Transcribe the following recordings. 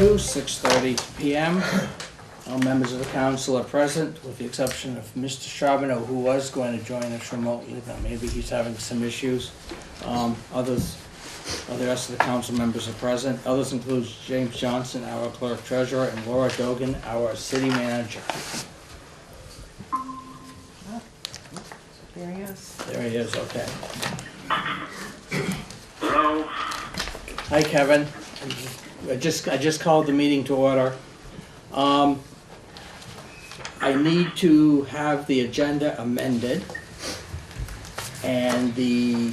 2022, 6:30 p.m. All members of the council are present, with the exception of Mr. Charbonneau, who was going to join us remotely, but maybe he's having some issues. The rest of the council members are present. Others include James Johnson, our clerk treasurer, and Laura Dogan, our city manager. There he is. There he is, okay. Hello. Hi, Kevin. I just called the meeting to order. I need to have the agenda amended, and the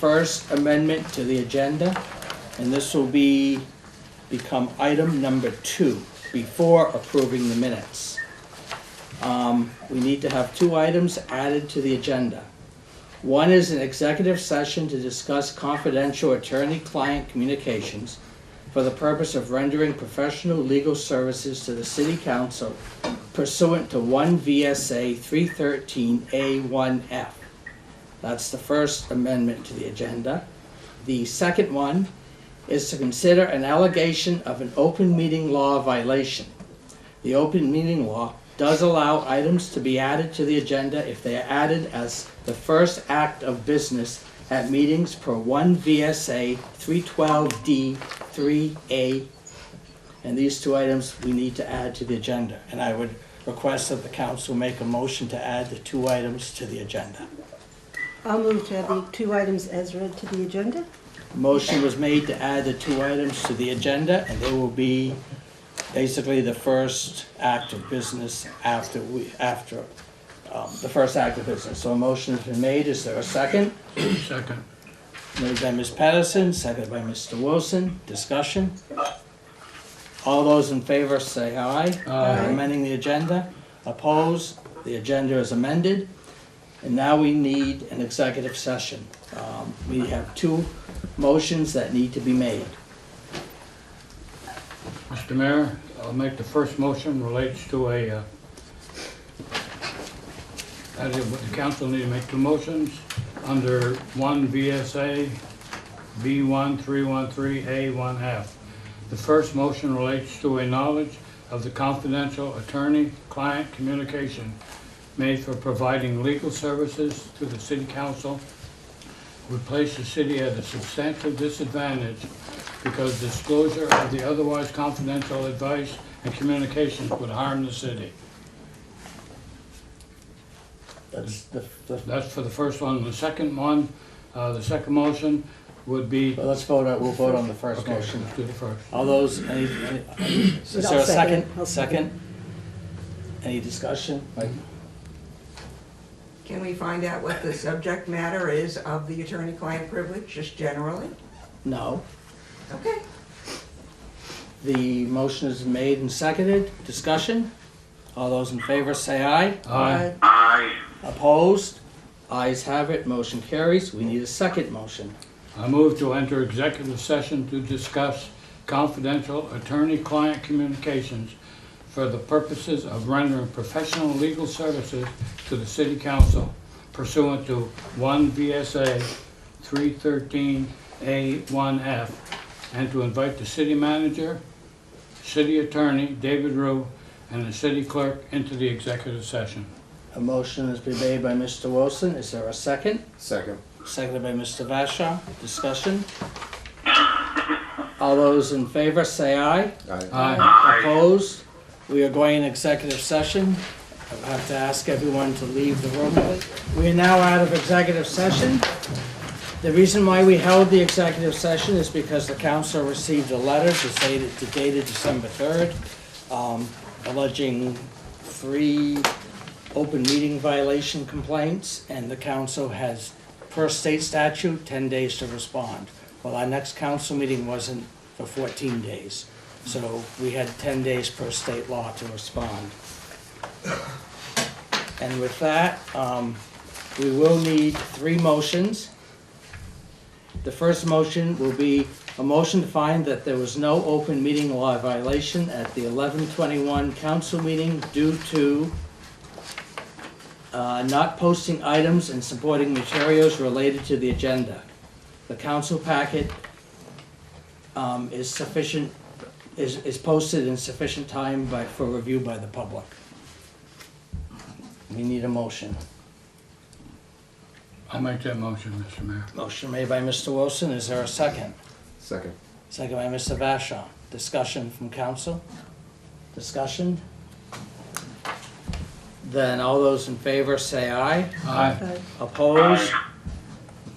first amendment to the agenda, and this will become item number 2 before approving the minutes. We need to have 2 items added to the agenda. One is an executive session to discuss confidential attorney-client communications for the purpose of rendering professional legal services to the City Council pursuant to 1 VSA 313A1F. That's the first amendment to the agenda. The second one is to consider an allegation of an open meeting law violation. The open meeting law does allow items to be added to the agenda if they are added as the first act of business at meetings per 1 VSA 312D3A. And these 2 items we need to add to the agenda. And I would request that the council make a motion to add the 2 items to the agenda. I'll move to add the 2 items as read to the agenda. Motion was made to add the 2 items to the agenda, and they will be basically the first act of business after the first act of business. So a motion has been made. Is there a second? Second. Made by Ms. Patterson, seconded by Mr. Wilson. Discussion? All those in favor say aye. Aye. Amending the agenda. Opposed? The agenda is amended. And now we need an executive session. We have 2 motions that need to be made. Mr. Mayor, I'll make the first motion relates to the council need to make 2 motions under 1 VSA B1313A1F. The first motion relates to a knowledge of the confidential attorney-client communication made for providing legal services to the City Council would place the city at a substantial disadvantage because disclosure of the otherwise confidential advice and communications would harm the city. That's That's for the first one. The second one, the second motion would be. well, let's vote. We'll vote on the first Okay, motion. let's do the first. All those, is there a second? Second? Any discussion? Mike? Can we find out what the subject matter is of the attorney-client privilege, just generally? No. Okay. The motion is made and seconded. Discussion? All those in favor say aye. Aye. Aye. Opposed? Ayes have it. Motion carries. We need a second motion. I move to enter executive session to discuss confidential attorney-client communications for the purposes of rendering professional legal services to the City Council pursuant to 1 VSA 313A1F, and to invite the city manager, city attorney, David Rue, and the city clerk into the executive session. A motion has been made by Mr. Wilson. Is there a second? Second. Seconded by Mr. Vashaw. Discussion? All those in favor say aye. Aye. Aye. Opposed? We are going in executive session. I have to ask everyone to leave the room. We are now out of executive session. The reason why we held the executive session is because the council received a letter dated December 3rd, alleging 3 open meeting violation complaints, and the council has, per state statute, 10 days to respond. Well, our next council meeting wasn't for 14 days. So we had 10 days per state law to respond. And with that, we will need 3 motions. The first motion will be a motion to find that there was no open meeting law violation at the 11/21 council meeting due to not posting items and supporting materials related to the agenda. The council packet is sufficient is posted in sufficient time for review by the public. We need a motion. I'll make that motion, Mr. Mayor. Motion made by Mr. Wilson, is there a second? Second. Second by Mr. Vashon. Discussion from council? Discussion? Then all those in favor say aye. Aye. Opposed?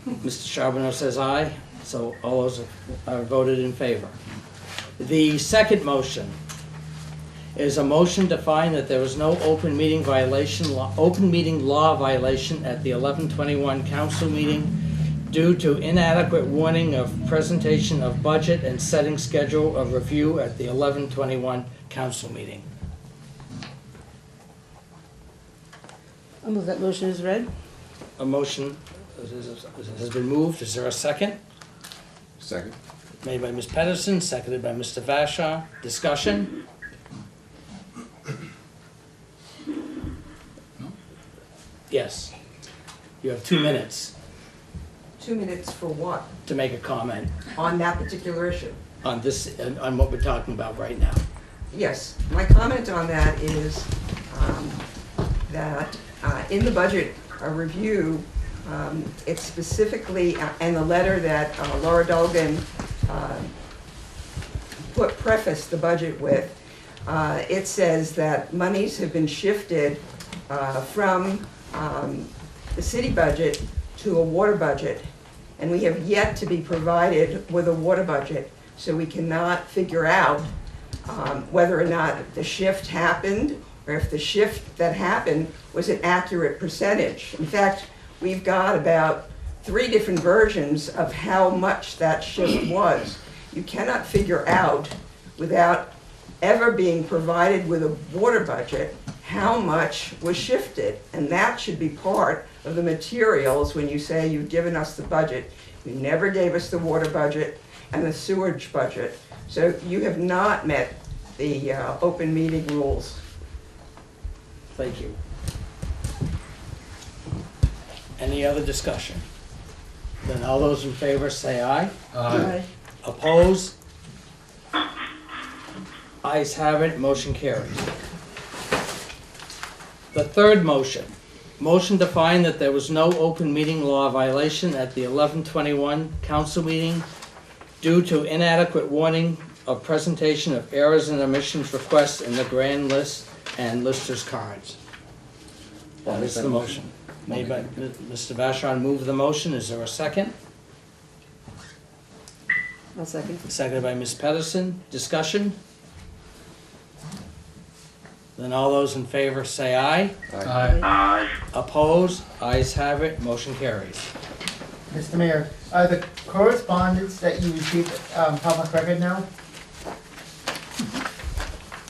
Mr. Charbonneau says aye, so all those are voted in favor. The second motion is a motion to find that there was no open meeting law violation at the 11/21 council meeting due to inadequate warning of presentation of budget and setting schedule of review at the 11/21 council meeting. I'll move that motion as read. A motion has been moved. Is there a second? Second. Made by Ms. Pedersen, seconded by Mr. Vashon. Discussion? Yes. You have 2 minutes 2 minutes for what? to make a comment On that particular issue? on this, on what we're talking about right now. Yes, my comment on that is that in the budget review, it's specifically, and the letter that Laura Dolgan prefaced the budget with, it says that monies have been shifted from the city budget to a water budget, and we have yet to be provided with a water budget, so we cannot figure out whether or not the shift happened, or if the shift that happened was an accurate percentage. In fact, we've got about 3 different versions of how much that shift was. You cannot figure out, without ever being provided with a water budget, how much was shifted. And that should be part of the materials when you say you've given us the budget. You never gave us the water budget and the sewage budget. So you have not met the open meeting rules. Thank you. Any other discussion? Then all those in favor say aye. Aye. Opposed? Ayes have it, motion carries. The third motion to find that there was no open meeting law violation at the 11/21 council meeting due to inadequate warning of presentation of errors and omissions requests in the grand list and listers cards. That is the motion. Made by Mr. Vashon, move the motion. Is there a second? I'll second. Seconded by Ms. Pedersen. Discussion? Then all those in favor say aye. Aye. Opposed? Ayes have it, motion carries. Mr. Mayor, are the correspondence that you received public record now?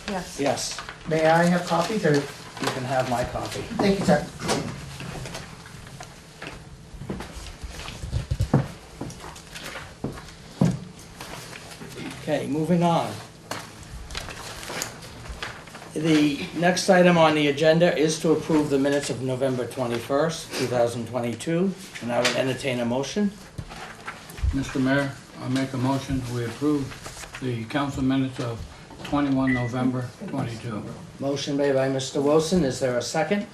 Yes. Yes, May I have copies, or? you can have my copy. Thank you, sir. Okay, moving on. The next item on the agenda is to approve the minutes of November 21st, 2022, and I would entertain a motion. Mr. Mayor, I make a motion, we approve the council minutes of 21 November 22. Motion made by Mr. Wilson, is there a second?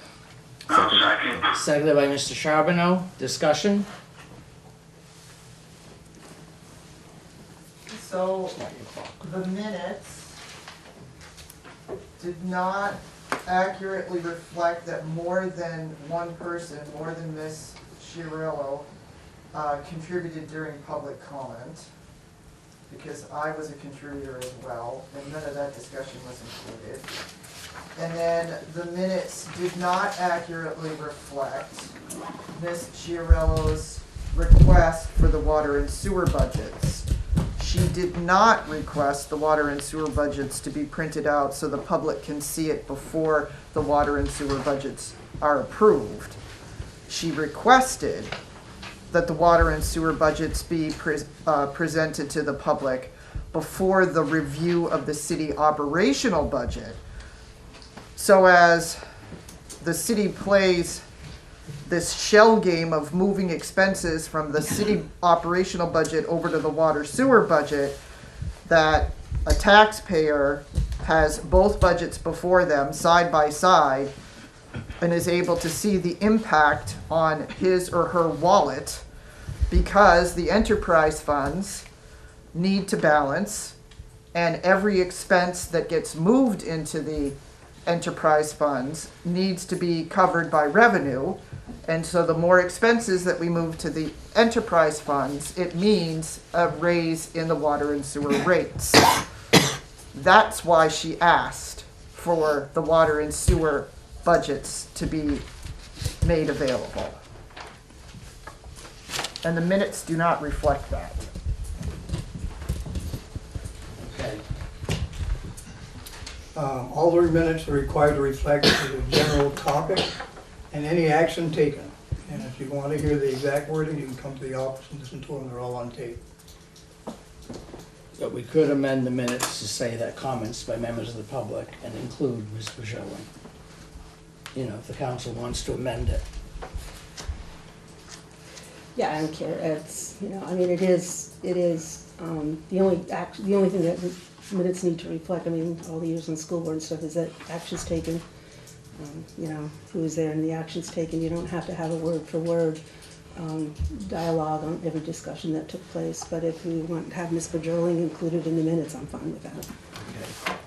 Second. Seconded by Mr. Charbonneau, discussion? So, It's not your fault. the minutes did not accurately reflect that more than one person, more than Ms. Chiarillo, contributed during public comment, because I was a contributor as well, and none of that discussion was included. And then the minutes did not accurately reflect Ms. Chiarillo's request for the water and sewer budgets. She did not request the water and sewer budgets to be printed out so the public can see it before the water and sewer budgets are approved. She requested that the water and sewer budgets be presented to the public before the review of the city operational budget. So as the city plays this shell game of moving expenses from the city operational budget over to the water sewer budget, that a taxpayer has both budgets before them side by side and is able to see the impact on his or her wallet, because the enterprise funds need to balance, and every expense that gets moved into the enterprise funds needs to be covered by revenue. And so the more expenses that we move to the enterprise funds, it means a raise in the water and sewer rates. That's why she asked for the water and sewer budgets to be made available. And the minutes do not reflect that. Okay. All the minutes are required to reflect the general topic and any action taken. And if you want to hear the exact wording, you can come to the office and listen to them. They're all on tape. But we could amend the minutes to say that comments by members of the public and include Ms. Bajorlin. You know, if the council wants to amend it. Yeah, I don't care, it's, you know, I mean, it is, the only thing that the minutes need to reflect, I mean, all the years on school board and stuff, is that actions taken. You know, who was there and the actions taken, you don't have to have a word for word dialogue on every discussion that took place, but if we want to have Ms. Bajorling included in the minutes, I'm fine with that. Okay.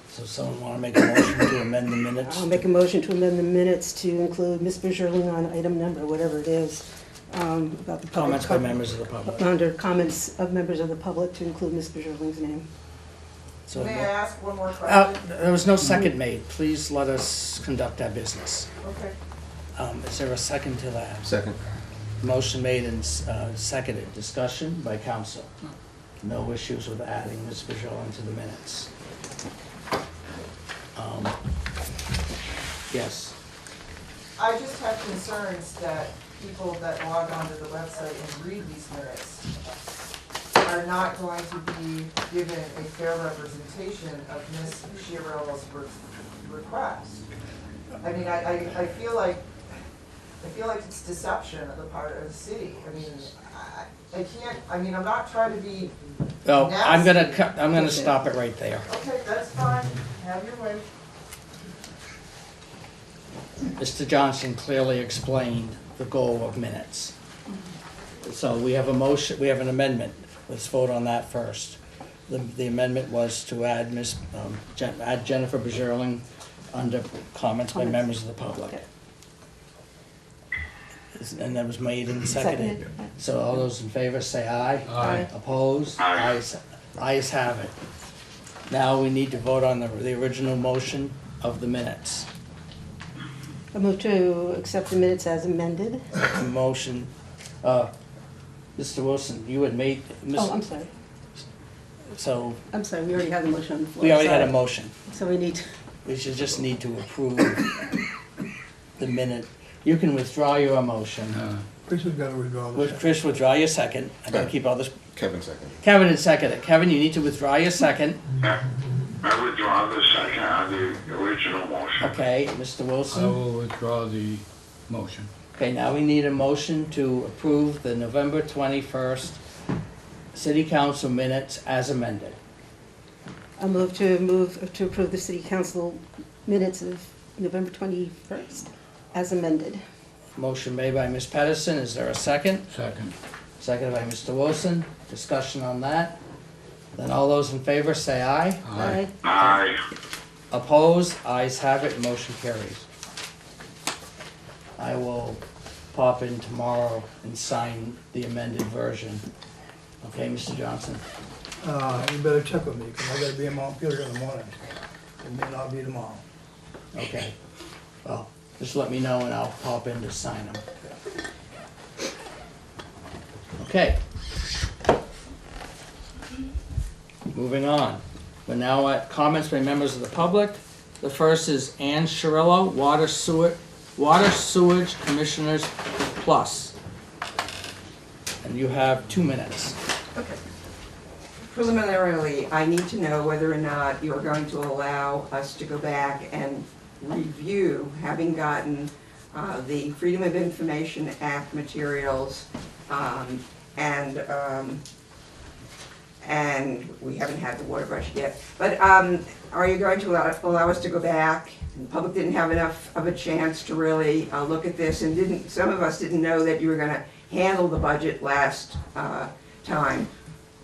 So someone want to make a motion to amend the minutes? I'll make a motion to amend the minutes to include Ms. Bajorling on item number, whatever it is, about the public. Comments by members of the public. Under comments of members of the public to include Ms. Bajorling's name. So, May I ask one more question? there was no second made. Please let us conduct our business. Okay. Is there a second to that? Second. Motion made and seconded. Discussion by council. No issues with adding Ms. Bajorlin to the minutes. Yes. I just have concerns that people that log onto the website and read these minutes are not going to be given a fair representation of Ms. Chiarello's request. I mean, I feel like it's deception on the part of the city. I mean, I can't, I mean, I'm not trying to be Oh, I'm nasty. gonna stop it right there. Okay, that's fine. Have your way. Mr. Johnson clearly explained the goal of minutes. So we have a motion, we have an amendment. Let's vote on that first. The amendment was to add add Jennifer Bajorling under comments by members of the public. Okay. And that was made and seconded. Seconded. So all those in favor say aye. Aye. Opposed? Ayes have it. Now we need to vote on the original motion of the minutes. I move to accept the minutes as amended. Motion, Mr. Wilson, you had made, Oh, I'm sorry. so I'm sorry, we already had the motion on the floor. we already had a Sorry. motion. So we need to, We should just need to approve the minute. You can withdraw your motion. Chris has got to withdraw this. Chris, withdraw your second. I gotta keep all this. Kevin second. Kevin had seconded. Kevin, you need to withdraw your second. I withdraw the second on the original motion. Okay, Mr. I Wilson. will withdraw the motion. Okay, now we need a motion to approve the November 21st city council minutes as amended. I move to approve the city council minutes of November 21st as amended. Motion made by Ms. Pedersen. Is there a second? Second. Seconded by Mr. Wilson. Discussion on that. Then all those in favor say aye. Aye. Aye. Opposed? Ayes have it. Motion carries. I will pop in tomorrow and sign the amended version. Okay, Mr. Johnson? You better check with me, because I got to be in Montpelier in the morning. It may not be tomorrow. Okay. Well, just let me know and I'll pop in to sign them. Okay. Moving on. We're now at comments by members of the public. The first is Ann Chirillo, Water Sewage Commissioners Plus. And you have 2 minutes. Okay. Preliminarily, I need to know whether or not you're going to allow us to go back and review, having gotten the Freedom of Information Act materials and and we haven't had the water budget yet. But are you going to allow us to go back? The public didn't have enough of a chance to really look at this, and some of us didn't know that you were gonna handle the budget last time.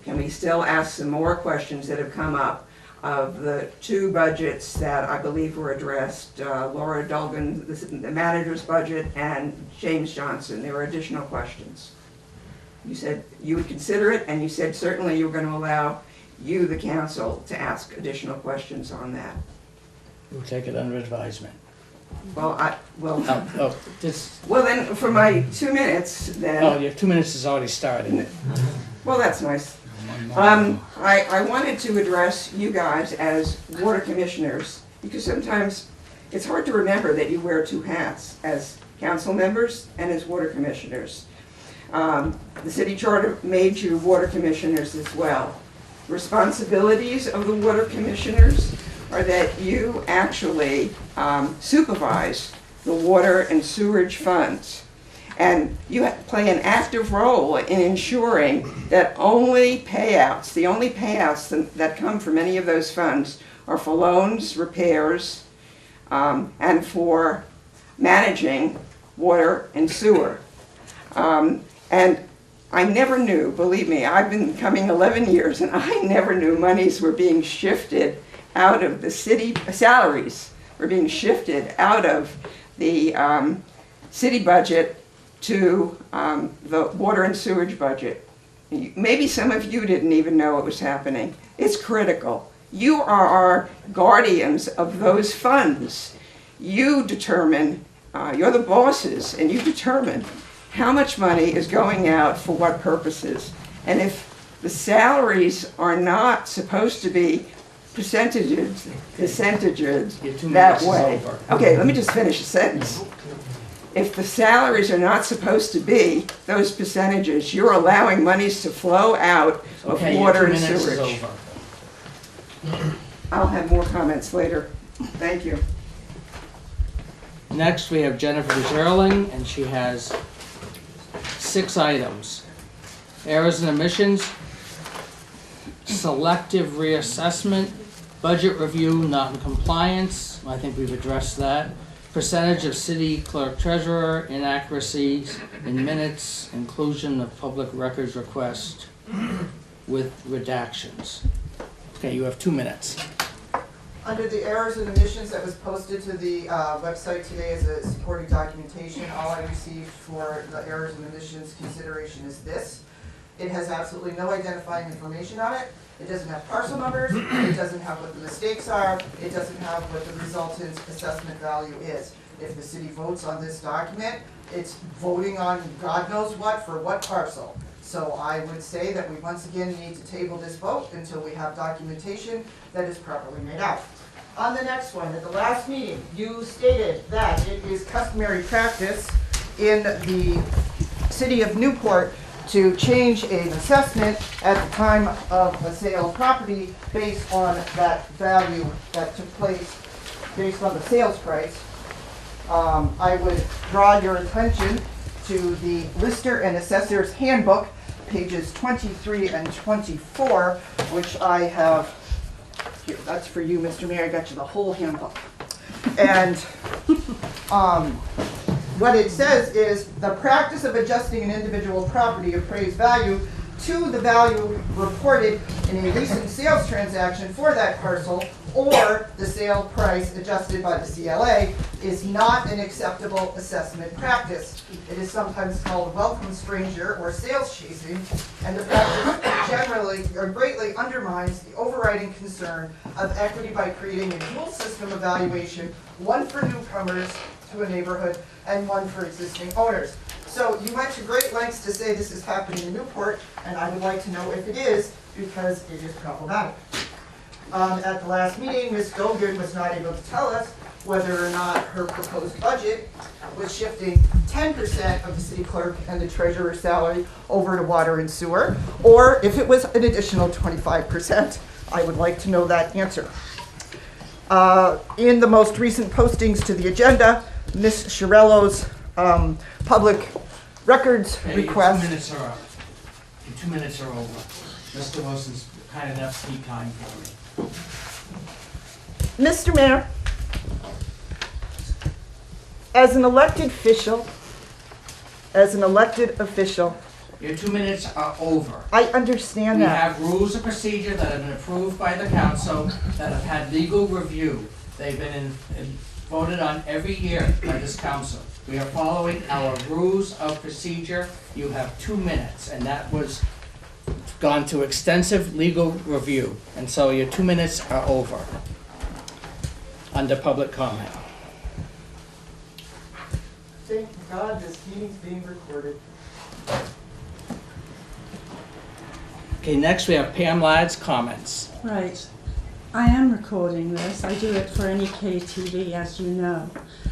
Can we still ask some more questions that have come up of the two budgets that I believe were addressed, Laura Dulgan, the manager's budget, and James Johnson? There were additional questions. You said you would consider it, and you said certainly you were going to allow you, the council, to ask additional questions on that. We'll take it under advisement. Well, This, well then, for my 2 minutes, then. oh, your 2 minutes has already started. Well, that's nice. I wanted to address you guys as water commissioners, because sometimes it's hard to remember that you wear two hats, as council members and as water commissioners. The city charter made you water commissioners as well. Responsibilities of the water commissioners are that you actually supervise the water and sewerage funds. And you play an active role in ensuring that the only payouts that come from any of those funds are for loans, repairs, and for managing water and sewer. And I never knew, believe me, I've been coming 11 years, and I never knew monies were being shifted out of the city, salaries were being shifted out of the city budget to the water and sewage budget. Maybe some of you didn't even know it was happening. It's critical. You are our guardians of those funds. You determine, you're the bosses, and you determine how much money is going out for what purposes. And if the salaries are not supposed to be percentages that way. Okay, let me just finish a sentence. If the salaries are not supposed to be those percentages, you're allowing monies to flow out of water and sewage. I'll have more comments later. Thank you. Next, we have Jennifer DeGerling, and she has 6 items. Errors and omissions, selective reassessment, budget review, not in compliance. I think we've addressed that. Percentage of city clerk treasurer, inaccuracies in minutes, inclusion of public records request with redactions. Okay, you have 2 minutes. Under the errors and omissions that was posted to the website today as a supporting documentation, all I received for the errors and omissions consideration is this. It has absolutely no identifying information on it. It doesn't have parcel numbers, it doesn't have what the mistakes are, it doesn't have what the resultant assessment value is. If the city votes on this document, it's voting on God knows what for what parcel. So I would say that we once again need to table this vote until we have documentation that is properly made out. On the next one, at the last meeting, you stated that it is customary practice in the city of Newport to change an assessment at the time of a sale of property based on that value that took place based on the sales price. I would draw your attention to the Lister and Assessor's Handbook, pages 23 and 24, which I have here. That's for you, Mr. Mayor. I got you the whole handbook. And what it says is the practice of adjusting an individual property appraised value to the value reported in a recent sales transaction for that parcel or the sale price adjusted by the CLA is not an acceptable assessment practice. It is sometimes called welcome stranger or sales chasing, and the practice generally or greatly undermines the overriding concern of equity by creating a dual system evaluation, one for newcomers to a neighborhood and one for existing owners. So you went to great lengths to say this is happening in Newport, and I would like to know if it is, because it is problematic. At the last meeting, Ms. Gogan was not able to tell us whether or not her proposed budget was shifting 10% of the city clerk and the treasurer's salary over to water and sewer, or if it was an additional 25%. I would like to know that answer. In the most recent postings to the agenda, Ms. Chiarello's public records request. Your 2 minutes are up. Your 2 minutes are over. Mr. Wilson's kind enough to keep time for me. Mr. Mayor, as an elected official, Your 2 minutes are over. I understand We that. have rules of procedure that have been approved by the council, that have had legal review. They've been voted on every year by this council. We are following our rules of procedure. You have 2 minutes, and that was gone to extensive legal review. And so your 2 minutes are over. Under public comment. Thank God this meeting's being recorded. Okay, next we have Pam Ladd's comments. Right. I am recording this. I do it for NEK-TV, as you know.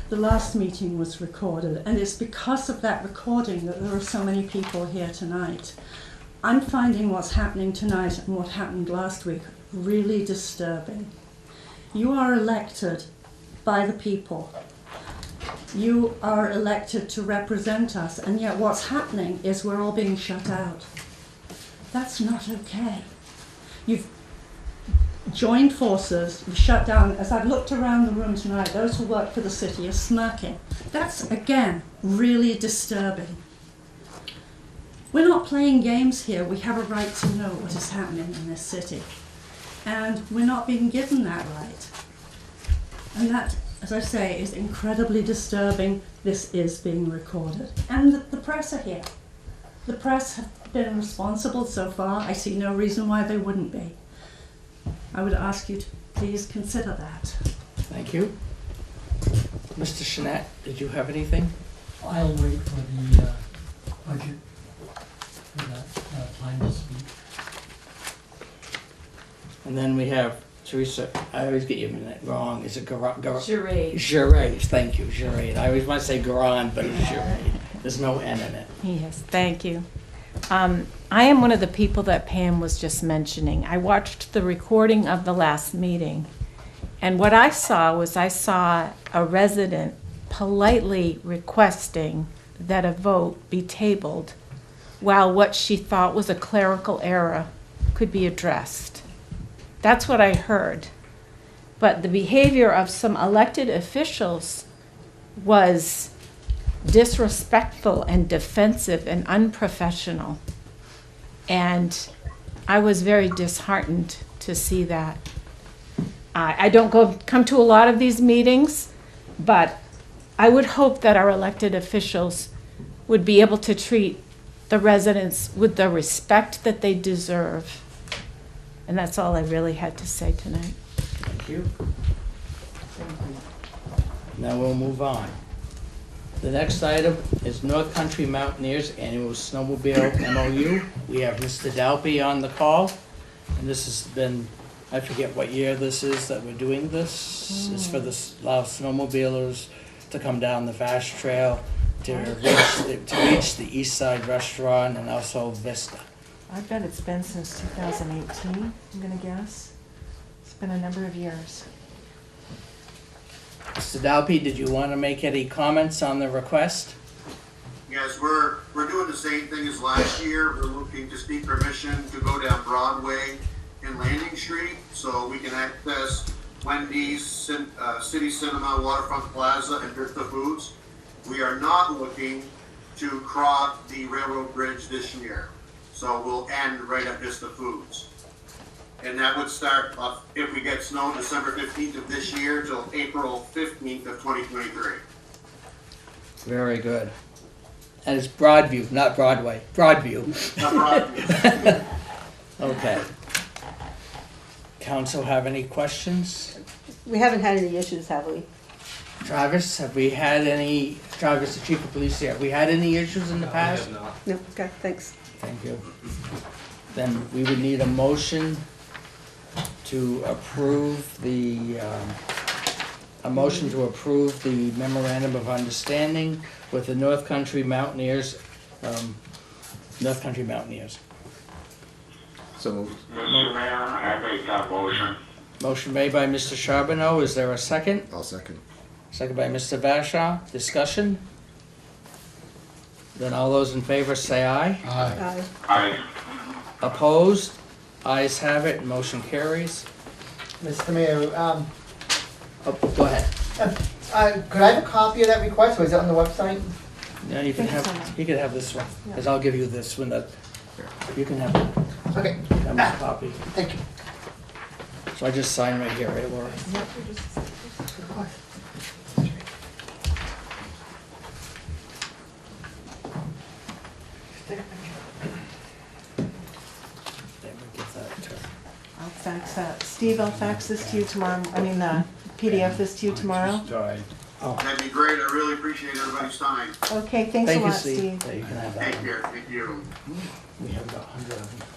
The last meeting was recorded, and it's because of that recording that there are so many people here tonight. I'm finding what's happening tonight and what happened last week really disturbing. You are elected by the people. You are elected to represent us, and yet what's happening is we're all being shut out. That's not okay. You've joined forces, you've shut down. As I've looked around the room tonight, those who work for the city are smirking. That's, again, really disturbing. We're not playing games here. We have a right to know what is happening in this city. And we're not being given that right. And that, as I say, is incredibly disturbing. This is being recorded. And the press are here. The press have been responsible so far. I see no reason why they wouldn't be. I would ask you to please consider that. Thank you. Mr. Shinet, did you have anything? I'll wait for the budget for that time to speak. And then we have Teresa, I always get your name wrong. Is it Charade. Charade, thank you, Charade. I always want to say Garan, but it's Charade. There's no N in it. Yes, thank you. I am one of the people that Pam was just mentioning. I watched the recording of the last meeting, and what I saw was a resident politely requesting that a vote be tabled while what she thought was a clerical error could be addressed. That's what I heard. But the behavior of some elected officials was disrespectful and defensive and unprofessional. And I was very disheartened to see that. I don't come to a lot of these meetings, but I would hope that our elected officials would be able to treat the residents with the respect that they deserve. And that's all I really had to say tonight. Thank you. Now we'll move on. The next item is North Country Mountaineers Annual Snowmobile MOU. We have Mr. Dalby on the call, and this has been, I forget what year this is that we're doing this. It's for the allow snowmobilers to come down the Vast Trail to reach the East Side Restaurant and also Vista. I bet it's been since 2018, I'm gonna guess. It's been a number of years. Mr. Dalby, did you want to make any comments on the request? Yes, we're doing the same thing as last year. We're looking to seek permission to go down Broadway and Landing Street so we can access Wendy's, City Cinema, Waterfront Plaza, and Vista Foods. We are not looking to cross the railroad bridge this year. So we'll end right at Vista Foods. And that would start, if we get snow, December 15th of this year till April 15th of 2023. Very good. And it's Broadview, not Broadway. Broadview. Not Broadview. Okay. Council have any questions? We haven't had any issues, have we? Travis, have we had any, Travis, the chief of police here, have we had any issues in the past? No, okay, thanks. Thank you. Then we would need a motion to approve the, memorandum of understanding with the North Country Mountaineers, So moved. Mr. Mayor, I make that motion. Motion made by Mr. Charbonneau, is there a second? I'll second. Second by Mr. Bashaw, discussion? Then all those in favor say aye. Aye. Aye. Aye. Opposed? Ayes have it, motion carries. Mr. Mayor, Oh, go ahead. could I have a copy of that request, or is it on the website? Yeah, you can have this one, because I'll give you this one, that, you can have it. Okay, Have my copy. thank you. So I just sign right here, right, Laura? There, we give that to her. I'll fax that. Steve, I'll fax this to you tomorrow, I mean, the PDF this to you tomorrow. Died. That'd be great. I really appreciate everybody's time. Okay, thanks a Thank you, lot, Steve. Steve. Yeah, you can have that Take one. care. Thank you. We have about 100 of them.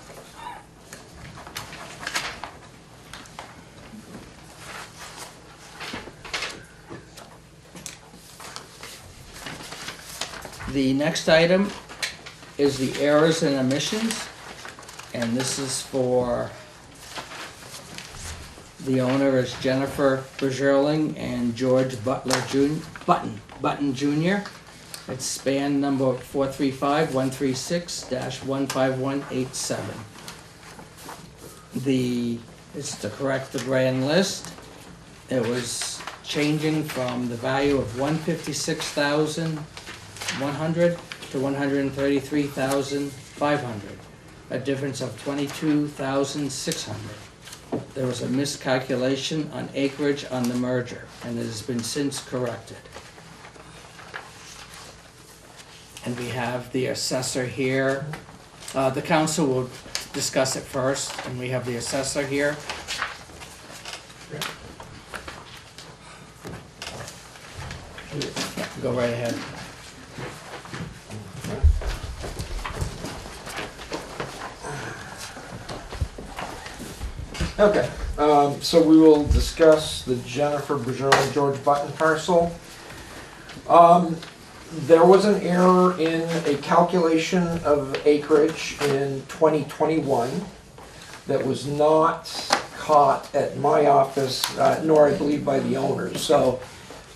The next item is the errors and omissions, and this is for, the owner is Jennifer Bergerling and George Button Jr. It's span number 435-136-15187. It's to correct the grand list. It was changing from the value of $156,100 to $133,500, a difference of $22,600. There was a miscalculation on acreage on the merger, and it has been since corrected. And we have the assessor here. The council will discuss it first, and we have the assessor here. Yeah, go right ahead. Okay, so we will discuss the Jennifer Bergeron George Button parcel. There was an error in a calculation of acreage in 2021 that was not caught at my office, nor I believe by the owners. So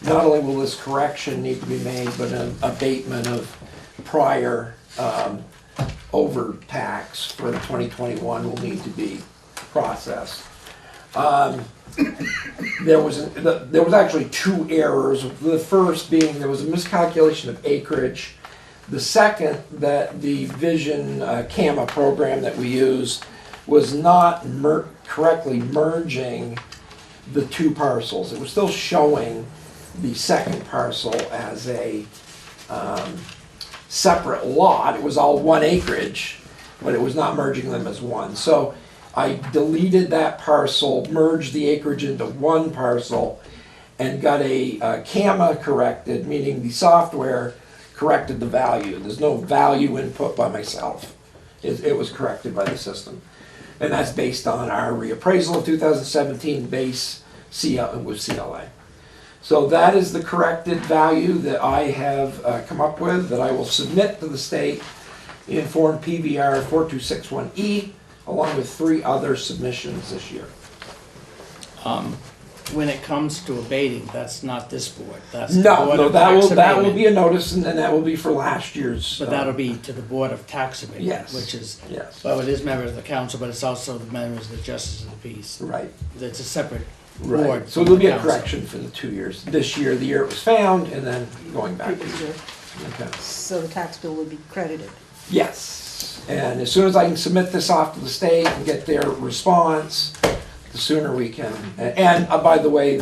not only will this correction need to be made, but an abatement of prior overtax for 2021 will need to be process. There was actually two errors. The first being there was a miscalculation of acreage. The second, that the Vision CAMA program that we use was not correctly merging the two parcels. It was still showing the second parcel as a separate lot. It was all one acreage, but it was not merging them as one. So I deleted that parcel, merged the acreage into one parcel, and got a CAMA corrected, meaning the software corrected the value. There's no value input by myself. It was corrected by the system. And that's based on our reappraisal of 2017 base with CLA. So that is the corrected value that I have come up with, that I will submit to the state in Form PVR 4261E, along with 3 other submissions this year. When it comes to abating, that's not this board. That's the Board No, of Tax that will Abatement. be a notice, and that will be for last year's. But that'll be to the Board of Tax Abatement, Yes. which is, Yes. well, it is members of the council, but it's also the members of the Justice of the Peace. Right. It's a separate Right. board. So from there'll the be a council. correction for the 2 years. This year, the year it was found, and then going back. Previous year. Okay. So the tax bill would be credited. Yes. And as soon as I can submit this off to the state and get their response, the sooner we can. And by the way,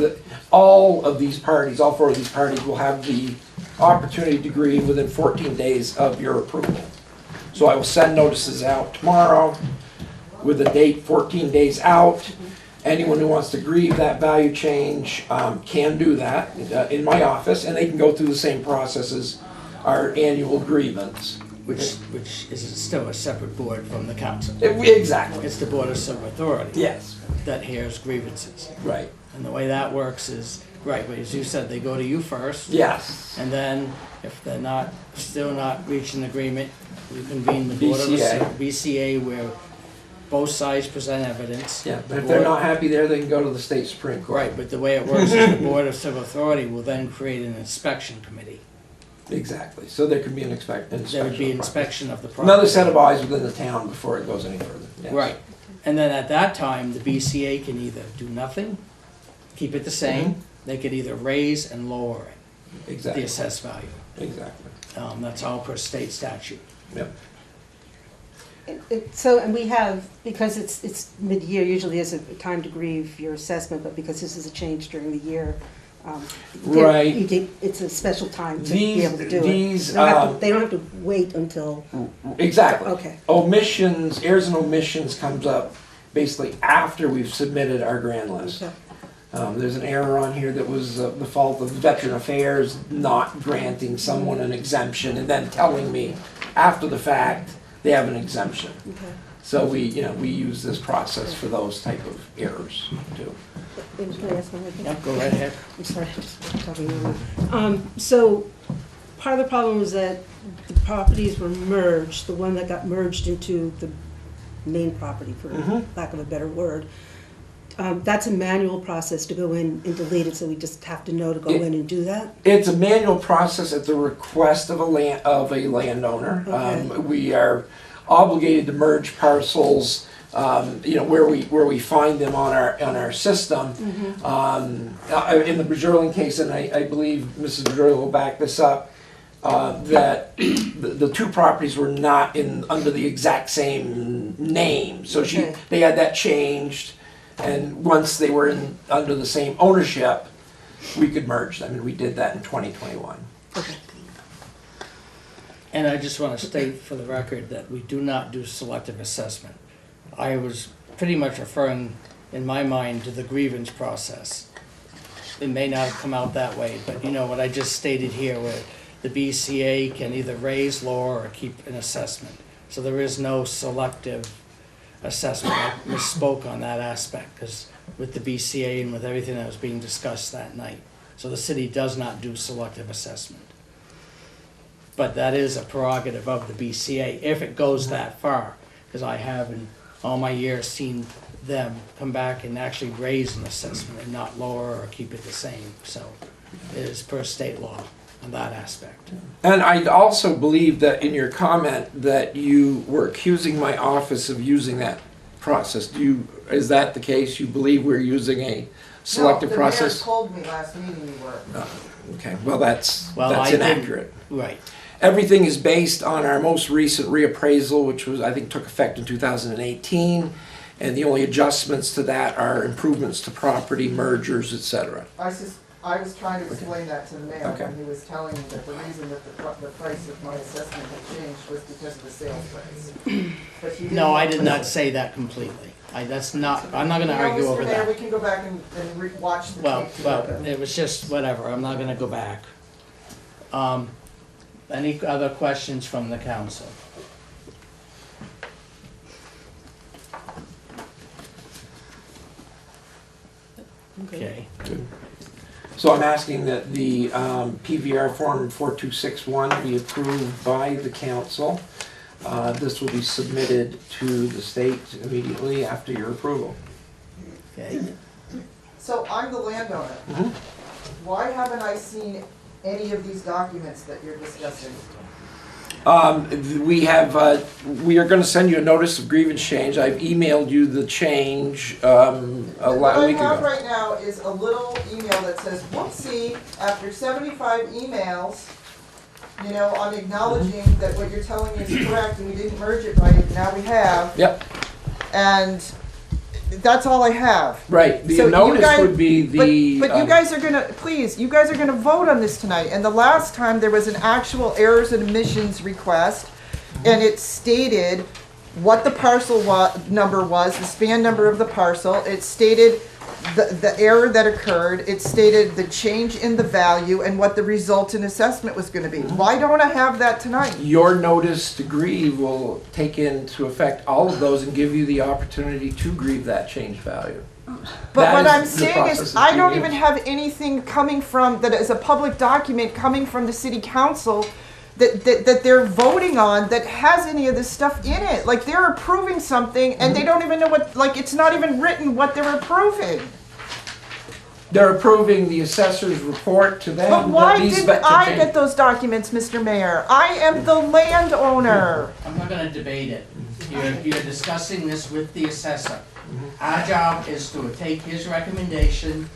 all of these parties, all 4 of these parties will have the opportunity to agree within 14 days of your approval. So I will send notices out tomorrow with a date 14 days out. Anyone who wants to grieve that value change can do that in my office, and they can go through the same process as our annual grievance. Which is still a separate board from the council. Exactly. It's the Board of Civil Authority. Yes. That hears grievances. Right. And the way that works is, right, but as you said, they go to you first. Yes. And then, if they're still not reaching agreement, you convene the Board of BCA, where both sides present evidence. Yeah, but if they're not happy there, they can go to the state Supreme Court. Right, but the way it works is the Board of Civil Authority will then create an inspection committee. Exactly. So there could be an inspection. There would be inspection of the property. Another set of eyes within the town before it goes any further. Yes. Right. And then at that time, the BCA can either do nothing, keep it the same, they could either raise and lower it, the Exactly, assessed value. exactly. That's all per state statute. Yep. And we have, because it's mid-year, usually is a time to grieve your assessment, but because this is a change during the year, Right. it's a special time to be able to do it. These, They don't have to wait until, exactly. okay. Omissions, errors and omissions comes up basically after we've submitted our grand list. Okay. There's an error on here that was the fault of Veteran Affairs not granting someone an exemption and then telling me after the fact they have an exemption. Okay. So we use this process for those type of errors too. Can I ask one more thing? Yep, go right ahead. I'm sorry, I'm just talking over. So, part of the problem was that the properties were merged, the one that got merged into the main property, for lack of a better word. That's a manual process to go in and delete it, so we just have to know to go in and do that? It's a manual process at the request of a landowner. Okay. We are obligated to merge parcels, where we find them on our system. In the Bajorling case, and I believe Mrs. Bajorling will back this up, that the two properties were not under the exact same name. So they had that changed, and once they were under the same ownership, we could merge them, and we did that in 2021. Okay. And I just want to state for the record that we do not do selective assessment. I was pretty much referring, in my mind, to the grievance process. It may not have come out that way, but what I just stated here, where the BCA can either raise, lower, or keep an assessment. So there is no selective assessment. I misspoke on that aspect, because with the BCA and with everything that was being discussed that night. So the city does not do selective assessment. But that is a prerogative of the BCA, if it goes that far, because I have in all my years seen them come back and actually raise an assessment and not lower or keep it the same. So it is per state law on that aspect. And I also believe that in your comment that you were accusing my office of using that process. Is that the case? You believe we're using a selective process? The mayor told me last meeting you were. Okay, well that's I inaccurate. Right. Everything is based on our most recent reappraisal, which I think took effect in 2018, and the only adjustments to that are improvements to property, mergers, etc. I was trying to explain that to the mayor Okay. when he was telling me that the reason that the price of my assessment had changed was because of the sales price. But he No, I didn't- did not say that completely. I'm not going to argue over Mr. Mayor, we that. can go back and watch the Well, tape. it was just whatever. I'm not going to go back. Any other questions from the council? Okay. So I'm asking that the PVR Form 4261 be approved by the council. This will be submitted to the state immediately after your approval. Okay. So I'm the landowner. Why haven't I seen any of these documents that you're discussing? We are going to send you a notice of grievance change. I've emailed you the change a What I week have ago. right now is a little email that says, whoopsie, after 75 emails, I'm acknowledging that what you're telling me is correct and we didn't merge it right, now we have. Yep, And that's all I have. right. The So you notice guys- would be the. But you guys are gonna, please, you guys are gonna vote on this tonight. And the last time there was an actual errors and omissions request, and it stated what the parcel number was, the span number of the parcel. It stated the error that occurred. It stated the change in the value and what the resultant assessment was gonna be. Why don't I have that tonight? Your notice to grieve will take into effect all of those and give you the opportunity to grieve that change value. But That what is I'm the saying process is, that's I don't being even used. have anything coming from, that is a public document coming from the city council that they're voting on that has any of this stuff in it. Like, they're approving something and they don't even know what, like, it's not even written what they're approving. They're approving the assessor's report to them. But why these didn't vet- to I change- get those documents, Mr. Mayor? I am the landowner. I'm not going to debate it. You're discussing this with the assessor. Our job is to take his recommendation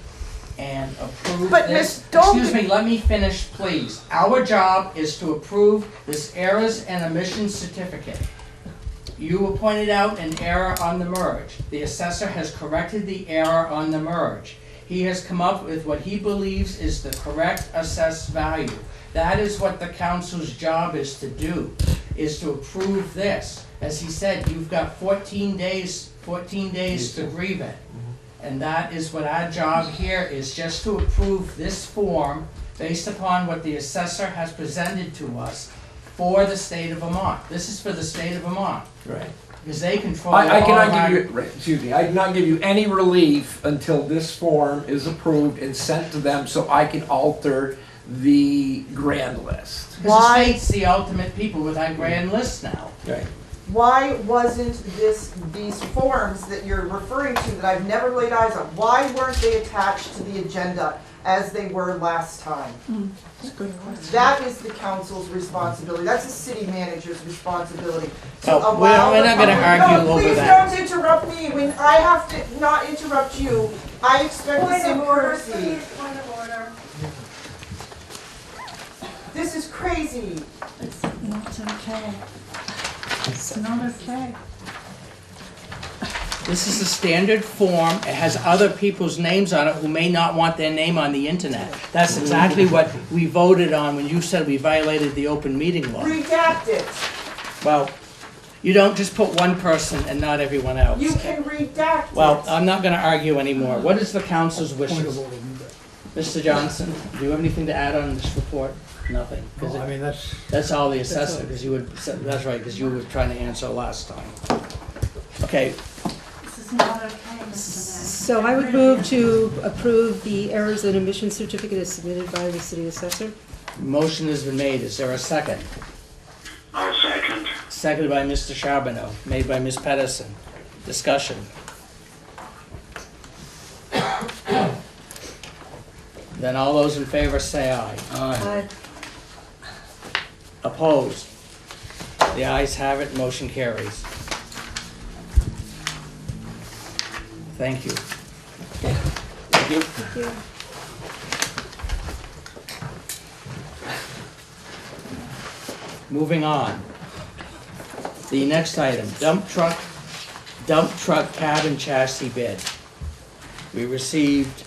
and approve But this. Miss, don't- Excuse me, let me finish, please. Our job is to approve this errors and omissions certificate. You pointed out an error on the merge. The assessor has corrected the error on the merge. He has come up with what he believes is the correct assessed value. That is what the council's job is to do, is to approve this. As he said, you've got 14 days to grieve it. And that is what our job here is, just to approve this form based upon what the assessor has presented to us for the state of Vermont. This is for the state of Vermont, Right. because they control all I of cannot our... give you, right, excuse me, I cannot give you any relief until this form is approved and sent to them so I can alter the grand list. Because the state's the ultimate people with our grand list now. Right. Why wasn't these forms that you're referring to that I've never laid eyes on, why weren't they attached to the agenda as they were last time? That's a good question. That is the council's responsibility, that's the city manager's responsibility. To Oh, allow we're the not gonna public- argue No, over please that. don't interrupt me, when I have to not interrupt you, I expect the same courtesy. Point of order. This is crazy. It's not okay. It's not okay. This is a standard form. It has other people's names on it who may not want their name on the internet. That's exactly what we voted on when you said we violated the open meeting law. Redact it. Well, you don't just put one person and not everyone else. You can redact it. Well, I'm not gonna argue anymore. What is the council's wishes? Mr. Johnson, do you have anything to add on this report? Nothing. 'Cause No, I mean, that's all the assessor, because you would, that's right, because you were trying to answer last time. Okay, This is not okay, Mr. Mayor. So I would move to approve the errors and omissions certificate as submitted by the city assessor. motion has been made. Is there a second? I'll second. Seconded by Mr. Charbonneau, made by Ms. Pedersen. Discussion. Then all those in favor say aye. Aye. Opposed? The ayes have it, motion carries. Thank you. Thank you. Thank you. Moving on. The next item, dump truck cab and chassis bid. We received,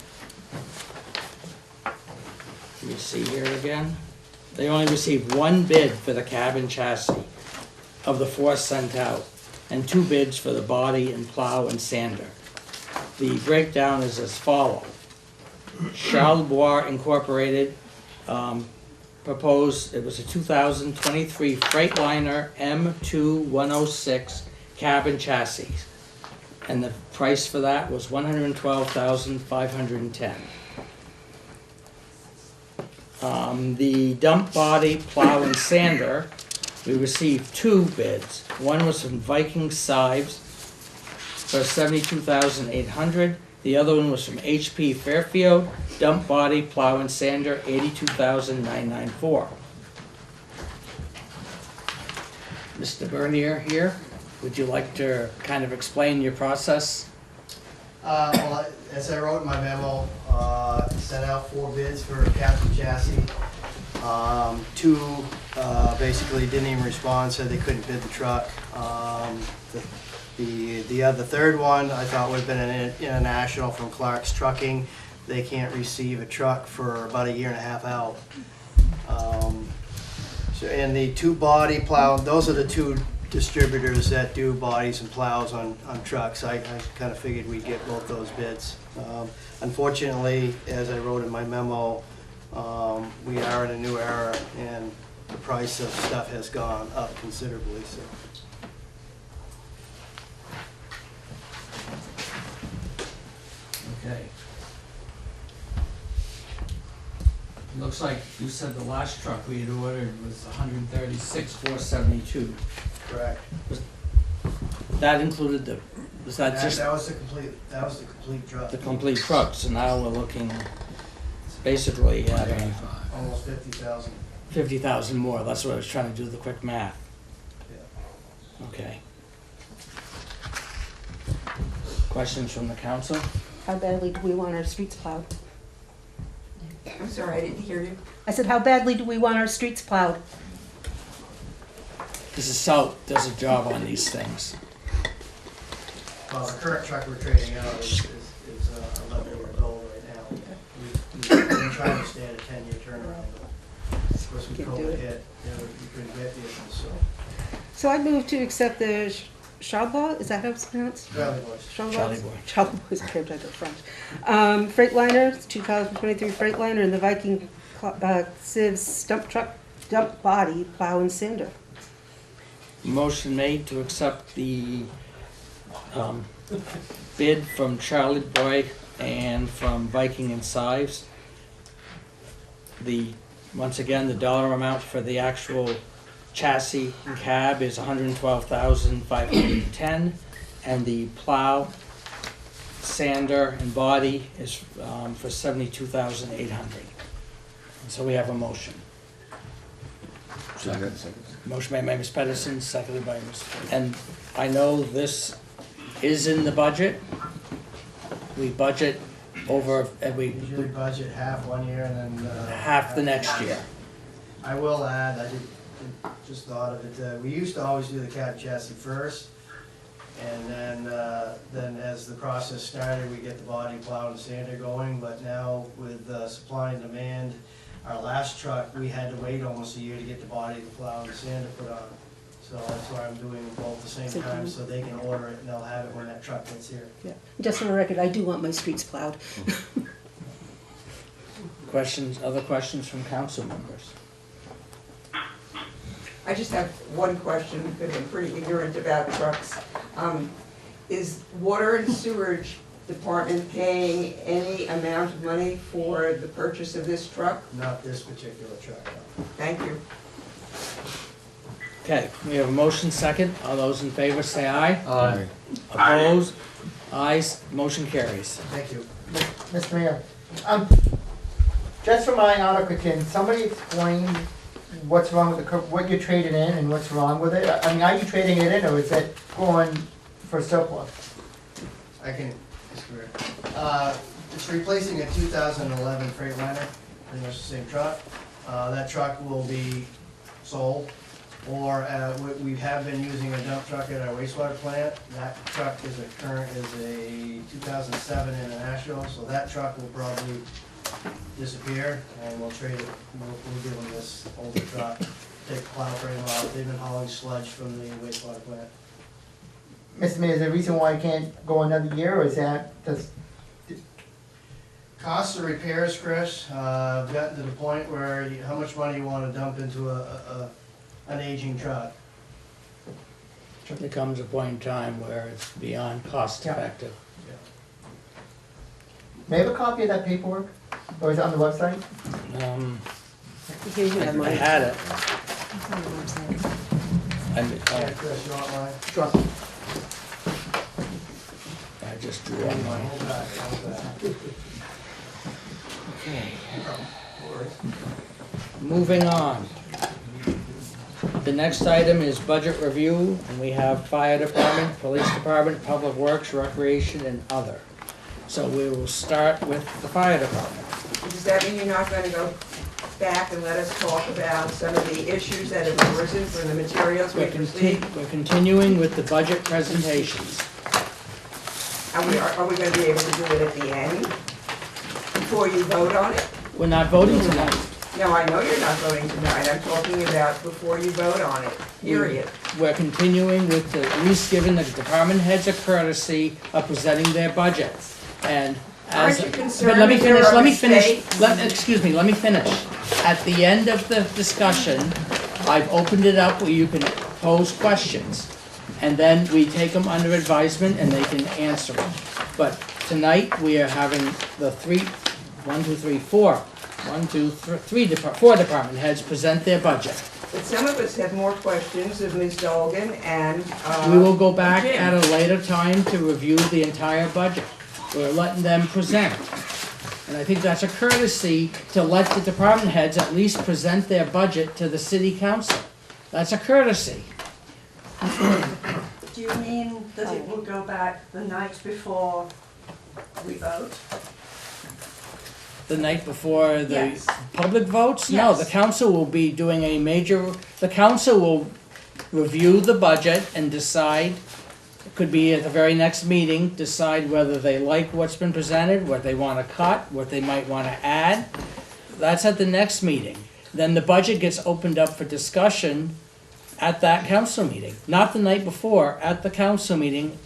let me see here again. They only received one bid for the cab and chassis of the four sent out, and two bids for the body and plow and sander. The breakdown is as follows. Charlebois Incorporated proposed, it was a 2023 Freightliner M2106 cab and chassis. And the price for that was $112,510. The dump body, plow, and sander, we received two bids. One was from Viking Sibes for $72,800. The other one was from HP Fairfield, dump body, plow, and sander, $82,994. Mr. Bernier here, would you like to kind of explain your process? Well, as I wrote in my memo, sent out 4 bids for cab chassis. 2 basically didn't even respond, said they couldn't bid the truck. The third one I thought would have been an international from Clark's Trucking. They can't receive a truck for about a year and a half out. And the 2 body plow, those are the 2 distributors that do bodies and plows on trucks. I kind of figured we'd get both those bids. Unfortunately, as I wrote in my memo, we are in a new era and the price of stuff has gone up considerably. So. Okay. Looks like you said the last truck we had ordered was $136,472. Correct. That included the, was that just That was the complete truck. the complete truck? So now we're looking basically at Almost 50,000. 50,000 more. That's what I was trying to do the quick math. Yeah. Okay. Questions from the council? How badly do we want our streets plowed? I'm sorry, I didn't hear you. I said, how badly do we want our streets plowed? Mrs. Salt does a job on these things. Well, the current truck we're trading out is 11 years old right now. We've been trying to stay at a 10-year turnaround, but of course when Can't do COVID it. hit, we couldn't get vehicles, so. So I move to accept the Charles, is that how it's pronounced? Charlie boys. Charlie boy. Charles Boys, I can't type it French. Freightliner, 2023 Freightliner, and the Viking Civs dump body, plow and sander. Motion made to accept the bid from Charlie Boy and from Viking and Sives. Once again, the dollar amount for the actual chassis and cab is $112,510, and the plow, sander, and body is for $72,800. So we have a motion. Motion made by Ms. Pedersen, seconded by Ms. And I know this is in the budget. We budget over, and we Usually budget half one year and then. half the next year. I will add, just thought of it, we used to always do the cab chassis first. And then as the process started, we get the body, plow, and sander going. But now with supply and demand, our last truck, we had to wait almost a year to get the body, the plow, and the sander put on. So that's why I'm doing them both at the same time, so they can order it and they'll have it when that truck gets here. Yeah. Just for the record, I do want my streets plowed. Other questions from council members? I just have one question, because I'm pretty ignorant about trucks. Is Water and Sewerage Department paying any amount of money for the purchase of this truck? Not this particular truck, no. Thank you. Okay, we have a motion second. All those in favor say aye. Aye. Opposed? Ayes, motion carries. Thank you. Mr. Mayor, just for my article, can somebody explain what's wrong with what you're trading in and what's wrong with it? I mean, are you trading it in or is it going for surplus? I can, it's replacing a 2011 Freightliner, pretty much the same truck. That truck will be sold, or we have been using a dump truck at our wastewater plant. That truck is a 2007 International, so that truck will probably disappear, and we'll trade it. We'll give them this older truck, take the plow frame off. They've been hauling sludge from the wastewater plant. Mr. Mayor, is there a reason why I can't go another year, or is that just? Costs of repairs, Chris, I've gotten to the point where how much money you want to dump into an aging truck? There comes a point in time where it's beyond cost effective. May I have a copy of that paperwork? Or is it on the website? Here you have I mine. had it. It's on the website. Yeah, Chris, you want mine? Sure. I just drew on mine. Hold back, hold back. Okay. Moving on. The next item is budget review, and we have fire department, police department, public works, recreation, and other. So we will start with the fire department. Does that mean you're not going to go back and let us talk about some of the issues that have arisen from the materials we've received? We're continuing with the budget presentations. Are we going to be able to do it at the end, before you vote on it? We're not voting tonight. No, I know you're not voting tonight. I'm talking about before you vote on it, period. We're continuing with at least giving the department heads a courtesy of presenting their budgets. And as, Aren't you concerned but let me that there finish, are let me finish, mistakes? excuse me, let me finish. At the end of the discussion, I've opened it up where you can pose questions. And then we take them under advisement and they can answer them. But tonight, we are having the four department heads present their budget. But some of us have more questions of Ms. Dolgan and We will go back Jim. at a later time to review the entire budget. We're letting them present. And I think that's a courtesy to let the department heads at least present their budget to the city council. That's a courtesy. Do you mean that it will go back the night before we vote? The night before the Yes. public votes? No, Yes. the council will be doing the council will review the budget and decide, it could be at the very next meeting, decide whether they like what's been presented, what they want to cut, what they might want to add. That's at the next meeting. Then the budget gets opened up for discussion at that council meeting, not the night before, at the council meeting.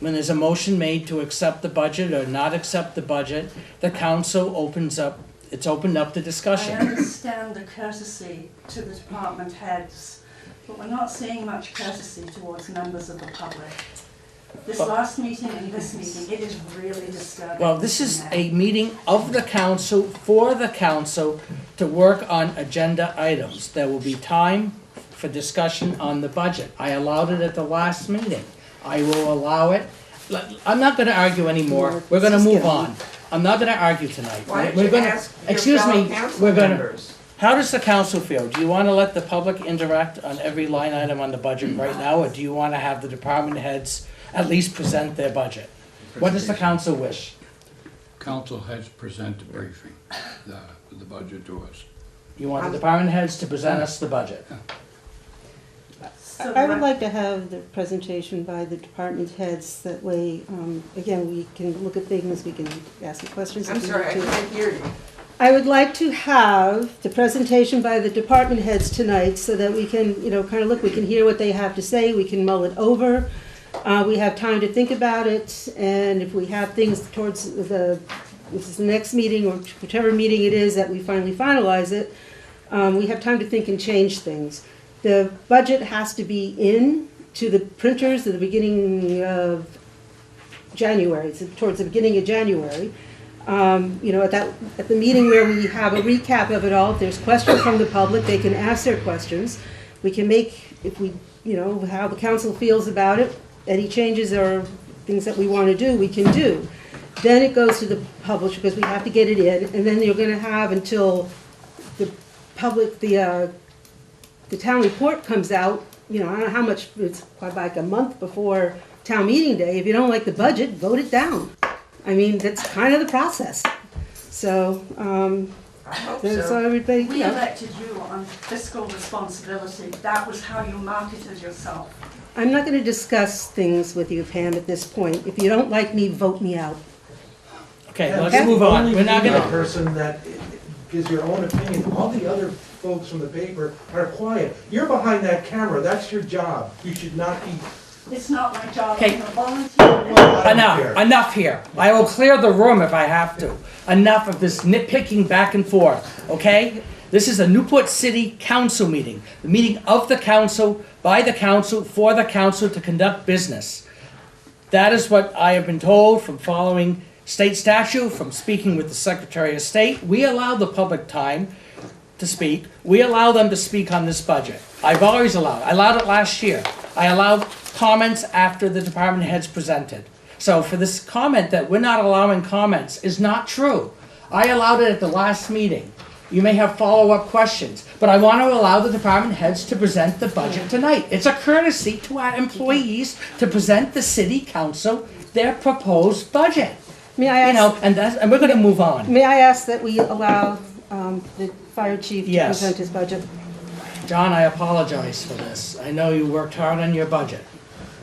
When there's a motion made to accept the budget or not accept the budget, the council opens up, it's opened up to I discussion. understand the courtesy to the department heads, but we're not seeing much courtesy towards members of the public. This last meeting and this meeting, it is really disturbing. Well, this is a meeting of the council, for the council, to work on agenda items. There will be time for discussion on the budget. I allowed it at the last meeting. I will allow it. I'm not gonna argue anymore. We're gonna move on. I'm not gonna argue tonight. Why don't We're you gonna- ask your excuse fellow me, council we're gonna- members? How does the council feel? Do you wanna let the public interact on every line item on the budget right now, or do you wanna have the department heads at least present their budget? What does the council wish? Council heads present the briefing, the budget to us. You want the department heads to present us the budget? So I would like to have the presentation by the department heads, that way, again, we can look at things, we can ask the questions. if I'm we sorry, I need to. can't hear you. I would like to have the presentation by the department heads tonight, so that we can, kind of look, we can hear what they have to say, we can mull it over. We have time to think about it, and if we have things towards this is the next meeting, or whichever meeting it is that we finally finalize it, we have time to think and change things. The budget has to be in to the printers at the beginning of January, so towards the beginning of January. At the meeting where we have a recap of it all, if there's questions from the public, they can ask their questions. We can make, if we, how the council feels about it, any changes or things that we want to do, we can do. Then it goes to the publisher, because we have to get it in, and then you're gonna have until the public, the town report comes out, I don't know how much, it's probably like a month before town meeting day. If you don't like the budget, vote it down. I mean, that's kind of the process. So, I hope so so. everybody, we elected you on fiscal responsibility. That was how you marketed yourself. I'm not gonna discuss things with you, Pam, at this point. If you don't like me, vote me out. Okay, Yeah, let's move on. Only We're not being a gonna, person that gives your own opinion. All the other folks from the paper are quiet. You're behind that camera, that's your job. You should not be. It's not my job. Okay. I'm a volunteer. enough here. I will clear the room if I have to. Enough of this nitpicking back and forth, okay? This is a Newport City Council meeting, the meeting of the council, by the council, for the council to conduct business. That is what I have been told from following state statute, from speaking with the Secretary of State. We allow the public time to speak. We allow them to speak on this budget. I've always allowed. I allowed it last year. I allowed comments after the department heads presented. So for this comment that we're not allowing comments is not true. I allowed it at the last meeting. You may have follow-up questions, but I want to allow the department heads to present the budget tonight. It's a courtesy to our employees to present the city council their proposed budget. May I ask, And we're going to move on. may I ask that we allow the fire chief to Yes. present his budget? John, I apologize for this. I know you worked hard on your budget.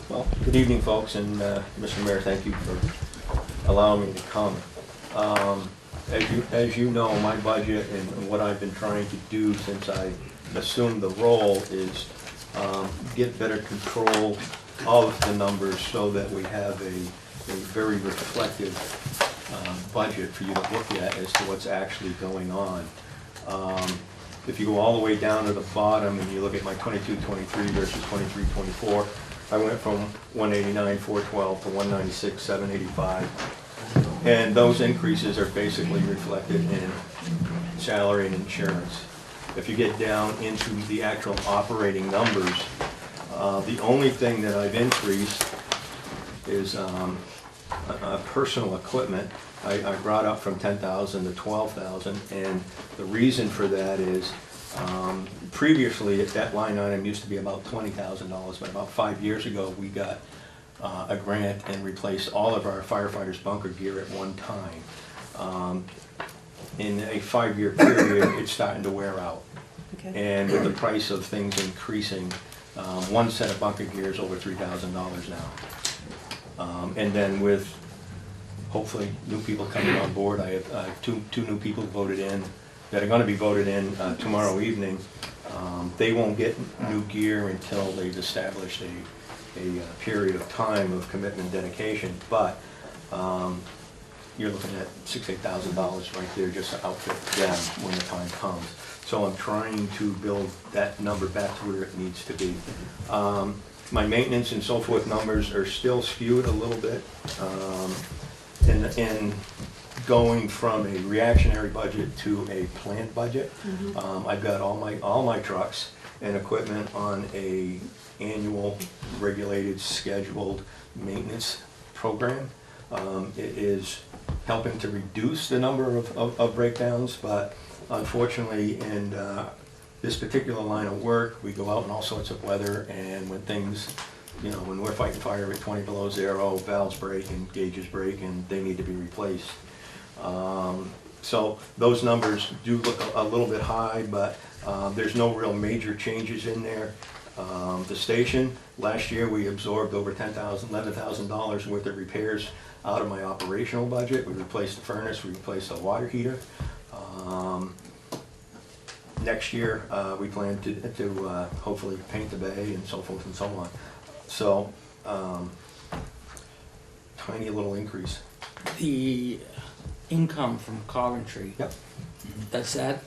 Well, good evening, folks, and Mr. Mayor, thank you for allowing me to come. As you know, my budget and what I've been trying to do since I assumed the role is get better control of the numbers so that we have a very reflective budget for you to look at as to what's actually going on. If you go all the way down to the bottom and you look at my 22-23 versus 23-24, I went from 189,412 to 196,785. And those increases are basically reflected in salary and insurance. If you get down into the actual operating numbers, the only thing that I've increased is personal equipment. I brought up from 10,000 to 12,000, and the reason for that is Previously, that line item used to be about $20,000, but about 5 years ago, we got a grant and replaced all of our firefighters' bunker gear at one time. In a 5-year period, it's starting to wear out. Okay. And with the price of things increasing, one set of bunker gear is over $3,000 now. And then with hopefully new people coming on board, I have two new people voted in that are going to be voted in tomorrow evening. They won't get new gear until they've established a period of time of commitment and dedication, but you're looking at $6,000-8,000 right there just to outfit them when the time comes. So I'm trying to build that number back to where it needs to be. My maintenance and so forth numbers are still skewed a little bit. In going from a reactionary budget to a planned budget. I've got all my trucks and equipment on a annual regulated scheduled maintenance program. It is helping to reduce the number of breakdowns, but unfortunately in this particular line of work, we go out in all sorts of weather, and when things, when we're fighting fire at 20 below zero, valves break and gauges break and they need to be replaced. So those numbers do look a little bit high, but there's no real major changes in there. The station, last year we absorbed over $11,000 worth of repairs out of my operational budget. We replaced the furnace, we replaced the water heater. Next year we plan to hopefully paint the bay and so forth and so on. So tiny little increase. The income from Coventry. Yep. That's that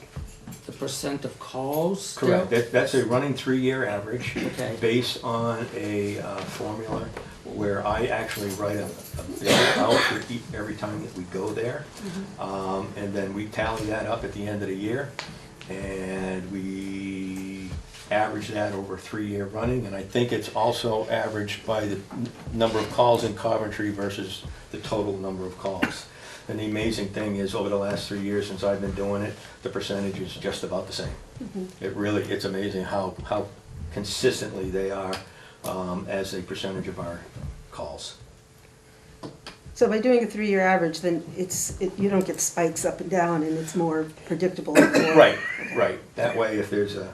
the percent of calls still? Correct. That's a running 3-year average. Okay. Based on a formula where I actually write a bill out for every time that we go there. And then we tally that up at the end of the year. And we average that over a 3-year running. And I think it's also averaged by the number of calls in Coventry versus the total number of calls. And the amazing thing is, over the last 3 years since I've been doing it, the percentage is just about the same. It's amazing how consistently they are as a percentage of our calls. So by doing a 3-year average, then you don't get spikes up and down, and it's more predictable. Right, right. That way, if there's a,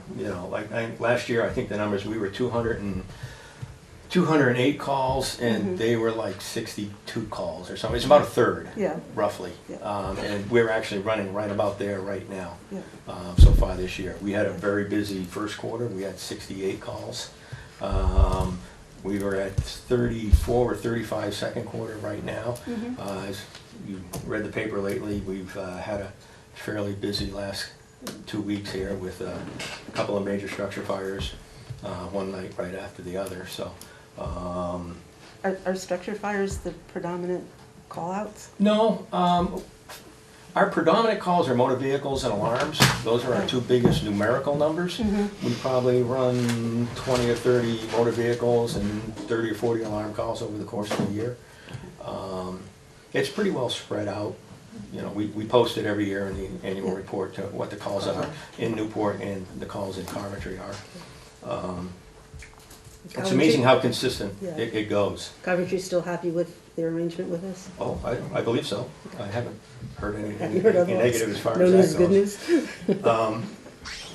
last year, I think the numbers, we were 208 calls, and they were like 62 calls or something. It's about a third, roughly. And we're actually running right about there right now, so far this year. We had a very busy first quarter. We had 68 calls. We were at 34 or 35 second quarter right now. As you read the paper lately, we've had a fairly busy last 2 weeks here with a couple of major structure fires, one night right after the other. So, Are structure fires the predominant call-outs? No. Our predominant calls are motor vehicles and alarms. Those are our two biggest numerical numbers. We probably run 20 or 30 motor vehicles and 30 or 40 alarm calls over the course of the year. It's pretty well spread out. We post it every year in the annual report to what the calls are in Newport and the calls in Coventry are. It's amazing how consistent it goes. Coventry's still happy with their arrangement with us? Oh, I believe so. I haven't heard any heard negative as far no as news, that good goes. news?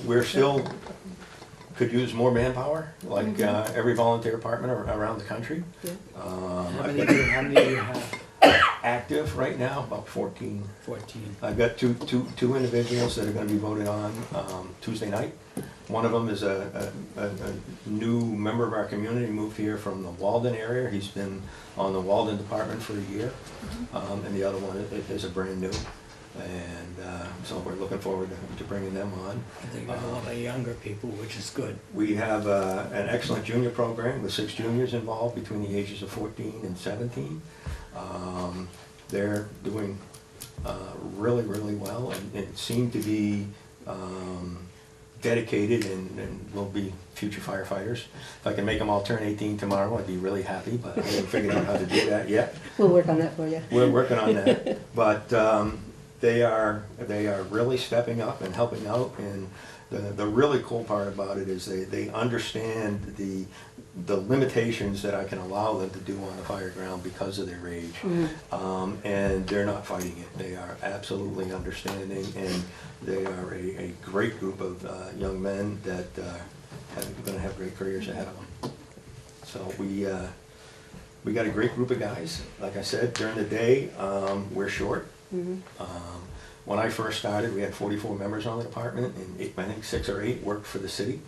We're still, could use more manpower, like every volunteer department around the country. How many do you have? Active right now, about 14. 14. I've got two individuals that are going to be voted on Tuesday night. One of them is a new member of our community, moved here from the Walden area. He's been on the Walden department for a year. And the other one is a brand new. And so we're looking forward to bringing them on. They got a lot of younger people, which is good. We have an excellent junior program with 6 juniors involved between the ages of 14 and 17. They're doing really, really well and seem to be dedicated and will be future firefighters. If I can make them all turn 18 tomorrow, I'd be really happy, but I haven't figured out how to do that yet. We'll work on that for you. We're working on that. But they are really stepping up and helping out, and the really cool part about it is they understand the limitations that I can allow them to do on the fire ground because of their age. And they're not fighting it. They are absolutely understanding, and they are a great group of young men that are going to have great careers ahead of them. So we got a great group of guys. Like I said, during the day, we're short. When I first started, we had 44 members on the department, and I think 6 or 8 worked for the city.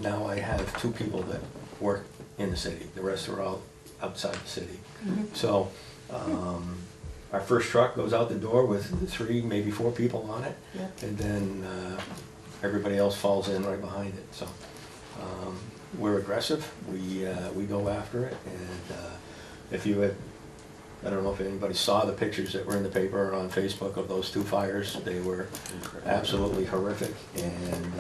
Now I have 2 people that work in the city. The rest are all outside the city. So our first truck goes out the door with 3, maybe 4 people on it, and then everybody else falls in right behind it. So we're aggressive. We go after it, and if you had, I don't know if anybody saw the pictures that were in the paper or on Facebook of those 2 fires. They were absolutely horrific, and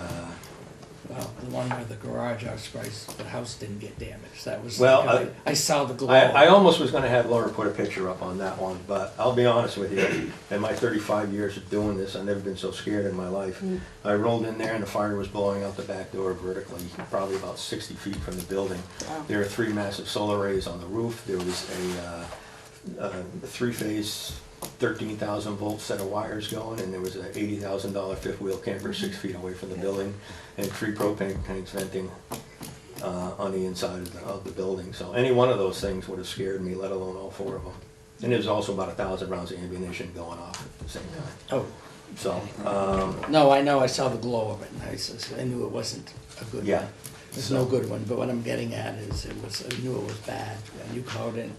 well, the one where the garage, I was surprised the house didn't get damaged. That was, well, I saw the glow. I almost was going to have Laura put a picture up on that one, but I'll be honest with you, in my 35 years of doing this, I've never been so scared in my life. I rolled in there and the fire was blowing out the back door vertically, probably about 60 feet from the building. There were 3 massive solar arrays on the roof. There was a 3-phase 13,000 volt set of wires going, and there was an $80,000 fifth wheel camper 6 feet away from the building, and 3 propane tanks venting on the inside of the building. So any one of those things would have scared me, let alone all 4 of them. And there was also about 1,000 rounds of ammunition going off at the same time. Oh. So. No, I know, I saw the glow of it, and I knew it wasn't a good one. It's no good one, but what I'm getting at is I knew it was bad, and you called in.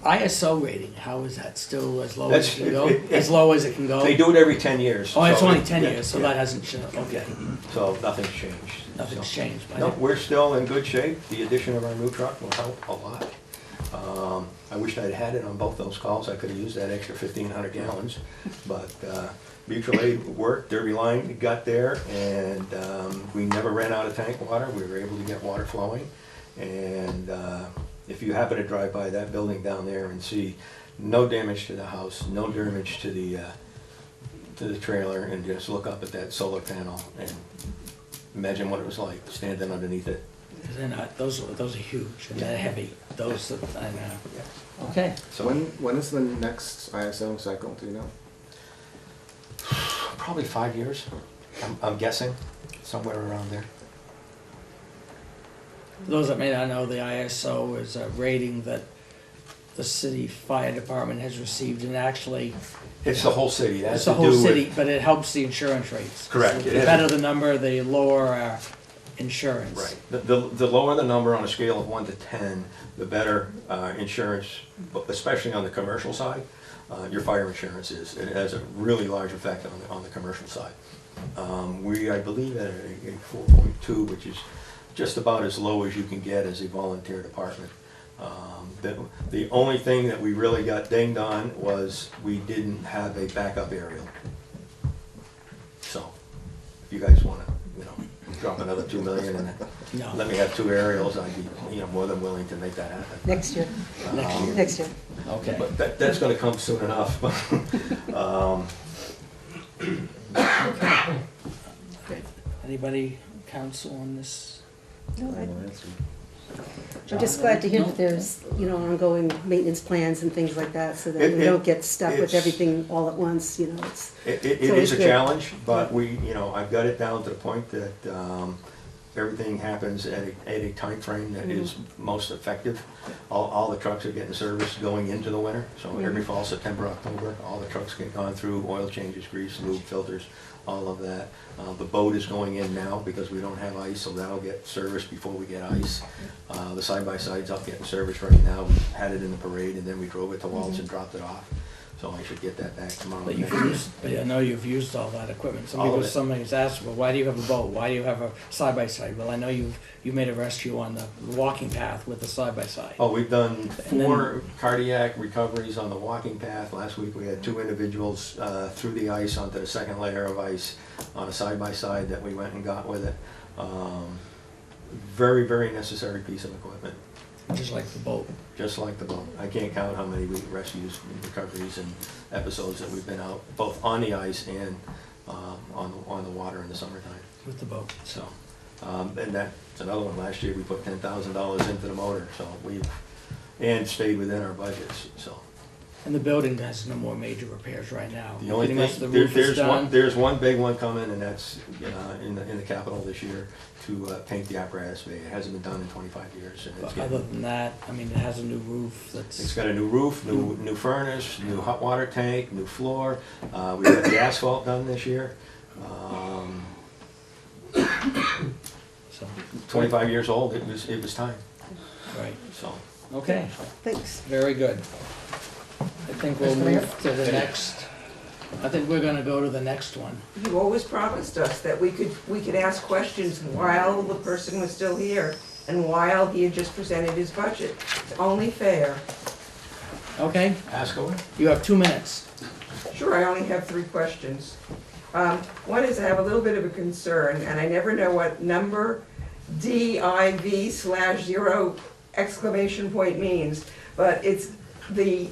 ISO rating, how is that? Still as low as it can go? As low as it can go? They do it every 10 years. Oh, it's so only 10 years, so that hasn't changed, okay. So nothing's changed. Nothing's changed. No, we're still in good shape. The addition of our new truck will help a lot. I wished I'd had it on both those calls. I could have used that extra 1,500 gallons, but mutual aid worked. Derby line got there, and we never ran out of tank water. We were able to get water flowing, and if you happen to drive by that building down there and see no damage to the house, no damage to the trailer, and just look up at that solar panel and imagine what it was like standing underneath it. They're not, those are huge, and they're heavy. Those, I know. Okay. So when is the next ISO cycle, do you know? Probably 5 years, I'm guessing, somewhere around there. For those that may not know, the ISO is a rating that the city fire department has received, and actually... It's the whole city. It's the whole city, but it helps the insurance rates. Correct. So the better the number, the lower our insurance. Right. The lower the number on a scale of 1 to 10, the better insurance, especially on the commercial side, your fire insurance is. It has a really large effect on the commercial side. I believe, at a 4.2, which is just about as low as you can get as a volunteer department. The only thing that we really got dinged on was we didn't have a backup aerial. So, if you guys want to, drop another $2 million and let me have 2 aerials, I'd be, more than willing to make that happen. Next year. Next year. Okay. But that's going to come soon enough. Okay. Anybody, counsel on this? No, I'm just glad to hear that there's, ongoing maintenance plans and things like that, so that we don't get stuck with everything all at once, It is a challenge, but I've got it down to the point that everything happens at a time frame that is most effective. All the trucks are getting serviced going into the winter, so every fall, September, October, all the trucks get gone through, oil changes, grease, lube, filters, all of that. The boat is going in now because we don't have ice, so that'll get serviced before we get ice. The side-by-side's up getting serviced right now. We had it in the parade, and then we drove it to Waltz and dropped it off. So I should get that back tomorrow. But I know you've used all that equipment. Somebody's asked, well, why do you have a boat? Why do you have a side-by-side? Well, I know you made a rescue on the walking path with the side-by-side. Oh, we've done 4 cardiac recoveries on the walking path. Last week we had 2 individuals through the ice onto the second layer of ice on a side-by-side that we went and got with it. Very, very necessary piece of equipment. Just like the boat. Just like the boat. I can't count how many rescues and recoveries and episodes that we've been out, both on the ice and on the water in the summertime. With the boat. So, and that's another one. Last year, we put $10,000 into the motor, so and stayed within our budgets, so. And the building has no more major repairs right now. The only Pretty much the thing, roof is done. there's one big one coming, and that's in the Capitol this year, to paint the apparatus bay. It hasn't been done in 25 years. And it's But other than that, I mean, it has a new roof It's that's, got a new roof, new furnace, new hot water tank, new floor. We got the asphalt done this year. so, 25 years old, it was time, right. so. Okay, Thanks. very good. I think we'll Mr. Mayor? move to the next, I think we're gonna go to the next one. You always promised us that we could ask questions while the person was still here and while he had just presented his budget. It's only fair. Okay, Ask away. you have 2 minutes. Sure, I only have 3 questions. One is I have a little bit of a concern, and I never know what number DIV/0 exclamation point means, but it's the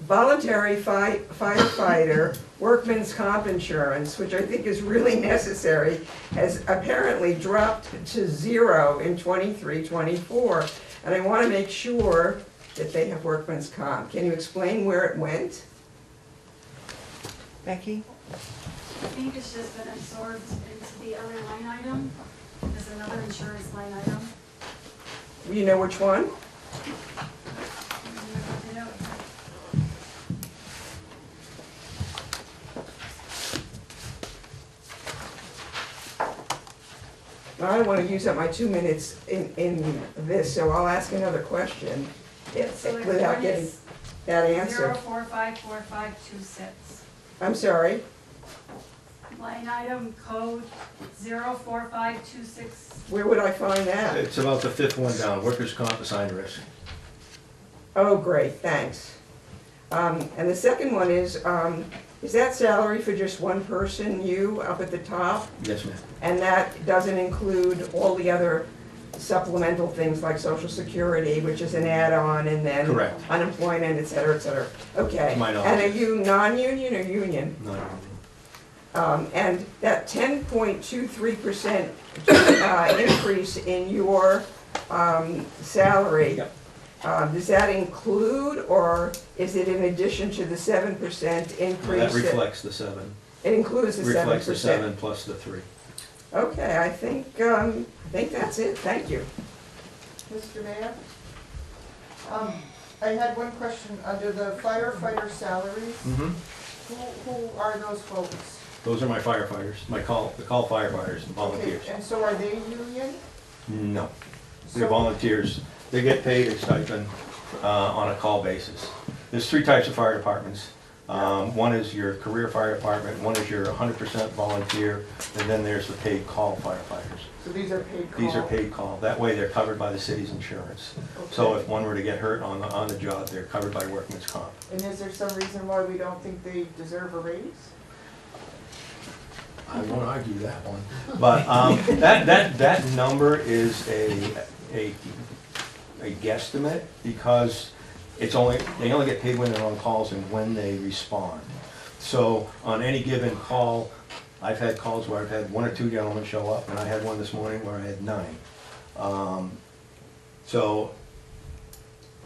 voluntary firefighter workman's comp insurance, which I think is really necessary, has apparently dropped to 0 in 23-24, and I want to make sure that they have workman's comp. Can you explain where it went? Becky? I think it's just been absorbed into the other line item. There's another insurance line item. You know which one? I don't want to use up my 2 minutes in this, so I'll ask another question So the without one getting is that answer. 0454526. I'm sorry. Line item code 04526. Where would I find that? It's about the 5th one down, workers' comp assigned risk. Oh, great, thanks. And the second one is that salary for just one person, you, up at the top? Yes, ma'am. And that doesn't include all the other supplemental things like social security, which is an add-on, and then Correct. unemployment, et cetera, et cetera. Okay. To my knowledge. And are you non-union or union? No. And that 10.23% increase in your salary, Yep. Does that include, or is it in addition to the 7% increase? That reflects the 7. It includes the 7%? Reflects the 7 plus the 3. Okay, I think that's it, thank you. Mr. Mayor? I had one question, under the firefighter salaries, Mm-hmm. who are those folks? Those are my firefighters, the call firefighters, the volunteers. Okay, and so are they union? No, they're So- volunteers. They get paid a stipend on a call basis. There's 3 types of fire departments. One is your career fire department, one is your 100% volunteer, and then there's the paid call firefighters. So these are paid call? These are paid call. That way they're covered by the city's insurance. So if one were to get hurt on the job, they're covered by workman's comp. And is there some reason why we don't think they deserve a raise? I won't argue that one. But that number is a guesstimate because they only get paid when they're on calls and when they respond. So on any given call, I've had calls where I've had 1 or 2 gentlemen show up, and I had one this morning where I had 9. So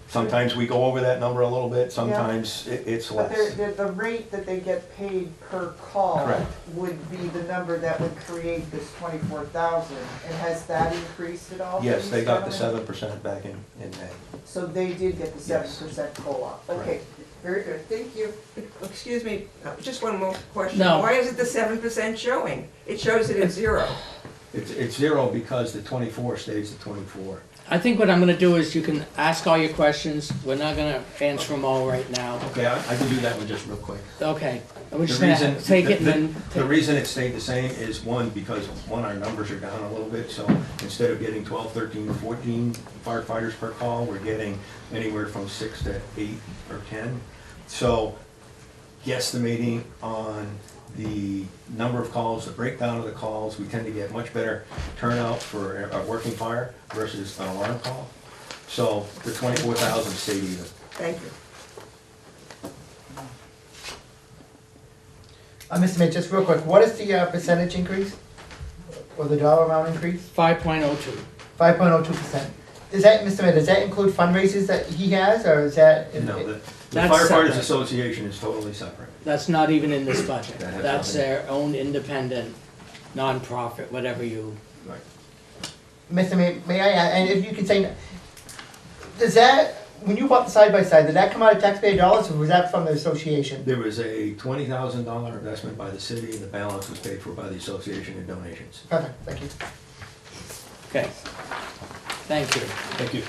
sometimes we go over that number a little bit, sometimes it's But less. the rate that they get paid per call Correct. would be the number that would create this 24,000. And has that increased at all? for Yes, these they got the gentlemen? 7% back in May. So they did get the Yes. 7% COLA? Okay, Correct. very good, thank you. Excuse me, just one more question. No. Why is it the 7% showing? It shows it at 0. It's 0 because the 24 stays at 24. I think what I'm gonna do is you can ask all your questions. We're not gonna answer them all right now. Okay, I can do that one just real quick. Okay, and we're The just gonna reason, take it and then. the reason it stayed the same is because our numbers are down a little bit, so instead of getting 12, 13, 14 firefighters per call, we're getting anywhere from 6 to 8 or 10. So guesstimating on the number of calls, the breakdown of the calls, we tend to get much better turnout for a working fire versus an alarm call. So the 24,000 stayed even. Thank you. Mr. Mayor, just real quick, what is the percentage increase? Or the dollar amount increase? 5.02. 5.02%. Does that, Mr. Mayor, does that include fundraisers that he has, or is that? No, the That's Firefighters separate. Association is totally separate. That's not even in this budget. That has That's nothing- their own independent, nonprofit, whatever you. Right. Mr. May I, and if you could say, does that, when you bought the side-by-side, did that come out of taxpayer dollars, or was that from the association? There was a $20,000 investment by the city, and the balance was paid for by the association in donations. Perfect, thank you. Okay. Thank you. Thank you.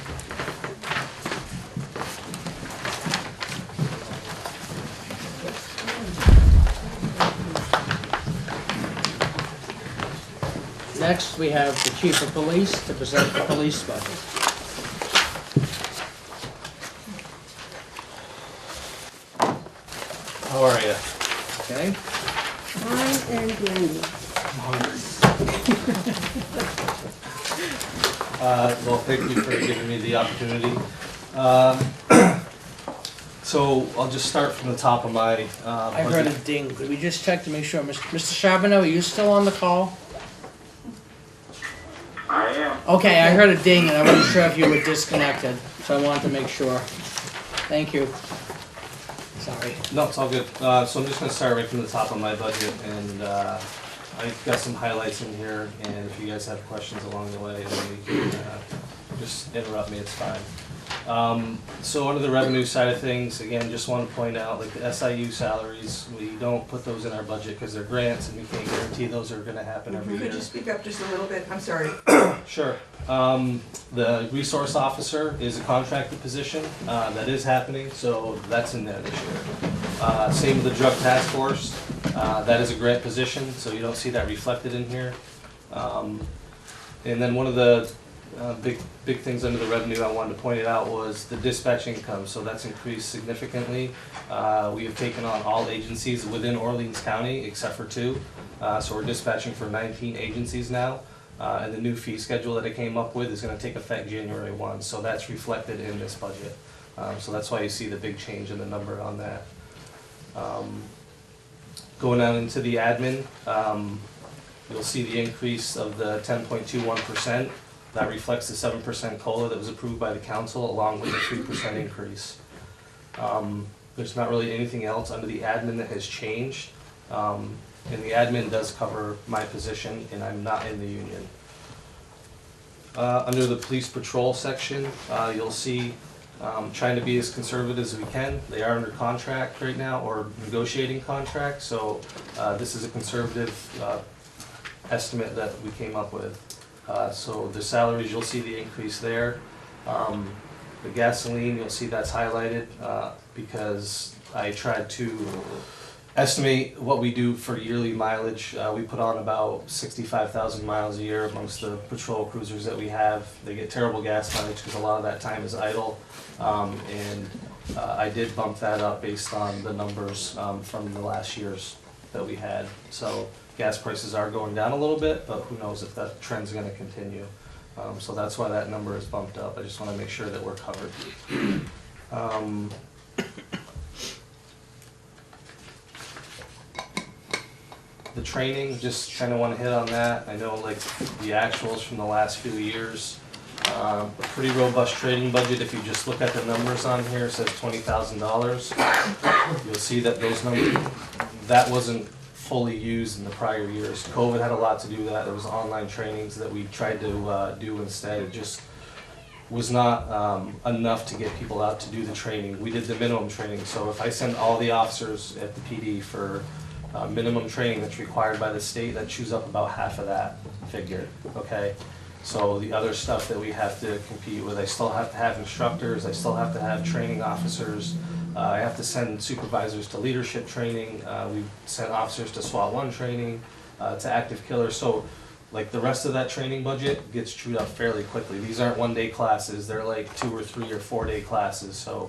Next, we have the chief of police to present the police budget. How are you? Okay. Fine and dandy. Well, thank you for giving me the opportunity. So I'll just start from the top of my I heard a ding. Could we just check to make sure? Mr. Charbonneau, are you still on the call? I am. Okay, I heard a ding and I wasn't sure if you were disconnected, so I wanted to make sure. Thank you. Sorry. No, it's all good. So I'm just gonna start right from the top of my budget, and I've got some highlights in here, and if you guys have questions along the way, then you can just interrupt me, it's fine. So under the revenue side of things, again, just want to point out, like the SIU salaries, we don't put those in our budget because they're grants, and we can't guarantee those are gonna happen every year. Could you speak up just a little bit? I'm sorry. Sure. The resource officer is a contracted position, that is happening, so that's in there this year. Same with the drug task force, that is a grant position, so you don't see that reflected in here. And then one of the big things under the revenue I wanted to point it out was the dispatch income, so that's increased significantly. We have taken on all agencies within Orleans County except for 2, so we're dispatching for 19 agencies now. And the new fee schedule that I came up with is gonna take effect January 1, so that's reflected in this budget. So that's why you see the big change in the number on that. Going on into the admin, you'll see the increase of the 10.21%. That reflects the 7% COLA that was approved by the council along with the 3% increase. There's not really anything else under the admin that has changed. And the admin does cover my position, and I'm not in the union. Under the police patrol section, you'll see trying to be as conservative as we can. They are under contract right now, or negotiating contract, so this is a conservative estimate that we came up with. So the salaries, you'll see the increase there. The gasoline, you'll see that's highlighted because I tried to estimate what we do for yearly mileage. We put on about 65,000 miles a year amongst the patrol cruisers that we have. They get terrible gas mileage because a lot of that time is idle. And I did bump that up based on the numbers from the last years that we had. So gas prices are going down a little bit, but who knows if that trend's gonna continue. So that's why that number is bumped up. I just wanna make sure that we're covered. The training, just kinda wanna hit on that. I know like the actuals from the last few years, a pretty robust training budget. If you just look at the numbers on here, it says $20,000. You'll see that those numbers, that wasn't fully used in the prior years. COVID had a lot to do with that. There was online trainings that we tried to do instead. It just was not enough to get people out to do the training. We did the minimum training, so if I send all the officers at the PD for minimum training that's required by the state, that chews up about half of that figure, okay? So the other stuff that we have to compete with, I still have to have instructors, I still have to have training officers, I have to send supervisors to leadership training, we send officers to SWAT 1 training, to active killers, so like the rest of that training budget gets chewed up fairly quickly. These aren't one-day classes, they're like 2 or 3 or 4-day classes, so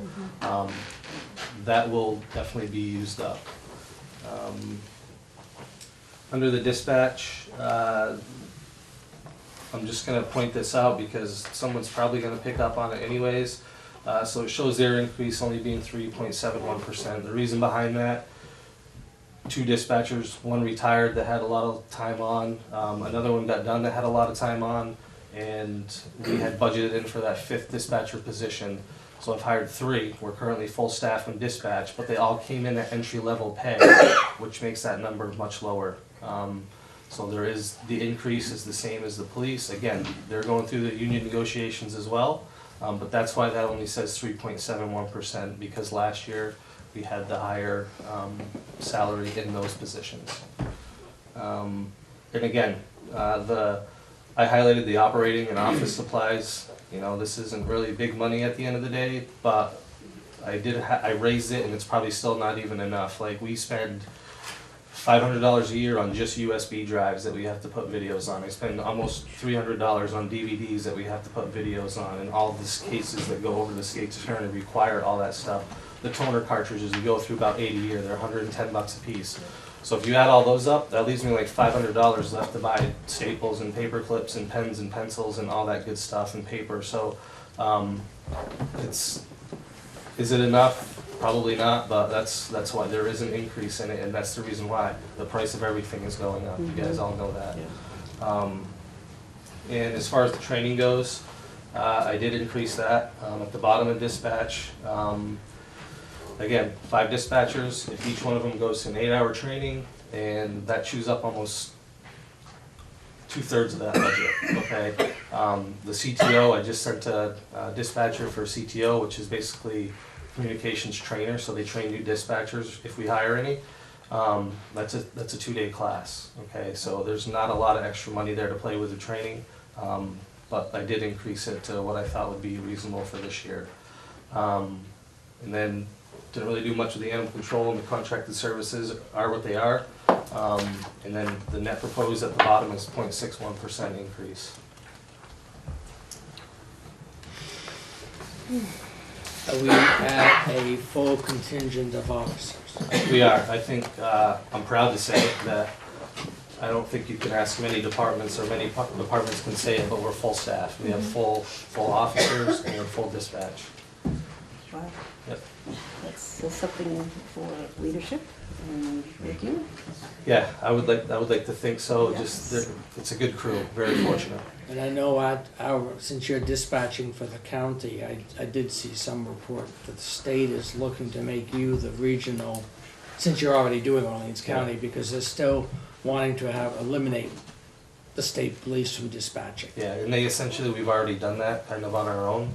that will definitely be used up. Under the dispatch, I'm just going to point this out because someone's probably going to pick up on it anyways. So it shows their increase only being 3.71%. The reason behind that, 2 dispatchers, one retired that had a lot of time on, another one got done that had a lot of time on, and we had budgeted in for that 5th dispatcher position. So I've hired 3. We're currently full staff in dispatch, but they all came in at entry-level pay, which makes that number much lower. So there is, the increase is the same as the police. Again, they're going through the union negotiations as well, but that's why that only says 3.71%, because last year we had the higher salary in those positions. And again, I highlighted the operating and office supplies. You know, this isn't really big money at the end of the day, but I raised it, and it's probably still not even enough. Like, we spend $500 a year on just USB drives that we have to put videos on. I spend almost $300 on DVDs that we have to put videos on, and all the cases that go over the state's attorney require all that stuff. The toner cartridges, we go through about 80 a year. They're $110 a piece. So if you add all those up, that leaves me like $500 left to buy staples and paper clips and pens and pencils and all that good stuff and paper. So is it enough? Probably not, but that's why there is an increase in it, and that's the reason why the price of everything is going up. You guys all know that. And as far as the training goes, I did increase that at the bottom of dispatch. Again, 5 dispatchers, if each one of them goes to an 8-hour training, and that chews up almost 2/3 of that budget, okay? The CTO, I just sent a dispatcher for CTO, which is basically communications trainer, so they train new dispatchers if we hire any. That's a 2-day class, okay? So there's not a lot of extra money there to play with the training, but I did increase it to what I thought would be reasonable for this year. And then didn't really do much with the animal control, and the contracted services are what they are. And then the net proposed at the bottom is 0.61% increase. Are we at a full contingent of officers? We are. I think, I'm proud to say that I don't think you can ask many departments, or many departments can say it, but we're full staff. We have full officers and full dispatch. Wow. Yep. That's something for leadership and working. Yeah, I would like to think so. Yes. Just it's a good crew. Very fortunate. And I know since you're dispatching for the county, I did see some report that the state is looking to make you the regional, since you're already doing Orleans County, because they're still wanting to eliminate the state police from dispatching. Yeah, and we've already done that kind of on our own.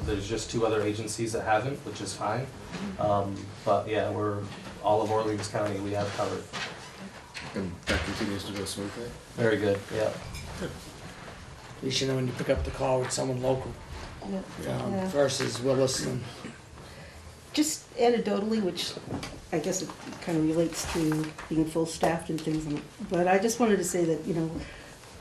There's just 2 other agencies that haven't, which is fine. But yeah, all of Orleans County we have covered. And that continues to go smoothly? Very good, yeah. Good. At least you know when you pick up the call with someone local versus Williston. Just anecdotally, which I guess it kind of relates to being full-staffed and things, but I just wanted to say that, you know,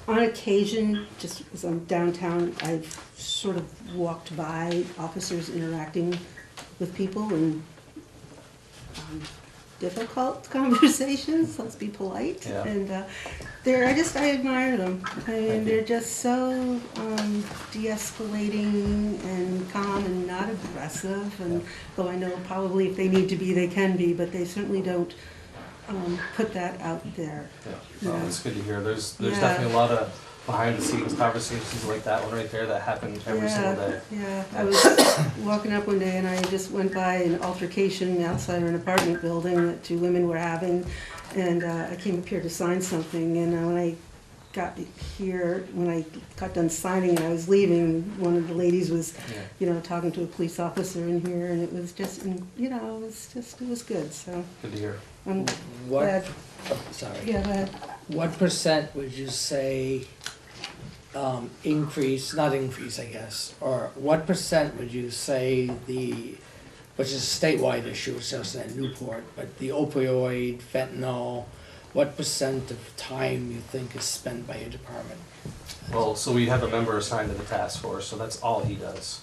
on occasion, just as I'm downtown, I've sort of walked by officers interacting with people in difficult conversations, let's be polite. Yeah. And I admire them. I mean, they're just so de-escalating and calm and not aggressive. And though I know probably if they need to be, they can be, but they certainly don't put that out there. Yeah, well, it's good to hear. There's definitely a lot of behind the scenes conversations like that one right there that happen every single day. Yeah, I was walking up one day and I just went by an altercation outside of an apartment building that 2 women were having, and I came up here to sign something, and when I got here, when I got done signing and I was leaving, one of the ladies was, you know, talking to a police officer in here, and it was just, you know, it was good, so. Good to hear. I'm glad. Sorry. Yeah, go ahead. What percent would you say increase, not increase, I guess, or what percent would you say which is a statewide issue, it's just at Newport, but the opioid, fentanyl, what percent of time you think is spent by your department? Well, so we have a member assigned to the task force, so that's all he does.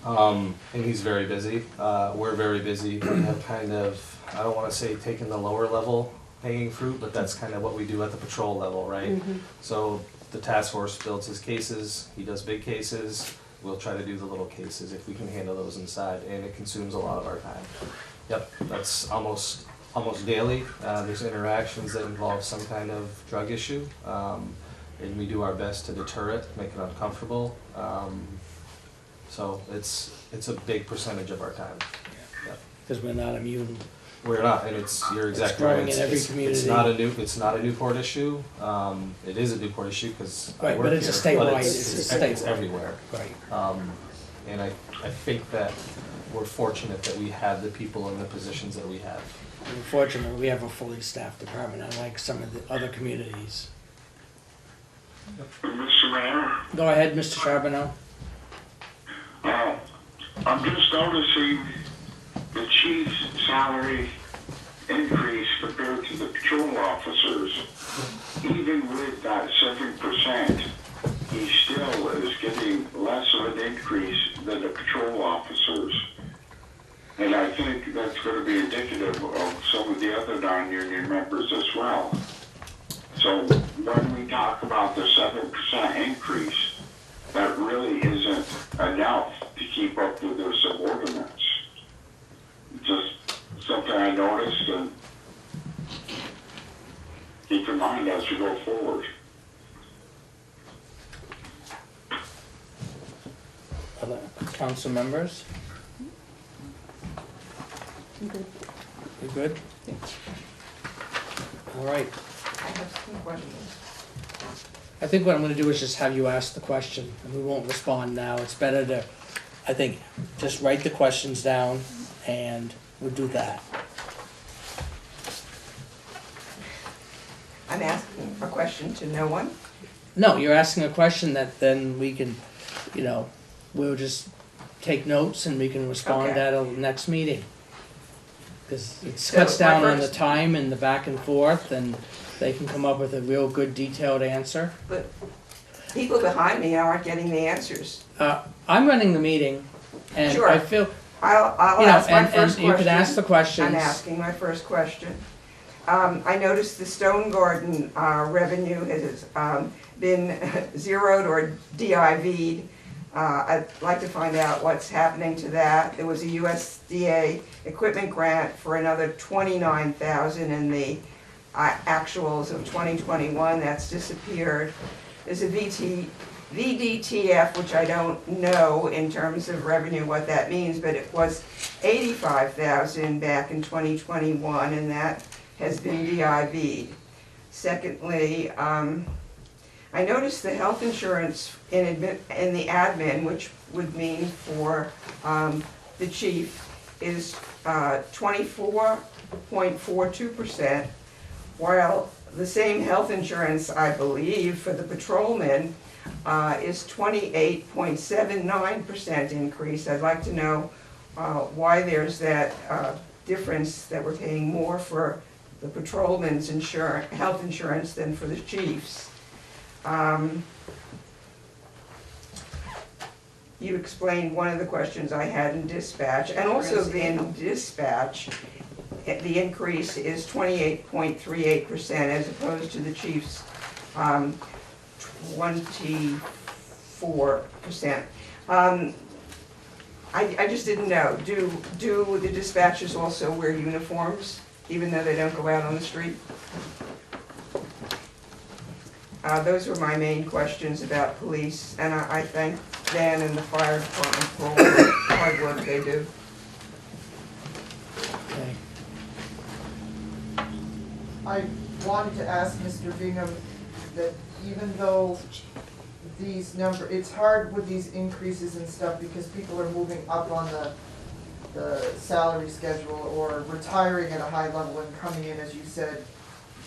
And he's very busy. We're very busy. We have kind of, I don't want to say taken the lower level hanging fruit, but that's kind of what we do at the patrol level, right? Mm-hmm. So the task force builds his cases, he does big cases, we'll try to do the little cases if we can handle those inside, and it consumes a lot of our time. Yep, that's almost almost daily. There's interactions that involve some kind of drug issue, and we do our best to deter it, make it uncomfortable. So it's a big percentage of our time. Yeah. Because we're not immune. We're not, and you're exactly growing right. in every community. It's not a Newport issue. It is a Newport issue because I Right, work but it's a here, statewide, but it's it's everywhere. Right. And I think that we're fortunate that we have the people in the positions that we have. Unfortunately, we have a fully staffed department, unlike some of the other communities. Mr. Mayor, Go ahead, Mr. Charbonneau. I'm just noticing the chief's salary increase compared to the patrol officers. Even with that 7%, he still is getting less of an increase than the patrol officers. And I think that's going to be indicative of some of the other non-union members as well. So when we talk about the 7% increase, that really isn't enough to keep up with their subordinates. Just something I noticed, and keep in mind as we go forward. Other council members? I'm good. You good? All right. I have some questions. I think what I'm gonna do is just have you ask the question, and we won't respond now. It's better to, I think, just write the questions down, and we'll do that. I'm asking a question to no one. No, you're asking a question that then we can, we'll just take notes and we can respond Okay. at a next meeting. Because it So cuts my down on the first- time and the back and forth, and they can come up with a real good detailed answer. But people behind me aren't getting the answers. I'm running the meeting, and Sure. I feel, I'll you know, ask my and first question. you can ask the questions. I'm asking my first question. I noticed the Stone Garden revenue has been zeroed or DIV'd. I'd like to find out what's happening to that. There was a USDA equipment grant for another $29,000 in the actuals of 2021. That's disappeared. There's a VDTF, which I don't know in terms of revenue what that means, but it was $85,000 back in 2021, and that has been DIV'd. Secondly, I noticed the health insurance in the admin, which would mean for the chief, is 24.42%, while the same health insurance, I believe, for the patrolmen is 28.79% increase. I'd like to know why there's that difference, that we're paying more for the patrolmen's health insurance than for the chief's. You explained one of the questions I had in dispatch, and also in dispatch, the increase is 28.38% as opposed to the chief's 24%. I just didn't know, do the dispatchers also wear uniforms, even though they don't go out on the street? Those were my main questions about police, and I thank Dan and the fire department for all the hard work they do. Okay. I wanted to ask Mr. Bingham that even though these it's hard with these increases and stuff because people are moving up on the salary schedule or retiring at a high level and coming in, as you said,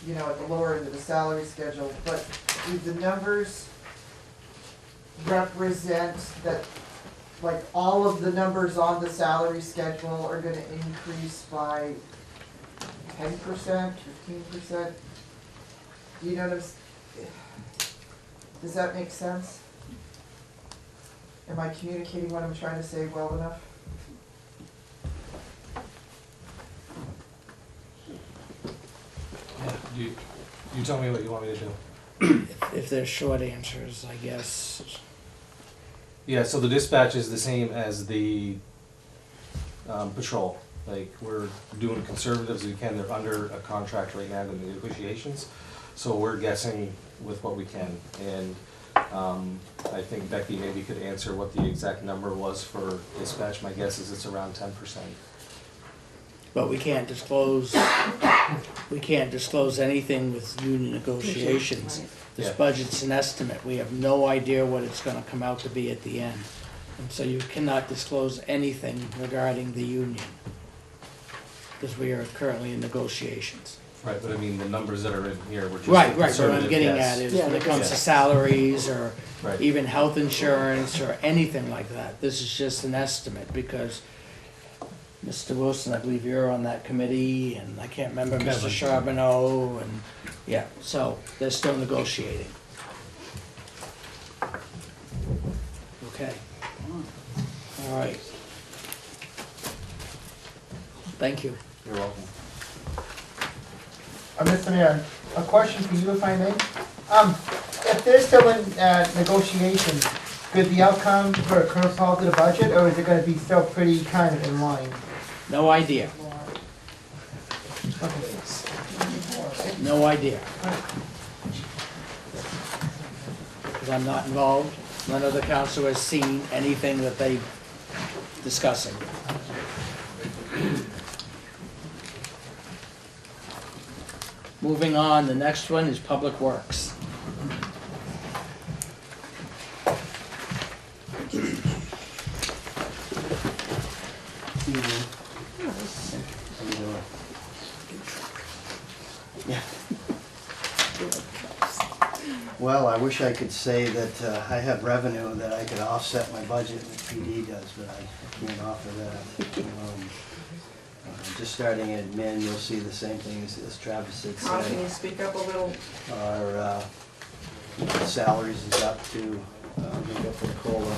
at the lower end of the salary schedule, but do the numbers represent that, like, all of the numbers on the salary schedule are gonna increase by 10%, 15%? Do you notice? Does that make sense? Am I communicating what I'm trying to say well enough? You tell me what you want me to do. If there's short answers, I guess. Yeah, so the dispatch is the same as the patrol. Like, we're doing conservative as we can. They're under a contract right now in the negotiations. So we're guessing with what we can. And I think Becky maybe could answer what the exact number was for dispatch. My guess is it's around 10%. But we can't disclose anything with union negotiations. This Yeah. budget's an estimate. We have no idea what it's gonna come out to be at the end. And so you cannot disclose anything regarding the union, because we are currently in negotiations. Right, but I mean, the numbers that are in here were just a Right, what I'm conservative getting guess. at is when it comes to salaries or Right. even health insurance or anything like that, this is just an estimate, because Mr. Wilson, I believe you're on that committee, and I can't remember, Mr. Charbonneau, and, yeah, so they're still negotiating. Okay. All right. Thank you. You're welcome. Mr. Mayor, a question for you, if I may. If they're still in negotiations, could the outcome for a curveball to the budget, or is it gonna be still pretty kind of in line? No idea. No idea. Because I'm not involved. None of the council has seen anything that they discussing. Moving on, the next one is Public Works. Well, I wish I could say that I have revenue that I could offset my budget that PD does, but I can't offer that. Just starting at admin, you'll see the same thing as Travis had said. Can you speak up a little? Our salaries is up to make up for the COLA.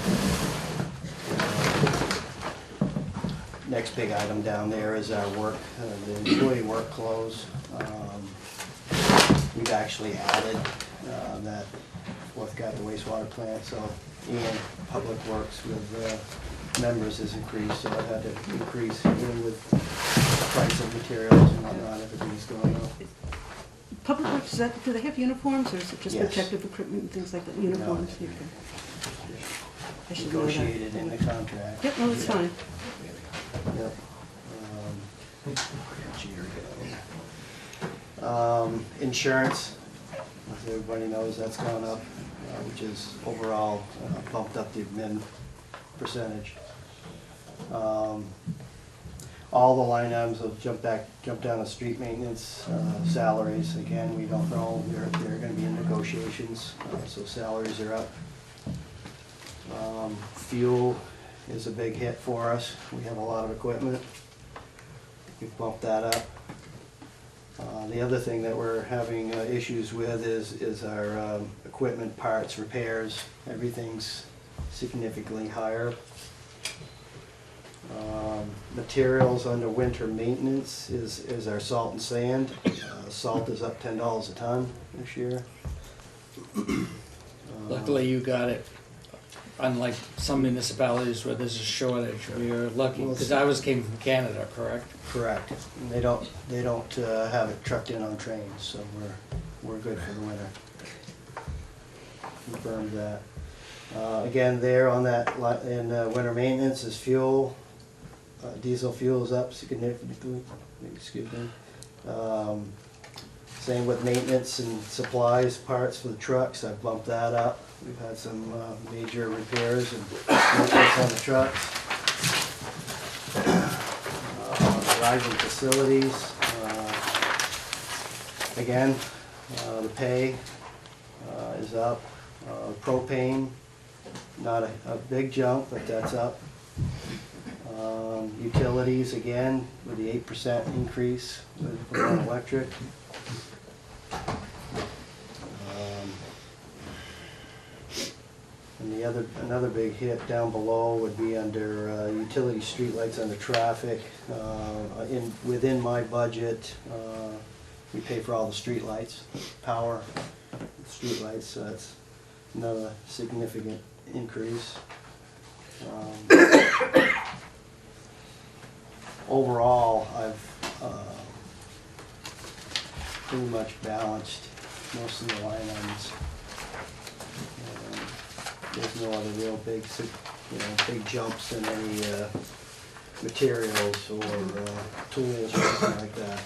Next big item down there is our work, the employee work clothes. We've actually added that fourth guy at the wastewater plant, so Ian, Public Works with members has increased, so I've had to increase even with the price of materials and whatnot, everything's going up. Public Works, do they have uniforms, or is it just Yes. protective equipment and things like that? Uniforms? No. Okay. I should know that. Negotiated in the contract. Yep, no, that's fine. Yep. Insurance, as everybody knows, that's gone up, which is overall bumped up the admin percentage. All the line items will jump down to street maintenance, salaries. Again, we don't know, they're gonna be in negotiations, so salaries are up. Fuel is a big hit for us. We have a lot of equipment. We've bumped that up. The other thing that we're having issues with is our equipment parts, repairs. Everything's significantly higher. Materials under winter maintenance is our salt and sand. Salt is up $10 a ton this year. Luckily, you got it. Unlike some municipalities where there's a shortage, we are lucky, because ours came from Canada, correct? Correct. And they don't have it trucked in on trains, so we're good for the winter. Confirmed that. Again, there on that, in winter maintenance is fuel. Diesel fuel is up significantly, excuse me. Same with maintenance and supplies, parts for the trucks, I've bumped that up. We've had some major repairs and maintenance on the trucks. Rising facilities, again, the pay is up. Propane, not a big jump, but that's up. Utilities, again, with the 8% increase with electric. And another big hit down below would be under utility streetlights under traffic. Within my budget, we pay for all the streetlights, power, streetlights, so that's another significant increase. overall, I've pretty much balanced most of the line items. There's no other real big, big jumps in any materials or tools or anything like that.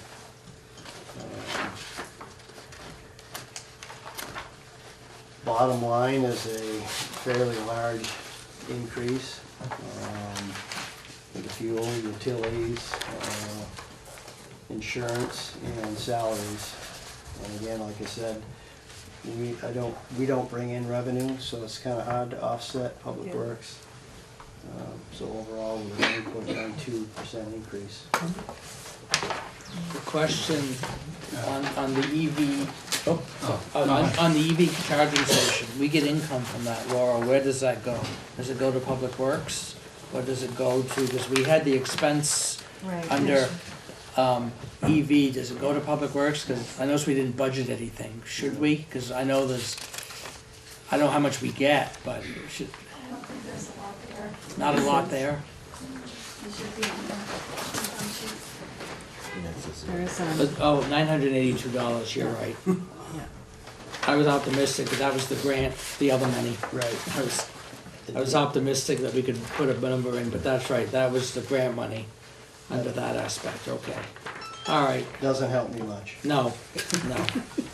Bottom line is a fairly large increase. The fuel, utilities, insurance, and salaries. And again, like I said, we don't bring in revenue, so it's kind of hard to offset Public Works. So overall, we're 9.92% increase. The question on the EV, on the EV charging station, we get income from that, Laura. Where does that go? Does it go to Public Works? Or does it go to, because we had the expense under EV, does it go to Public Works? Because I noticed we didn't budget anything. Should we? Because I know I don't know how much we get, but should. I don't think there's a lot there. Not a lot there? It should be on the There is $982, you're right. I was optimistic, but that was the grant, the other money. Right. I was optimistic that we could put a number in, but that's right, that was the grant money under that aspect, okay. All right. Doesn't help me much. No,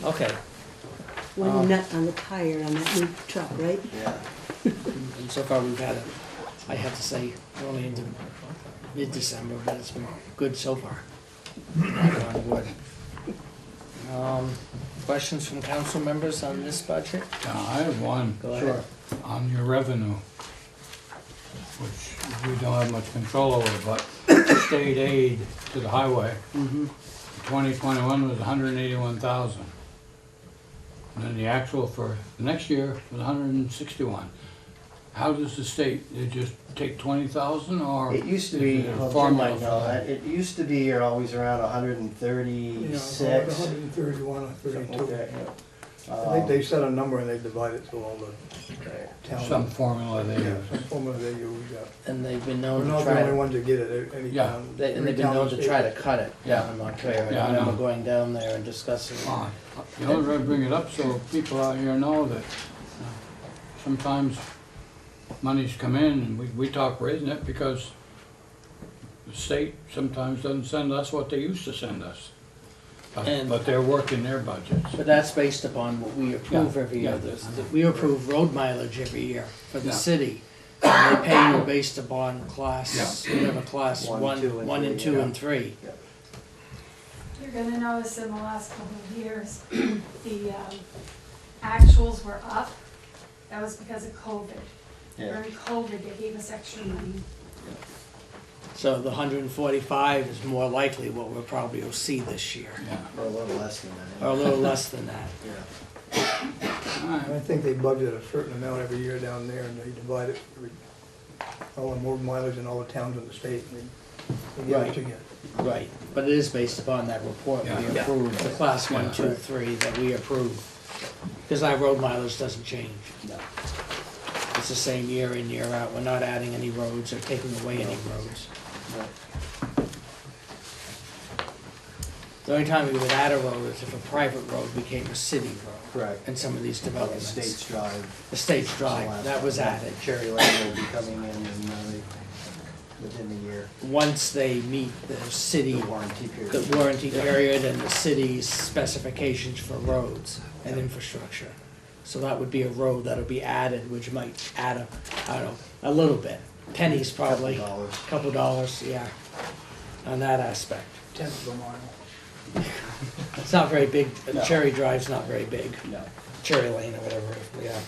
okay. One nut on the tire on that new truck, right? Yeah. And so far we've had I have to say, we're only into mid-December, but it's been good so far. Knock on wood. Questions from council members on this budget? I have one. Go ahead. On your revenue, which we don't have much control over, but state aid to the highway. 2021 was 181,000. And then the actual for the next year was 161. How does the state, they just take 20,000 or? It used to be, it used to be you're always around 136. 131 or 32. I think they set a number and they divide it to all the towns. Some formula they use. Some formula they use, yeah. And they've been We're known to not try the only to, ones that get it, any town. and they've been known to try to cut it down in Montclair. Yeah, I I remember know. going down there and discussing. You know, I bring it up so people out here know that sometimes monies come in and we talk raising it because the state sometimes doesn't send us what they used to send us. But they're working their budgets. But that's based upon what we approve every year. We approve road mileage every year for the city. And they pay you based upon class, whatever class, one and two and three. You're gonna notice in the last couple of years, the actuals were up. That was because of COVID. During COVID, they gave us extra money. So the 145 is more likely what we'll probably will see this year. Or a little less than that. Or a little less than that. I think they budget a certain amount every year down there and they divide it, all the road mileage in all the towns in the state, and they get what you get. Right, but it is based upon that report we approved, the class 1, 2, 3 that we approved. Because our road mileage doesn't change. No. It's the same year in, year out. We're not adding any roads or taking away any roads. The only time we would add a road is if a private road became a city road. Correct. In some of these developments. The States Drive. The States Drive, that was added. Cherry Lane will be coming in within the year. Once they meet the city, the warranty period and the city's specifications for roads and infrastructure. So that would be a road that'll be added, which might add I don't know, a little bit. Pennies probably. Couple dollars, yeah, on that aspect. Tenth of a mile. It's not very big, No. Cherry Drive's not very big. No. Cherry Lane or whatever, yeah.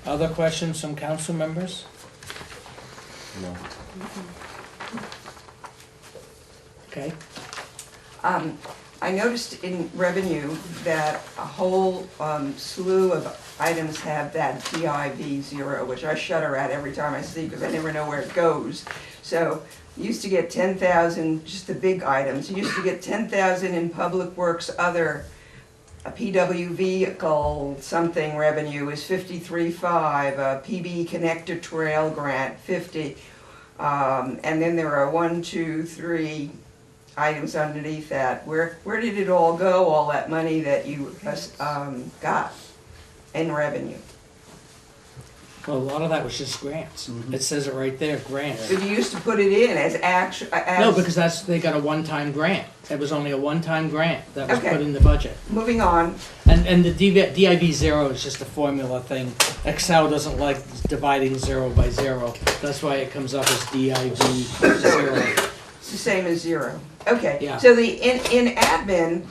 Other questions from council members? No. Okay. I noticed in revenue that a whole slew of items have that PIV0, which I shudder at every time I see because I never know where it goes. So you used to get 10,000, just the big items. You used to get 10,000 in Public Works other. A PW vehicle something revenue is 53.5. A PB connector trail grant 50. And then there are 1, 2, 3 items underneath that. Where did it all go, all that money that you got in revenue? Well, a lot of that was just grants. It says it right there, grants. So you used to put it in as No, because they got a one-time grant. It was only a one-time grant that was Okay. put in the budget. Moving on. And the DIV zero is just a formula thing. Excel doesn't like dividing 0 by 0. That's why it comes up as DIV zero. It's the same as 0. Okay. Yeah. So in admin,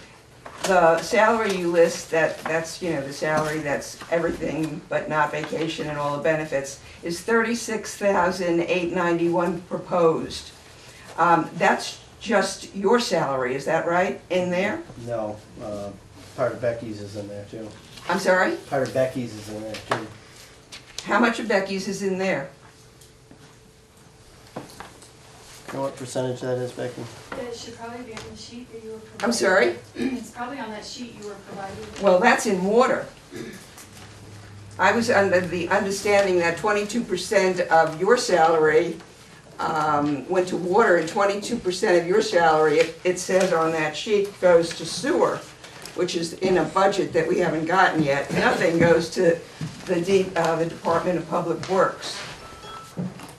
the salary you list, that's the salary that's everything but not vacation and all the benefits, is $36,891 proposed. That's just your salary, is that right, in there? No, part of Becky's is in there too. I'm sorry? Part of Becky's is in there too. How much of Becky's is in there? You know what percentage that is, Becky? It should probably be on the sheet that you were provided. I'm sorry? It's probably on that sheet you were provided. Well, that's in water. I was under the understanding that 22% of your salary went to water and 22% of your salary, it says on that sheet, goes to sewer, which is in a budget that we haven't gotten yet. Nothing goes to the Department of Public Works.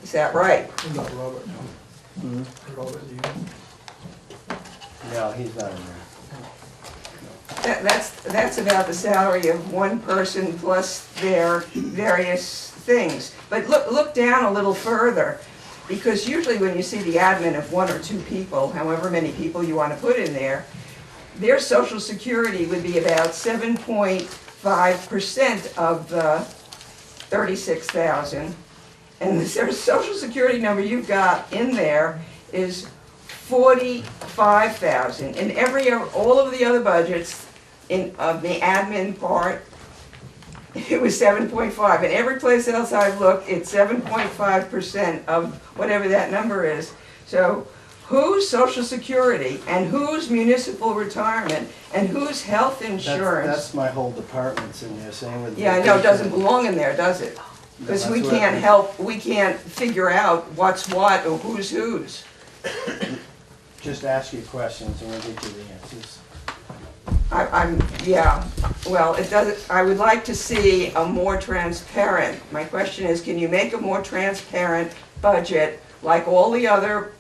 Is that right? Not Robert, no. Robert, No, he's not in there. That's about the salary of one person plus their various things. But look down a little further, because usually when you see the admin of 1 or 2 people, however many people you want to put in there, their Social Security would be about 7.5% of the 36,000. And the Social Security number you've got in there is 45,000. In all of the other budgets of the admin part, it was 7.5. And every place else I've looked, it's 7.5% of whatever that number is. So whose Social Security and whose municipal retirement and whose health insurance? That's my whole department's in there, same with. Yeah, I know, it doesn't belong in there, does it? Because we can't figure out what's what or who's whose. Just ask you questions and we'll get you the answers. Well, it doesn't, I would like to see a more transparent, my question is, can you make a more transparent budget like all the other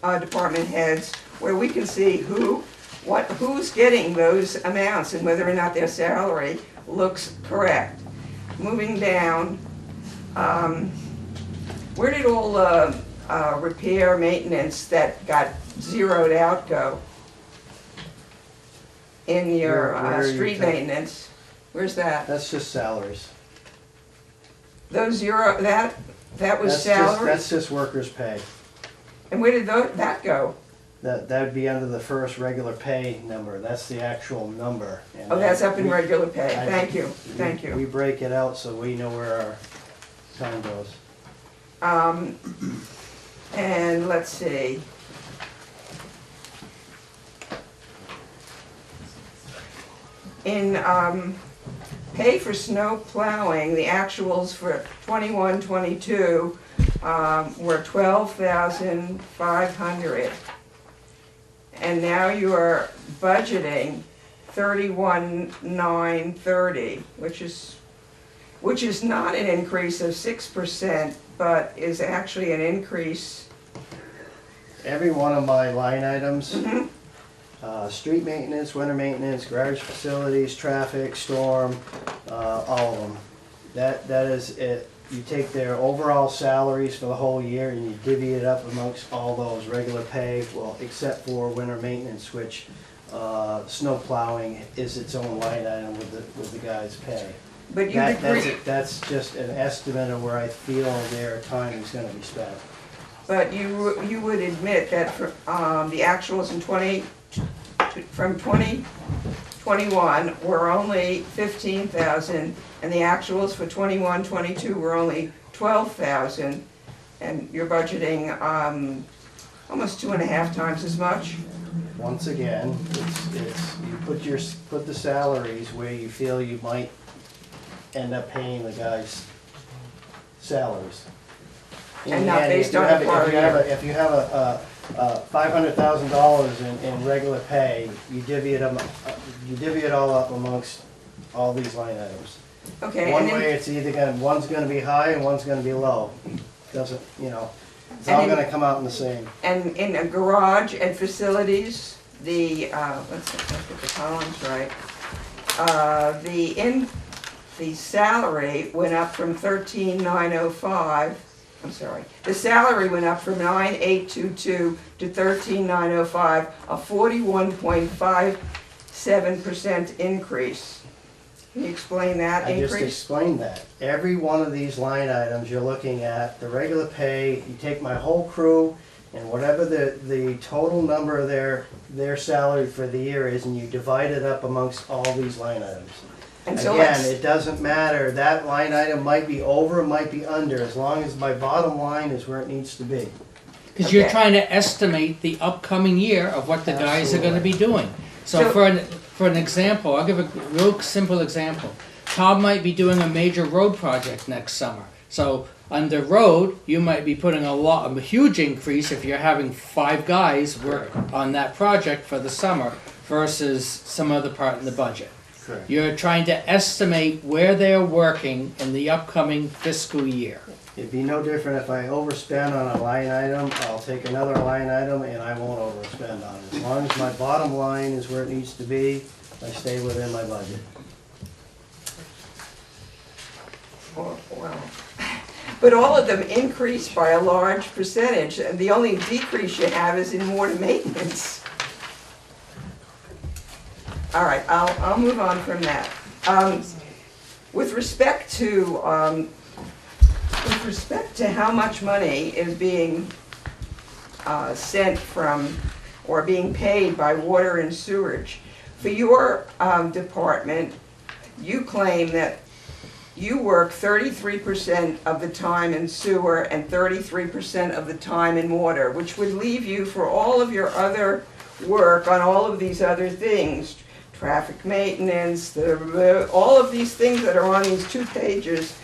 department heads, where we can see who's getting those amounts and whether or not their salary looks correct? Moving down, where did all the repair maintenance that got zeroed out go? In your Where are you street taking- maintenance, where's that? That's just salaries. Those that was That's just- salary? That's just workers' pay. And where did that go? That would be under the first regular pay number. That's the actual number. And Oh, that's up in we- regular pay, I- thank you, thank you. We break it out so we know where our time goes. And let's see. In pay for snow plowing, the actuals for 21-22 were $12,500. And now you are budgeting $31,930, which is not an increase of 6%, but is actually an increase. Every one of my line items, street maintenance, winter maintenance, garage facilities, traffic, storm, all of them. That is it. You take their overall salaries for the whole year and you divvy it up amongst all those regular pay, well, except for winter maintenance, which snow plowing is its own line item with the guys' pay. But you agree. That's just an estimate of where I feel their time is gonna be spent. But you would admit that for, the actuals in from 2021 were only 15,000, and the actuals for 21-22 were only 12,000, and you're budgeting almost 2.5 times as much. Once again, it's you put the salaries where you feel you might end up paying the guys' salaries. And not Andy, based on the prior year. If you have a $500,000 in regular pay, you divvy it all up amongst all these line items. Okay. One and then- way it's either one's gonna be high and one's gonna be low. Doesn't, it's all And in- gonna come out in the same. And in a garage and facilities, let's get the columns right. The salary went up from 13,905, I'm sorry, the salary went up from 9,822 to 13,905, a 41.57% increase. Can you explain that I increase? just explained that. Every one of these line items you're looking at, the regular pay, you take my whole crew and whatever the total number of their salary for the year is, and you divide it up amongst all these line items. And so Again, it doesn't matter, that line item might be over, might be under, as long as my bottom line is where it needs to be. Because you're trying to estimate the upcoming year of what the guys are gonna be doing. So for an example, I'll give a real simple example. Tom might be doing a major road project next summer. So under road, you might be putting a huge increase if you're having 5 guys work on that project for the summer versus some other part in the budget. Correct. You're trying to estimate where they're working in the upcoming fiscal year. It'd be no different if I overspend on a line item, I'll take another line item and I won't overspend on it. As long as my bottom line is where it needs to be, I stay within my budget. Well, but all of them increase by a large percentage, and the only decrease you have is in water maintenance. All right, I'll move on from that. With respect to how much money is being sent from or being paid by water and sewage, for your department, you claim that you work 33% of the time in sewer and 33% of the time in water, which would leave you for all of your other work on all of these other things, traffic maintenance, all of these things that are on these 2 pages,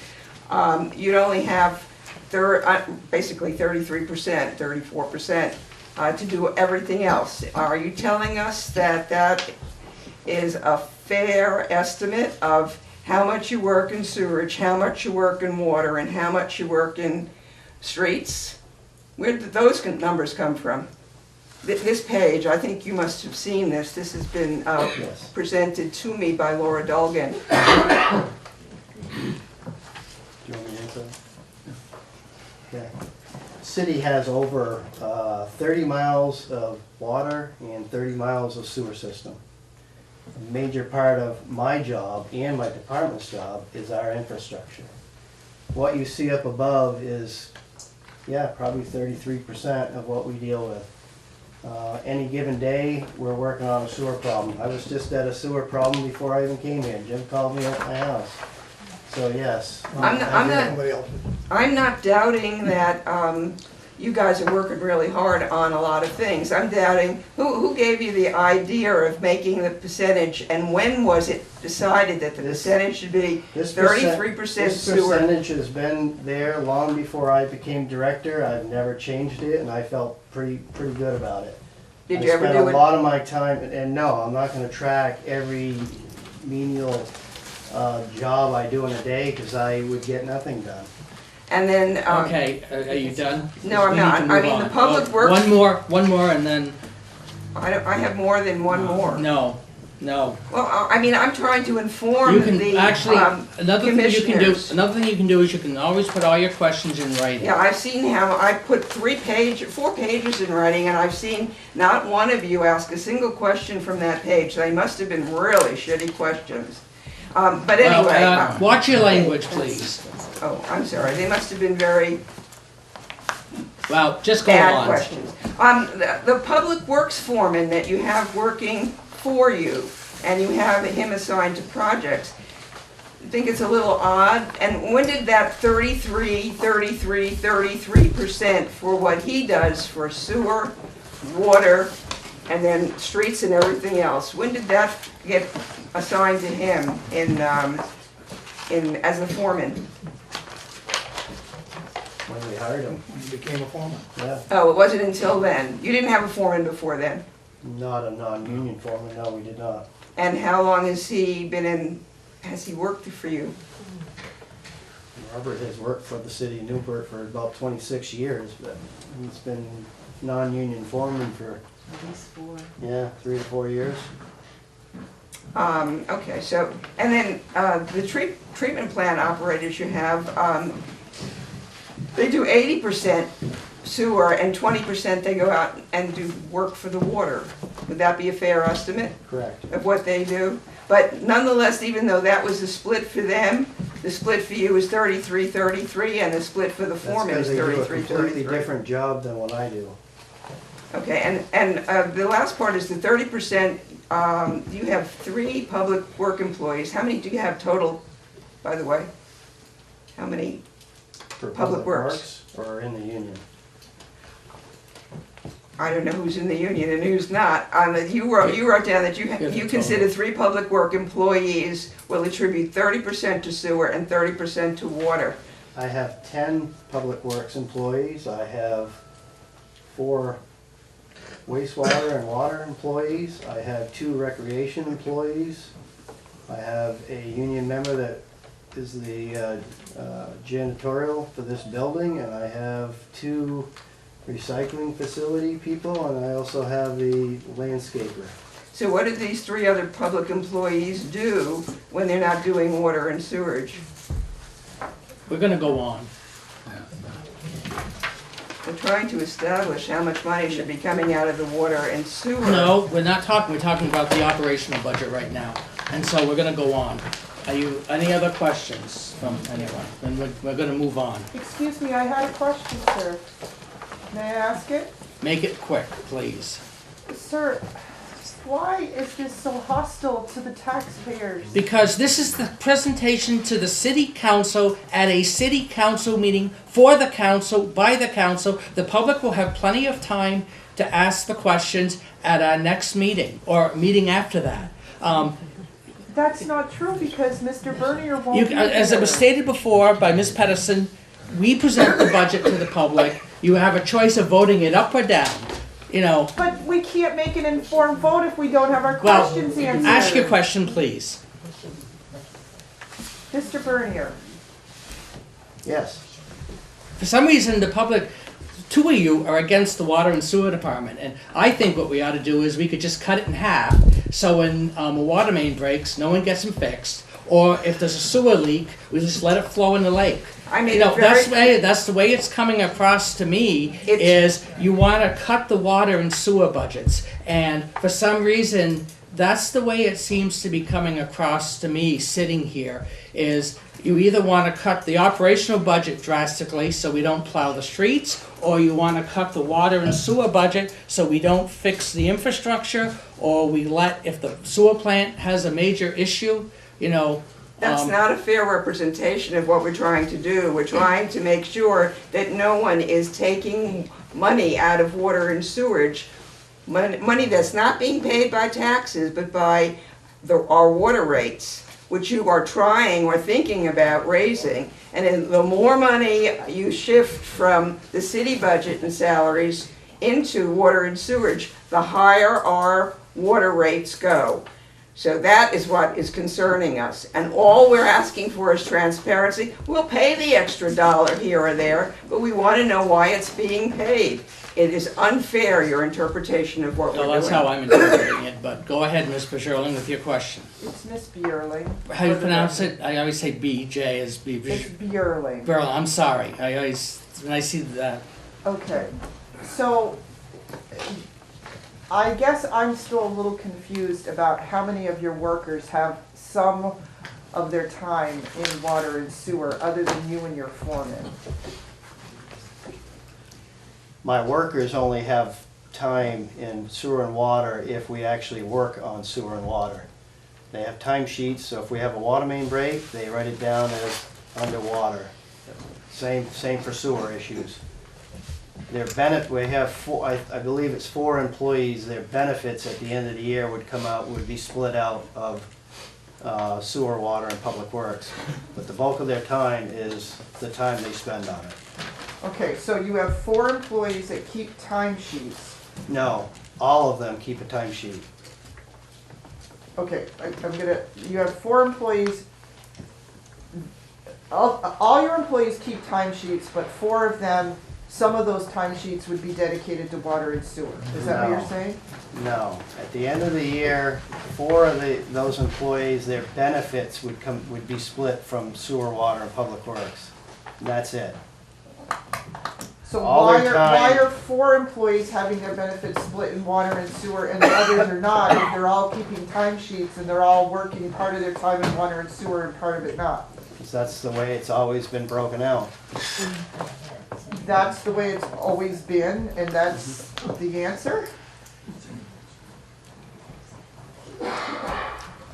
you'd only have basically 33%, 34% to do everything else. Are you telling us that that is a fair estimate of how much you work in sewage, how much you work in water, and how much you work in streets? Where did those numbers come from? This page, I think you must have seen this. This has been presented to me by Laura Dulgan. Do you want me to answer? Okay. City has over 30 miles of water and 30 miles of sewer system. A major part of my job and my department's job is our infrastructure. What you see up above is, probably 33% of what we deal with. Any given day, we're working on a sewer problem. I was just at a sewer problem before I even came here. Jim called me at my house. So yes. I'm not doubting that you guys are working really hard on a lot of things. I'm doubting, who gave you the idea of making the percentage, and when was it decided that the percentage should be 33% This sewer? percentage has been there long before I became director. I've never changed it, and I felt pretty good about it. Did you ever do I spent it? a lot of my time, and no, I'm not gonna track every menial job I do in a day, because I would get nothing done. And then, Okay, are you done? No, I'm We need not. to I move mean, on. the public works- One more, and then, I have more than one more. no. Well, I mean, I'm trying to inform You can, the actually, another thing you can do commissioners. is you can always put all your questions in writing. Yeah, I've seen how I put 4 pages in writing, and I've seen not one of you ask a single question from that page. They must have been really shitty questions. But anyway. Well, watch your language, please. Oh, I'm sorry. They must have been very Well, just go bad on. questions. The public works foreman that you have working for you, and you have him assigned to projects, I think it's a little odd. And when did that 33% for what he does for sewer, water, and then streets and everything else, when did that get assigned to him as a foreman? when we hired him. He became a foreman. Yeah, Oh, it wasn't until then. You didn't have a foreman before then? not a non-union foreman, no, we did not. And how long has he worked for you? Robert has worked for the city of Newport for about 26 years, but he's been non-union foreman for, At least 4. yeah, 3 to 4 years. Okay, so, and then the treatment plant operators you have, they do 80% sewer and 20% they go out and do work for the water. Would that be a fair estimate Correct. of what they do? But nonetheless, even though that was the split for them, the split for you is 33-33, and the split for the foreman is That's because they do a 33-33. completely different job than what I do. Okay, and the last part is the 30%, you have 3 public work employees. How many do you have total, by the way? How many For public works? or in the union. I don't know who's in the union and who's not. You wrote down that you consider 3 public work employees will attribute 30% to sewer and 30% to water. I have 10 public works employees. I have 4 wastewater and water employees. I have 2 recreation employees. I have a union member that is the janitorial for this building, and I have 2 recycling facility people, and I also have the landscaper. So what do these 3 other public employees do when they're not doing water and sewage? We're gonna go on. We're trying to establish how much money should be coming out of the water and sewer. No, we're talking about the operational budget right now, and so we're gonna go on. Any other questions from anyone? Then we're gonna move on. Excuse me, I had a question, sir. May I ask it? Make it quick, please. Sir, why is this so hostile to the taxpayers? Because this is the presentation to the city council at a city council meeting for the council, by the council. The public will have plenty of time to ask the questions at our next meeting, or meeting after that. That's not true, because Mr. Bernier won't be As it was here. stated before by Ms. Pedersen, we present the budget to the public. You have a choice of voting it up or down, you know. But we can't make an informed vote if we don't have our Well, questions answered. ask your question, please. Mr. Bernier. Yes. For some reason, the public, 2 of you are against the water and sewer department, and I think what we ought to do is we could just cut it in half, so when a water main breaks, no one gets them fixed, or if there's a sewer leak, we just let it flow in the lake. I mean, You know, that's the way it's coming across to me, is you want to cut the water and sewer budgets, and for some reason, that's the way it seems to be coming across to me sitting here, is you either want to cut the operational budget drastically so we don't plow the streets, or you want to cut the water and sewer budget so we don't fix the infrastructure, or we let, if the sewer plant has a major issue, you know. That's not a fair representation of what we're trying to do. We're trying to make sure that no one is taking money out of water and sewage, money that's not being paid by taxes, but by our water rates, which you are trying or thinking about raising. And then the more money you shift from the city budget and salaries into water and sewage, the higher our water rates go. So that is what is concerning us. And all we're asking for is transparency. We'll pay the extra $1 here or there, but we want to know why it's being paid. It is unfair, your interpretation of what we're doing. Well, that's how I'm interpreting it, but go ahead, Ms. Bajorling, with your question. It's Miss Bierling. How do you pronounce it? I always say B.J. is B. It's Bierling. Burl, I'm sorry. I always, when I see that. Okay, so I guess I'm still a little confused about how many of your workers have some of their time in water and sewer other than you and your foreman. My workers only have time in sewer and water if we actually work on sewer and water. They have time sheets, so if we have a water main break, they write it down as underwater. Same for sewer issues. Their benefit, we have I believe it's 4 employees, their benefits at the end of the year would be split out of sewer, water, and public works. But the bulk of their time is the time they spend on it. Okay, so you have 4 employees that keep timesheets. No, all of them keep a timesheet. Okay, you have 4 employees. All your employees keep timesheets, but 4 of them, some of those timesheets would be dedicated to water and sewer. Is that what you're No. saying? No, at the end of the year, 4 of those employees, their benefits would be split from sewer, water, and public works. And that's it. So All why their why time- are 4 employees having their benefits split in water and sewer and the others are not? If they're all keeping timesheets and they're all working part of their time in water and sewer and part of it not? Because that's the way it's always been broken out. That's the way it's always been, and that's the answer?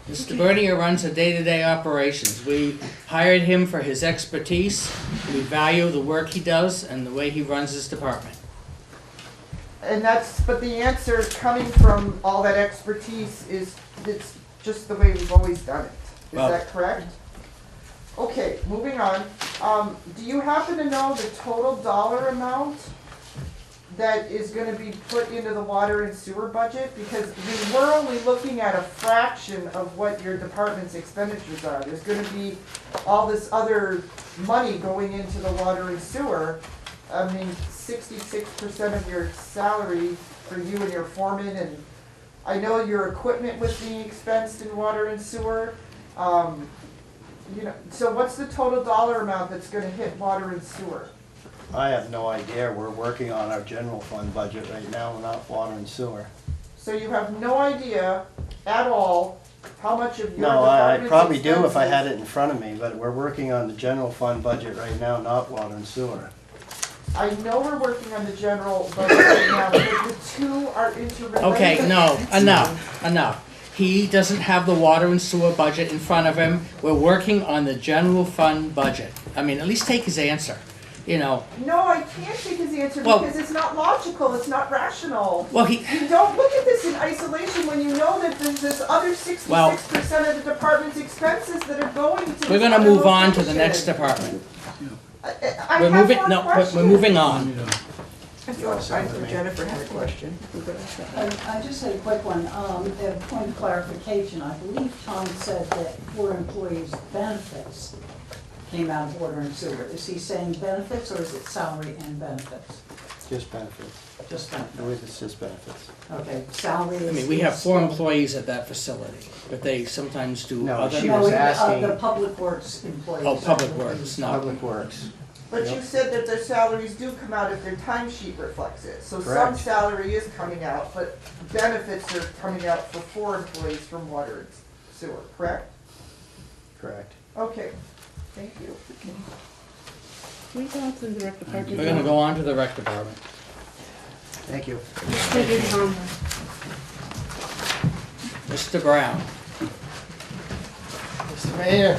Mr. Bernier runs the day-to-day operations. We hired him for his expertise. We value the work he does and the way he runs his department. And but the answer coming from all that expertise is, it's just the way we've always done it. Is Well- that correct? Okay, moving on. Do you happen to know the total dollar amount that is gonna be put into the water and sewer budget? Because we're only looking at a fraction of what your department's expenditures are. There's gonna be all this other money going into the water and sewer. I mean, 66% of your salary for you and your foreman, and I know your equipment was being expensed in water and sewer. You know, so what's the total dollar amount that's gonna hit water and sewer? I have no idea. We're working on our general fund budget right now, not water and sewer. So you have no idea at all how much of your No, I department's probably do if I had expenses- it in front of me, but we're working on the general fund budget right now, not water and sewer. I know we're working on the general budget right now, but the two are interrelated. Okay, no, enough. He doesn't have the water and sewer budget in front of him. We're working on the general fund budget. I mean, at least take his answer, you know. No, I can't take his answer Well- because it's not logical, it's not rational. Well, You don't look at this in isolation when you know that there's this other 66% of the department's expenses that are going to. We're this gonna other move on to the location. next department. I We're have moving, more no, questions. we're moving on. I thought Jennifer had a question. I just had a quick one, a point of clarification. I believe Tom said that 4 employees' benefits came out of water and sewer. Is he saying benefits or is it salary and benefits? Just benefits. Just I benefits. believe it's just benefits. Okay, salary is. I mean, we have 4 employees at that facility, but they sometimes do No, other. she was asking. The public works employees. Oh, Public Works, no. Public Works. But you said that their salaries do come out if their timesheet reflects it. So some Correct. salary is coming out, but benefits are coming out for 4 employees from water and sewer, correct? Correct. Okay, thank you. Can we go on to the rec department? We're gonna go on to the rec department. Thank you. Mr. Brown. Mr. Mayor.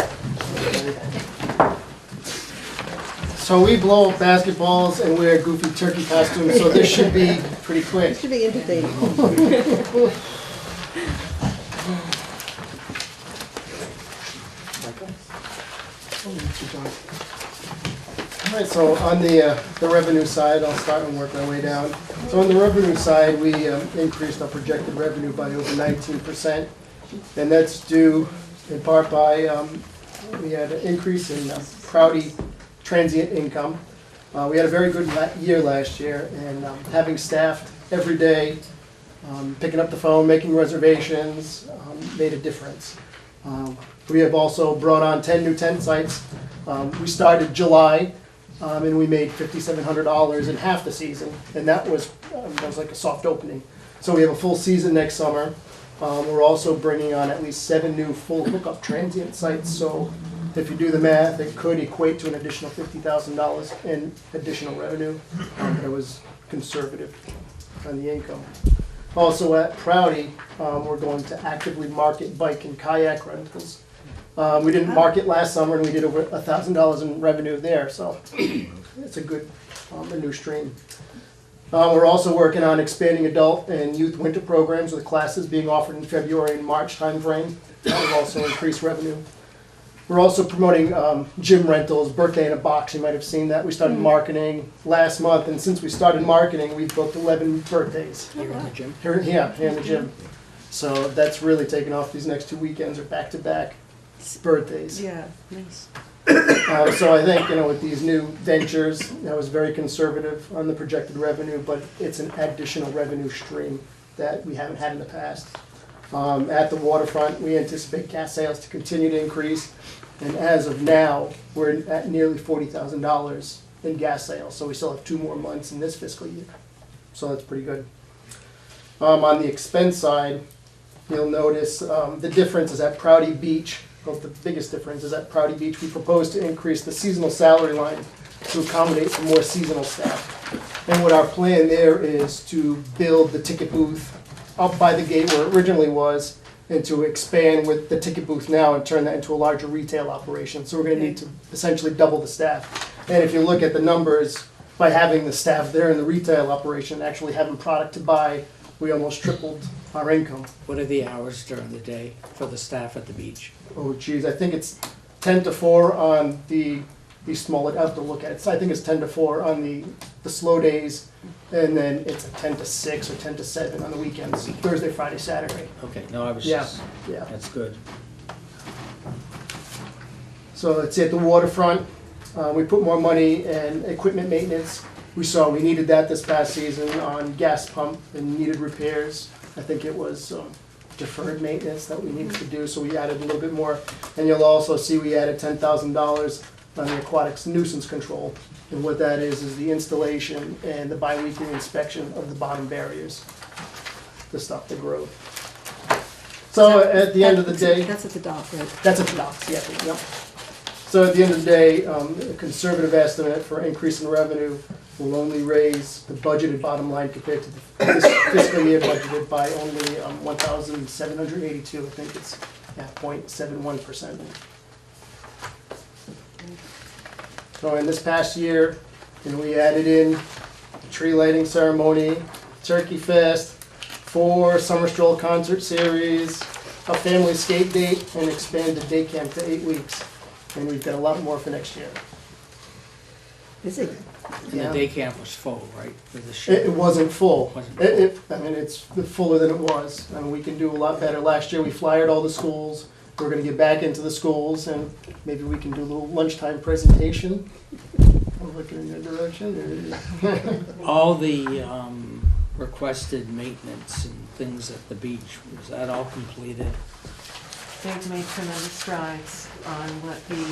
So we blow up basketballs and wear goofy turkey costumes, so this should be pretty quick. It should be entertaining. All right, so on the revenue side, I'll start and work my way down. So on the revenue side, we increased our projected revenue by over 19%. And that's due in part by, we had an increase in Proudy transient income. We had a very good year last year, and having staffed every day, picking up the phone, making reservations, made a difference. We have also brought on 10 new tent sites. We started July, and we made $5,700 in half the season, and that was like a soft opening. So we have a full season next summer. We're also bringing on at least 7 new full hookup transient sites, so if you do the math, it could equate to an additional $50,000 in additional revenue. It was conservative on the income. Also at Proudy, we're going to actively market bike and kayak rentals. We didn't market last summer and we did over $1,000 in revenue there, so it's a good, a new stream. We're also working on expanding adult and youth winter programs with classes being offered in February and March timeframe. That will also increase revenue. We're also promoting gym rentals, birthday in a box. You might have seen that. We started marketing last month, and since we started marketing, we've booked 11 birthdays. Here in the gym? Here in the gym. So that's really taken off. These next 2 weekends are back-to-back birthdays. Yeah, nice. So I think, with these new ventures, I was very conservative on the projected revenue, but it's an additional revenue stream that we haven't had in the past. At the waterfront, we anticipate gas sales to continue to increase, and as of now, we're at nearly $40,000 in gas sales, so we still have 2 more months in this fiscal year. So that's pretty good. On the expense side, you'll notice the difference is at Prouty Beach. Well, the biggest difference is at Prouty Beach, we propose to increase the seasonal salary line to accommodate for more seasonal staff. And what our plan there is to build the ticket booth up by the gate where it originally was, and to expand with the ticket booth now and turn that into a larger retail operation. So we're gonna need to essentially double the staff. And if you look at the numbers, by having the staff there in the retail operation, actually having product to buy, we almost tripled our income. What are the hours during the day for the staff at the beach? Oh geez, I think it's 10 to 4 on the smaller, I have to look at it. So I think it's 10 to 4 on the slow days, and then it's 10 to 6 or 10 to 7 on the weekends, Thursday, Friday, Saturday. Okay, no, I was Yeah, just, yeah. that's good. So it's at the waterfront. We put more money in equipment maintenance. We saw we needed that this past season on gas pump and needed repairs. I think it was deferred maintenance that we needed to do, so we added a little bit more. And you'll also see we added $10,000 on the aquatics nuisance control. And what that is the installation and the bi-weekly inspection of the bottom barriers to stop the growth. So at the end of the day. That's at the dock, right? That's at the docks, yeah, yep. So at the end of the day, a conservative estimate for increase in revenue will only raise the budgeted bottom line compared to the fiscal year budgeted by only 1,782. I think it's 0.71%. So in this past year, we added in a tree lighting ceremony, turkey fest, 4 summer stroll concert series, a family skate date, and expanded day camp to 8 weeks. And we've got a lot more for next year. Busy. And the day camp was full, right? With the show? It wasn't full. Wasn't I mean, it's fuller than it was. I mean, we can do a lot better. Last year, we flyered all the schools. We're gonna get back into the schools, and maybe we can do a little lunchtime presentation. I'm looking in your direction. All the requested maintenance and things at the beach, was that all completed? They've made tremendous strides on what the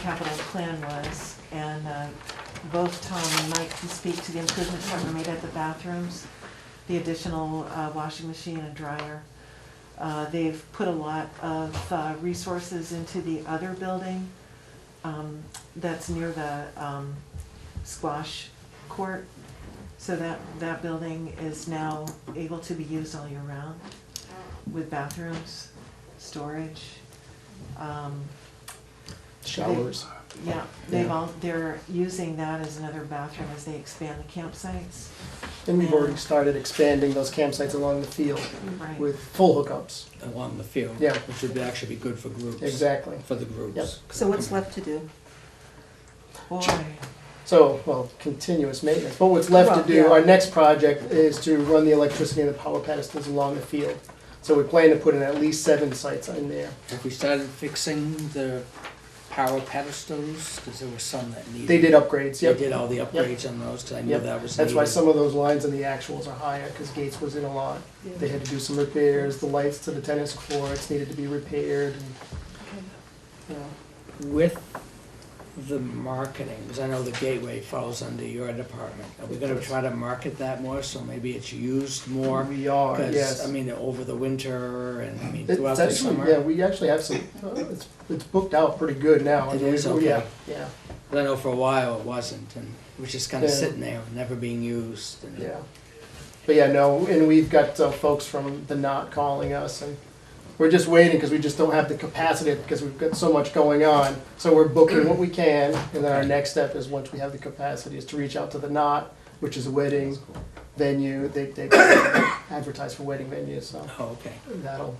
capital plan was, and both Tom and Mike can speak to the improvements that were made at the bathrooms, the additional washing machine and dryer. They've put a lot of resources into the other building that's near the squash court, so that building is now able to be used all year round with bathrooms, storage. Showers. Yeah, they're using that as another bathroom as they expand the campsites. And we've already started expanding those campsites along the field Right. with full hookups. Along the field? Yeah. Which would actually be good for groups. Exactly. For the groups. Yep. So what's left to do? Boy. So, well, continuous maintenance. But what's left to do, Well, yeah. our next project is to run the electricity and the power pedestals along the field. So we plan to put in at least 7 sites in there. Have we started fixing the power pedestals? Because there were some that needed. They did upgrades, yep. They did all the upgrades on those, because I knew Yep. that was That's why needed. some of those lines in the actuals are higher, because Gates was in a lot. They had to do some repairs, the lights to the tennis courts needed to be repaired, and, you know. With the marketing, because I know the Gateway falls under your department, are we gonna try to market that more, so maybe it's used more? We are, 'Cause, yes. I mean, over the winter and, I mean, It's throughout the actually, summer? yeah, we actually have some, it's booked out pretty good now. It is, okay. Yeah, yeah. But I know for a while it wasn't, and it was just kinda Yeah. sitting there, never being used. And Yeah. But yeah, no, and we've got folks from the NOT calling us, and we're just waiting because we just don't have the capacity because we've got so much going on. So we're booking what we can, and then our next step is, once we have the capacity, is to reach out to the NOT, which is a wedding venue. They advertise for wedding venues, so Oh, okay. that'll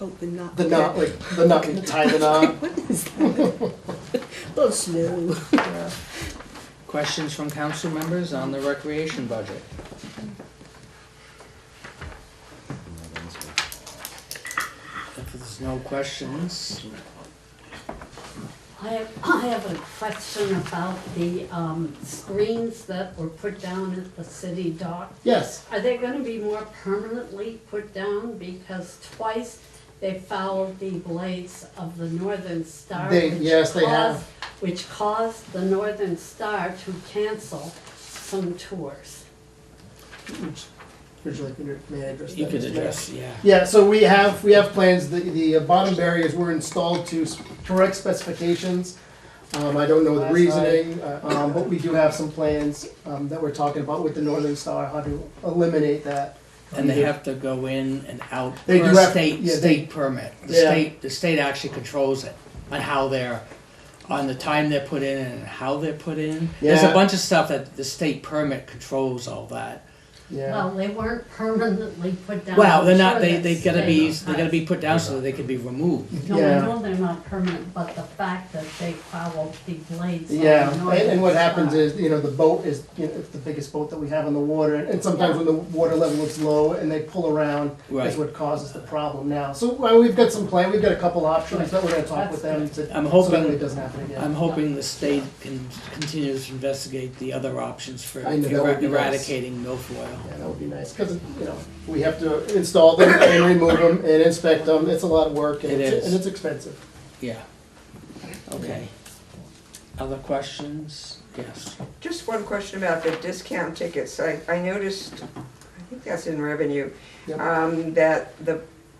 Oh, the knot. The knot, like, the knot, you tie the knot. What is that? Oh, slow. Questions from council members on the recreation budget? If there's no questions, I have a question about the screens that were put down at the city dock. Yes. Are they gonna be more permanently put down? Because twice they fouled the blades of the Northern Star. Yes, they have. Which caused the Northern Star to cancel some tours. Would you like me to, may I address that? you could Mr. Mayor? address, yeah. Yeah, so we have plans, the bottom barriers were installed to correct specifications. I don't know the reasoning, but we do have some plans that we're talking about with the Northern Star, how to eliminate that. And they have to go in and out They per do have- state, yeah, state permit. Yeah. The state actually controls it, on how they're, on the time they're put in and how they're put in. There's a Yeah. bunch of stuff that the state permit controls all that. Well, they weren't permanently put down. Well, they're I'm not, sure they that's gotta be, staying. they gotta be put down so that they can be removed. No, Yeah. I know they're not permanent, but the fact that they fouled the blades. on Yeah, the Northern and what happens Star. is, the boat is, it's the biggest boat that we have on the water, and sometimes when the water level is low and they pull around, Right. that's what causes the problem now. So, well, we've got some we've got a couple options that we're gonna talk with them to, I'm so hoping, that it doesn't happen again. I'm hoping the state can continue to investigate the other options for I know, that would be nice. eradicating milfoil. Yeah, that would be nice, because, we have to install them and remove them and inspect them, it's a lot of work, and It it's, is. and it's expensive. Yeah. Okay. Other questions? Yes. Just one question about the discount tickets. I noticed, I think that's in revenue, Yep. that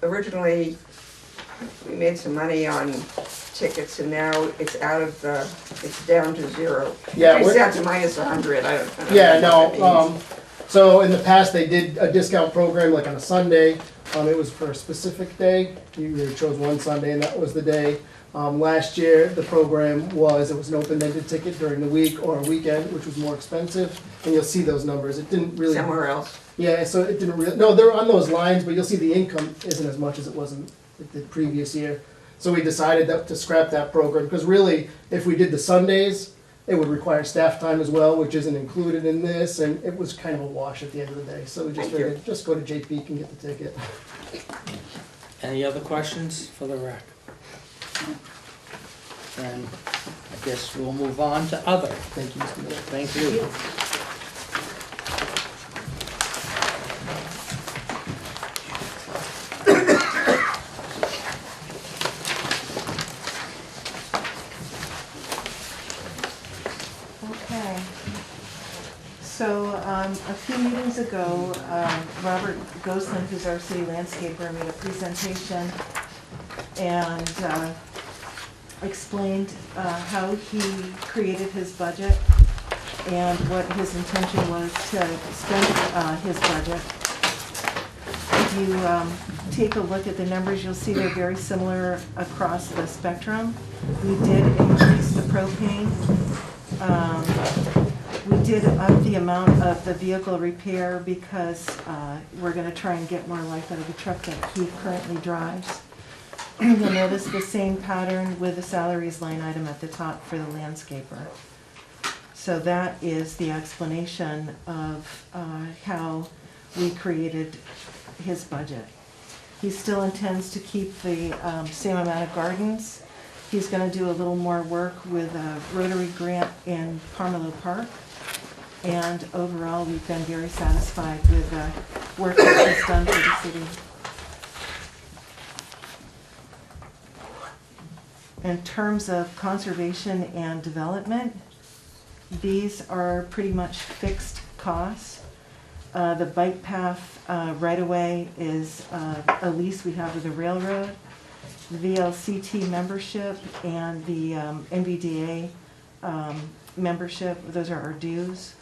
originally we made some money on tickets and now it's it's down to zero. Yeah, It's we're- down to minus 100, I don't know. Yeah, what that no, means. so in the past, they did a discount program, like on a Sunday, it was for a specific day, you either chose one Sunday and that was the day. Last year, the program was, it was an open-ended ticket during the week or a weekend, which was more expensive, and you'll see those numbers, it didn't really. Somewhere else. Yeah, so it didn't really, no, they're on those lines, but you'll see the income isn't as much as it was in the previous year. So we decided to scrap that program, because really, if we did the Sundays, it would require staff time as well, which isn't included in this, and it was kind of a wash at the end of the day. So we just Thank you. figured, just go to JP and get the ticket. Any other questions for the rec? Then I guess we'll move on to other. Thank you, Mr. Mayor. Thank you. Okay. So, a few meetings ago, Robert Gosling, who's our city landscaper, made a presentation and explained how he created his budget and what his intention was to spend his budget. If you take a look at the numbers, you'll see they're very similar across the spectrum. We did increase the propane. We did up the amount of the vehicle repair because we're gonna try and get more life out of the truck that he currently drives. You'll notice the same pattern with the salaries line item at the top for the landscaper. So that is the explanation of how we created his budget. He still intends to keep the same amount of gardens. He's gonna do a little more work with a Rotary grant in Parmelo Park. And overall, we've been very satisfied with the work that he's done for the city. In terms of conservation and development, these are pretty much fixed costs. The bike path right-of-way is a lease we have with the railroad. The VLCT membership and the NVDA membership, those are our dues.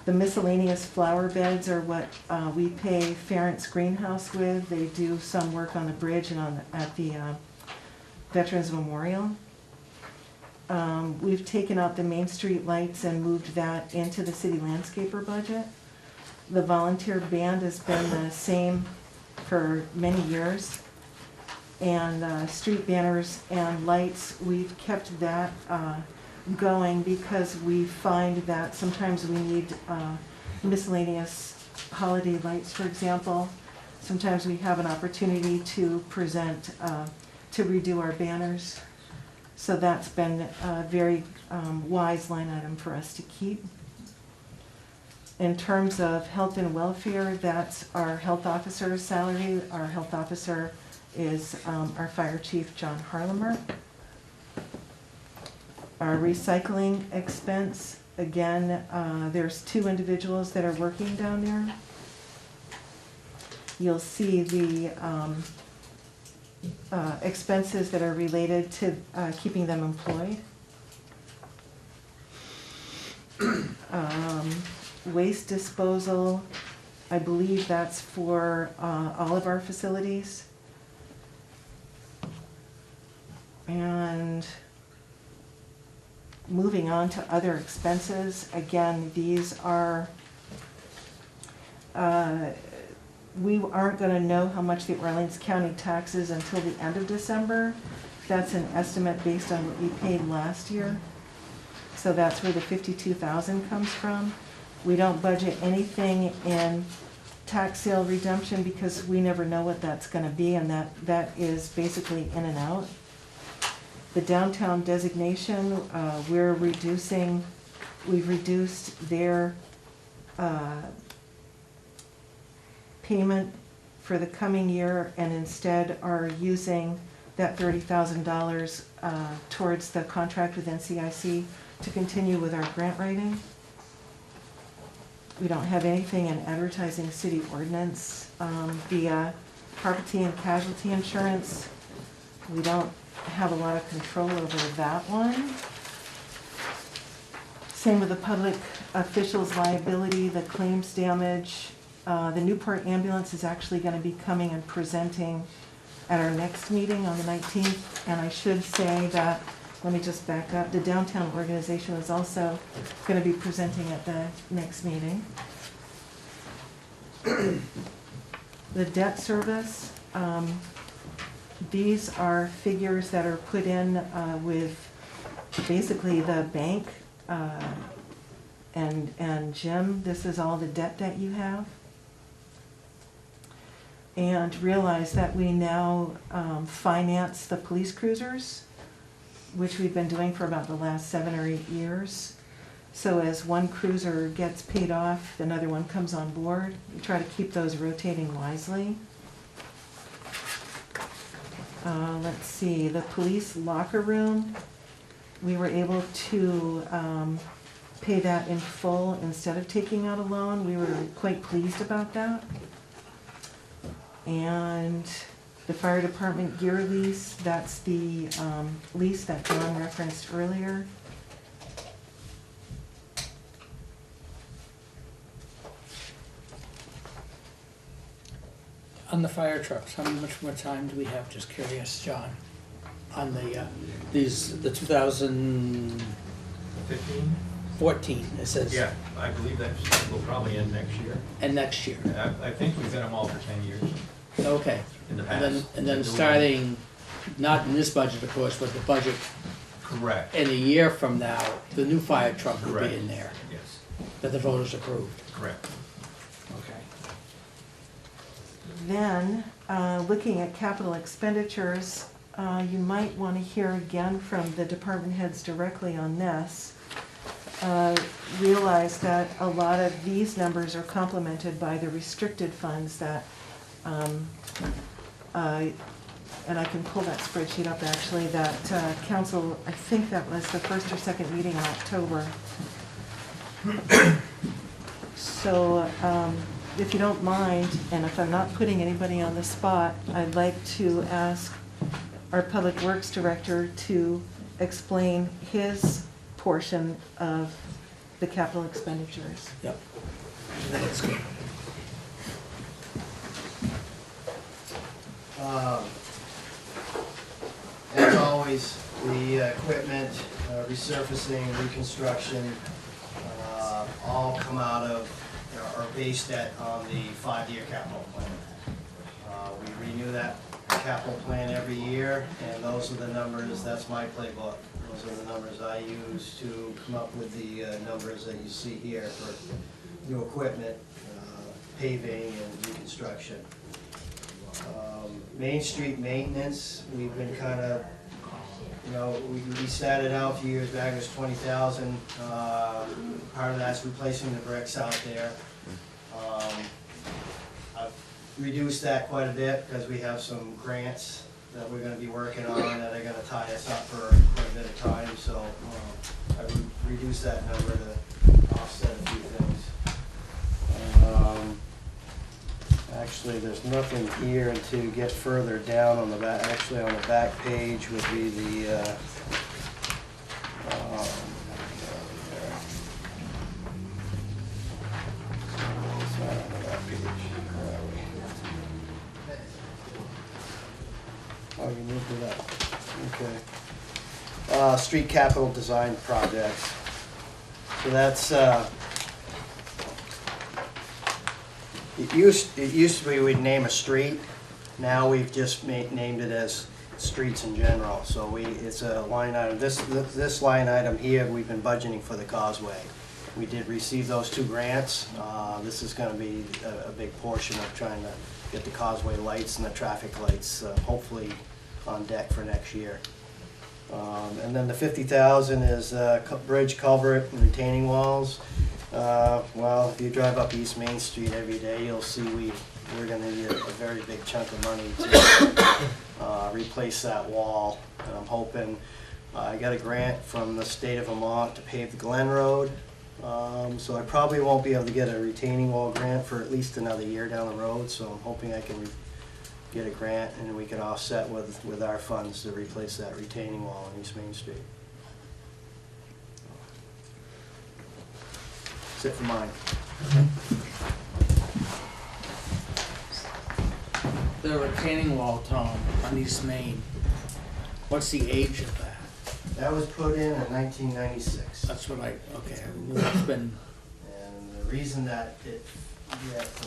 The miscellaneous flower beds are what we pay Ferentz Greenhouse with. They do some work on the bridge and at the Veterans Memorial. We've taken out the Main Street lights and moved that into the city landscaper budget. The volunteer band has been the same for many years. and street banners and lights. We've kept that going because we find that sometimes we need miscellaneous holiday lights, for example. Sometimes we have an opportunity to present, to redo our banners. So that's been a very wise line item for us to keep. In terms of health and welfare, that's our health officer's salary. Our health officer is our fire chief, John Harlemer. Our recycling expense, again, there's 2 individuals that are working down there. You'll see the expenses that are related to keeping them employed. Waste disposal, I believe that's for all of our facilities. And moving on to other expenses, again, these are, we aren't going to know how much the Orleans County tax is until the end of December. That's an estimate based on what we paid last year. So that's where the $52,000 comes from. We don't budget anything in tax sale redemption because we never know what that's going to be, and that is basically in and out. The downtown designation, we've reduced their payment for the coming year and instead are using that $30,000 towards the contract with NCIC to continue with our grant writing. We don't have anything in advertising city ordinance. The property and casualty insurance, we don't have a lot of control over that one. Same with the public officials liability, the claims damage. The Newport ambulance is actually going to be coming and presenting at our next meeting on the 19th. And I should say that, let me just back up, the downtown organization is also going to be presenting at the next meeting. The debt service, these are figures that are put in with basically the bank and Jim. This is all the debt that you have. And realize that we now finance the police cruisers, which we've been doing for about the last 7 or 8 years. So as one cruiser gets paid off, another one comes on board. We try to keep those rotating wisely. Let's see, the police locker room, we were able to pay that in full instead of taking out a loan. We were quite pleased about that. And the fire department gear lease, that's the lease that John referenced earlier. On the fire trucks, how much more time do we have? Just curious, John. On the the 2015, 14. It says. Yeah, I believe that will probably end next year. And next year. I think we've got them all for 10 years. Okay. In the past. And then starting, not in this budget, of course, but the budget. Correct. In a year from now, the new fire truck will Correct. be in there. Yes. That the voters approved. Correct. Okay. Then, looking at capital expenditures, you might want to hear again from the department heads directly on this. Realize that a lot of these numbers are complemented by the restricted funds that, and I can pull that spreadsheet up actually, that council, I think that was the first or second meeting in October. So, if you don't mind, and if I'm not putting anybody on the spot, I'd like to ask our Public Works Director to explain his portion of the capital expenditures. Yep. That's good. As always, the equipment, resurfacing, reconstruction, all come out of, are based on the 5-year capital plan. We renew that capital plan every year, and those are the numbers, that's my playbook. Those are the numbers I use to come up with the numbers that you see here for new equipment, paving and reconstruction. Main Street maintenance, we've been kind of, you know, we started out a few years back, it was 20,000. Part of that's replacing the bricks out there. I've reduced that quite a bit because we have some grants that we're going to be working on that are going to tie us up for quite a bit of time. So I reduced that number to offset a few things. Actually, there's nothing here, and to get further down on the back, actually on the back page would be the oh, you moved it up. Okay. Street capital design projects. So that's it used to be we'd name a street. Now we've just named it as streets in general. So it's a line item. This line item here, we've been budgeting for the causeway. We did receive those 2 grants. This is going to be a big portion of trying to get the causeway lights and the traffic lights hopefully on deck for next year. And then the 50,000 is bridge culvert and retaining walls. Well, if you drive up East Main Street every day, you'll see we're going to need a very big chunk of money to replace that wall. And I'm hoping, I got a grant from the state of Vermont to pave the Glen Road. So I probably won't be able to get a retaining wall grant for at least another year down the road. So I'm hoping I can get a grant and we can offset with our funds to replace that retaining wall on East Main Street. That's it for mine. The retaining wall, Tom, on East Main, what's the age of that? That was put in 1996. That's what okay, it's been... And the reason that the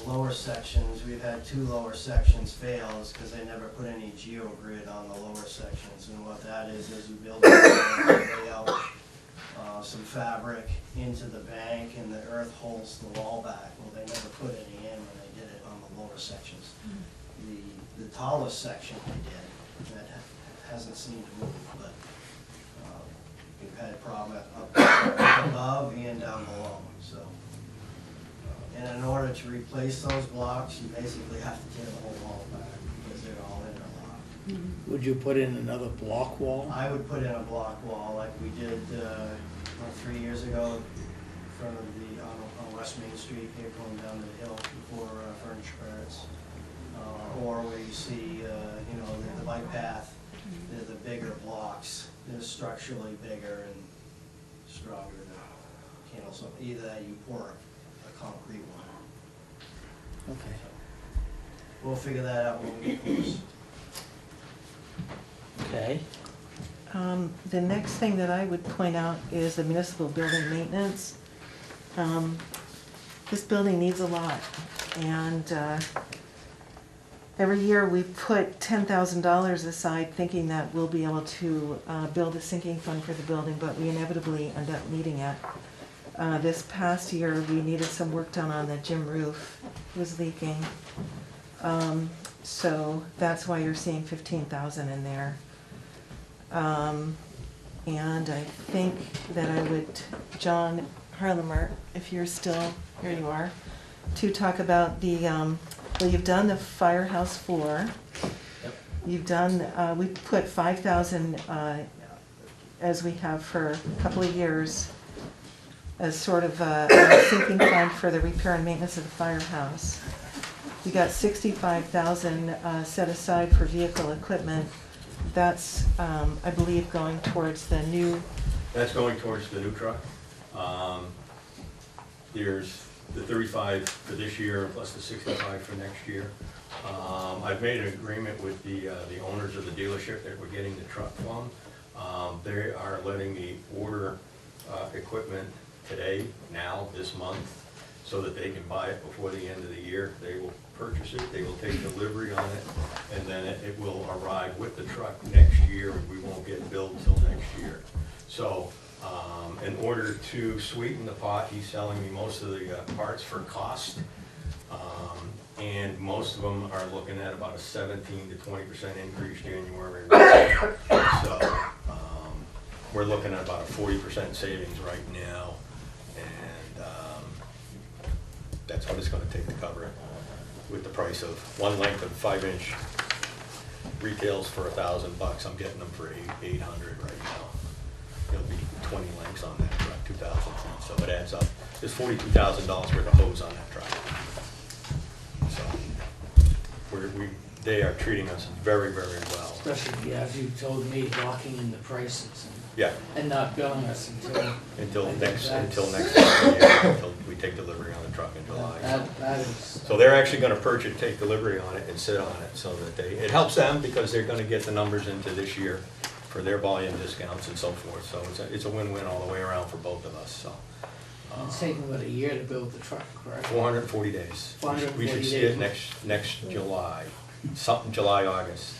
lower sections, we've had 2 lower sections fail is because they never put any geogrid on the lower sections. And what that is you build lay out some fabric into the bank and the earth holds the wall back. Well, they never put any in when they did it on the lower sections. The tallest section they did, that hasn't seemed to move, but we've had a problem up above and down below. So, and in order to replace those blocks, you basically have to tear the whole wall back because they're all interlocked. Would you put in another block wall? I would put in a block wall like we did 3 years ago in front of on West Main Street here going down the hill before Furniture Barracks. Or where you see, you know, the bike path, the bigger blocks. They're structurally bigger and stronger than candle. So either that you pour a concrete one. Okay. We'll figure that out when we get close. Okay. The next thing that I would point out is the municipal building maintenance. This building needs a lot, and every year we put $10,000 aside thinking that we'll be able to build a sinking fund for the building, but we inevitably end up needing it. This past year we needed some work done on the gym roof. It was leaking. So that's why you're seeing 15,000 in there. And I think that I would, John Harlemer, if you're still, here you are, to talk about the, well, you've done the firehouse floor. Yep. You've done, we put 5,000, as we have for a couple of years, as sort of a sinking fund for the repair and maintenance of the firehouse. You got 65,000 set aside for vehicle equipment. That's, I believe, going towards the new. That's going towards the new truck. There's the 35 for this year plus the 65 for next year. I've made an agreement with the owners of the dealership that we're getting the truck from. They are letting me order equipment today, now, this month. so that they can buy it before the end of the year. They will purchase it, they will take delivery on it, and then it will arrive with the truck next year, and we won't get billed till next year. So, in order to sweeten the pot, he's selling me most of the parts for cost. And most of them are looking at about a 17 to 20% increase January. So, we're looking at about a 40% savings right now, and that's what it's gonna take to cover it. With the price of one length of 5-inch retails for $1,000, I'm getting them for $800 right now. It'll be 20 lengths on that truck, 2,000 feet, so it adds up. There's $42,000 worth of hose on that truck. So they are treating us very, very well. Especially, as you told me, locking in the prices Yeah. and not billing us Until next year, until we take delivery on the truck in July. That is. So they're actually gonna take delivery on it and sit on it, so that it helps them because they're gonna get the numbers into this year for their volume discounts and so forth. So it's a win-win all the way around for both of us, so. It's taking about a year to build the truck, correct? 440 days. 440 We should see it next July, July, August.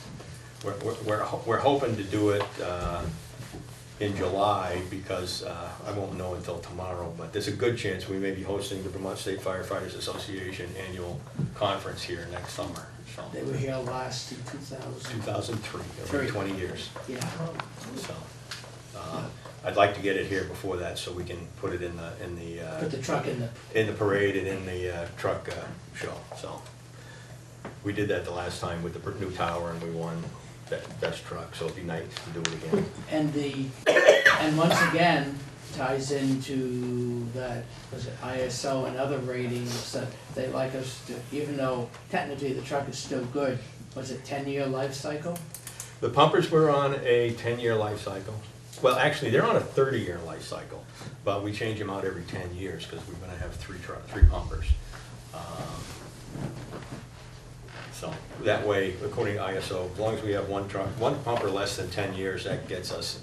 We're hoping to do it in July because I won't know until tomorrow, but there's a good chance we may be hosting the Vermont State Firefighters Association annual conference here next summer. So. They were here last in 2003, over 20 years. Yeah. So, I'd like to get it here before that so we can put it in the Put the truck in the parade and in the truck show. So we did that the last time with the new tower, and we won best truck. So it'd be nice to do it again. And once again ties into that, was it ISO and other ratings that they like us to, even though technically the truck is still good. Was it 10-year life cycle? The pumpers were on a 10-year life cycle. Well, actually, they're on a 30-year life cycle, but we change them out every 10 years because we're going to have three pumpers. So that way, according to ISO, as long as we have one pumper less than 10 years, that gets us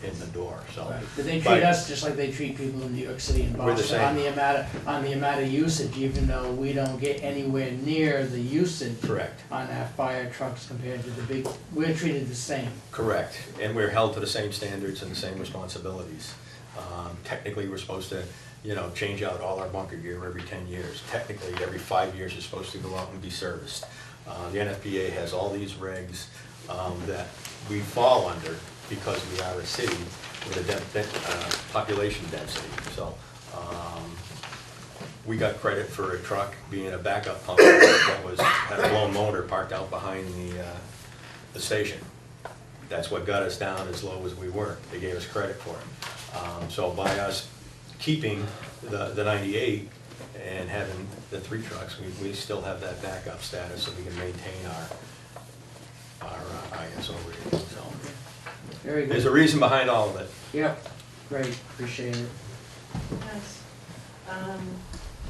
in the door. So, right. But they treat us just like they treat people in New York City and Boston on the amount of usage, even though we don't get anywhere near the usage. Correct. On our fire trucks compared to the big. We're treated the same. Correct, and we're held to the same standards and the same responsibilities. Technically, we're supposed to, change out all our bunker gear every 10 years. Technically, every 5 years is supposed to go out and be serviced. The NFPA has all these regs that we fall under because we are a city with a population density. So we got credit for a truck being a backup pumper that had a blown motor parked out behind the station. That's what got us down as low as we were. They gave us credit for it. So by us keeping the 98 and having the 3 trucks, we still have that backup status so we can maintain our ISO rating. So very good. There's a reason behind all of it. Yep, great, appreciate it. Yes.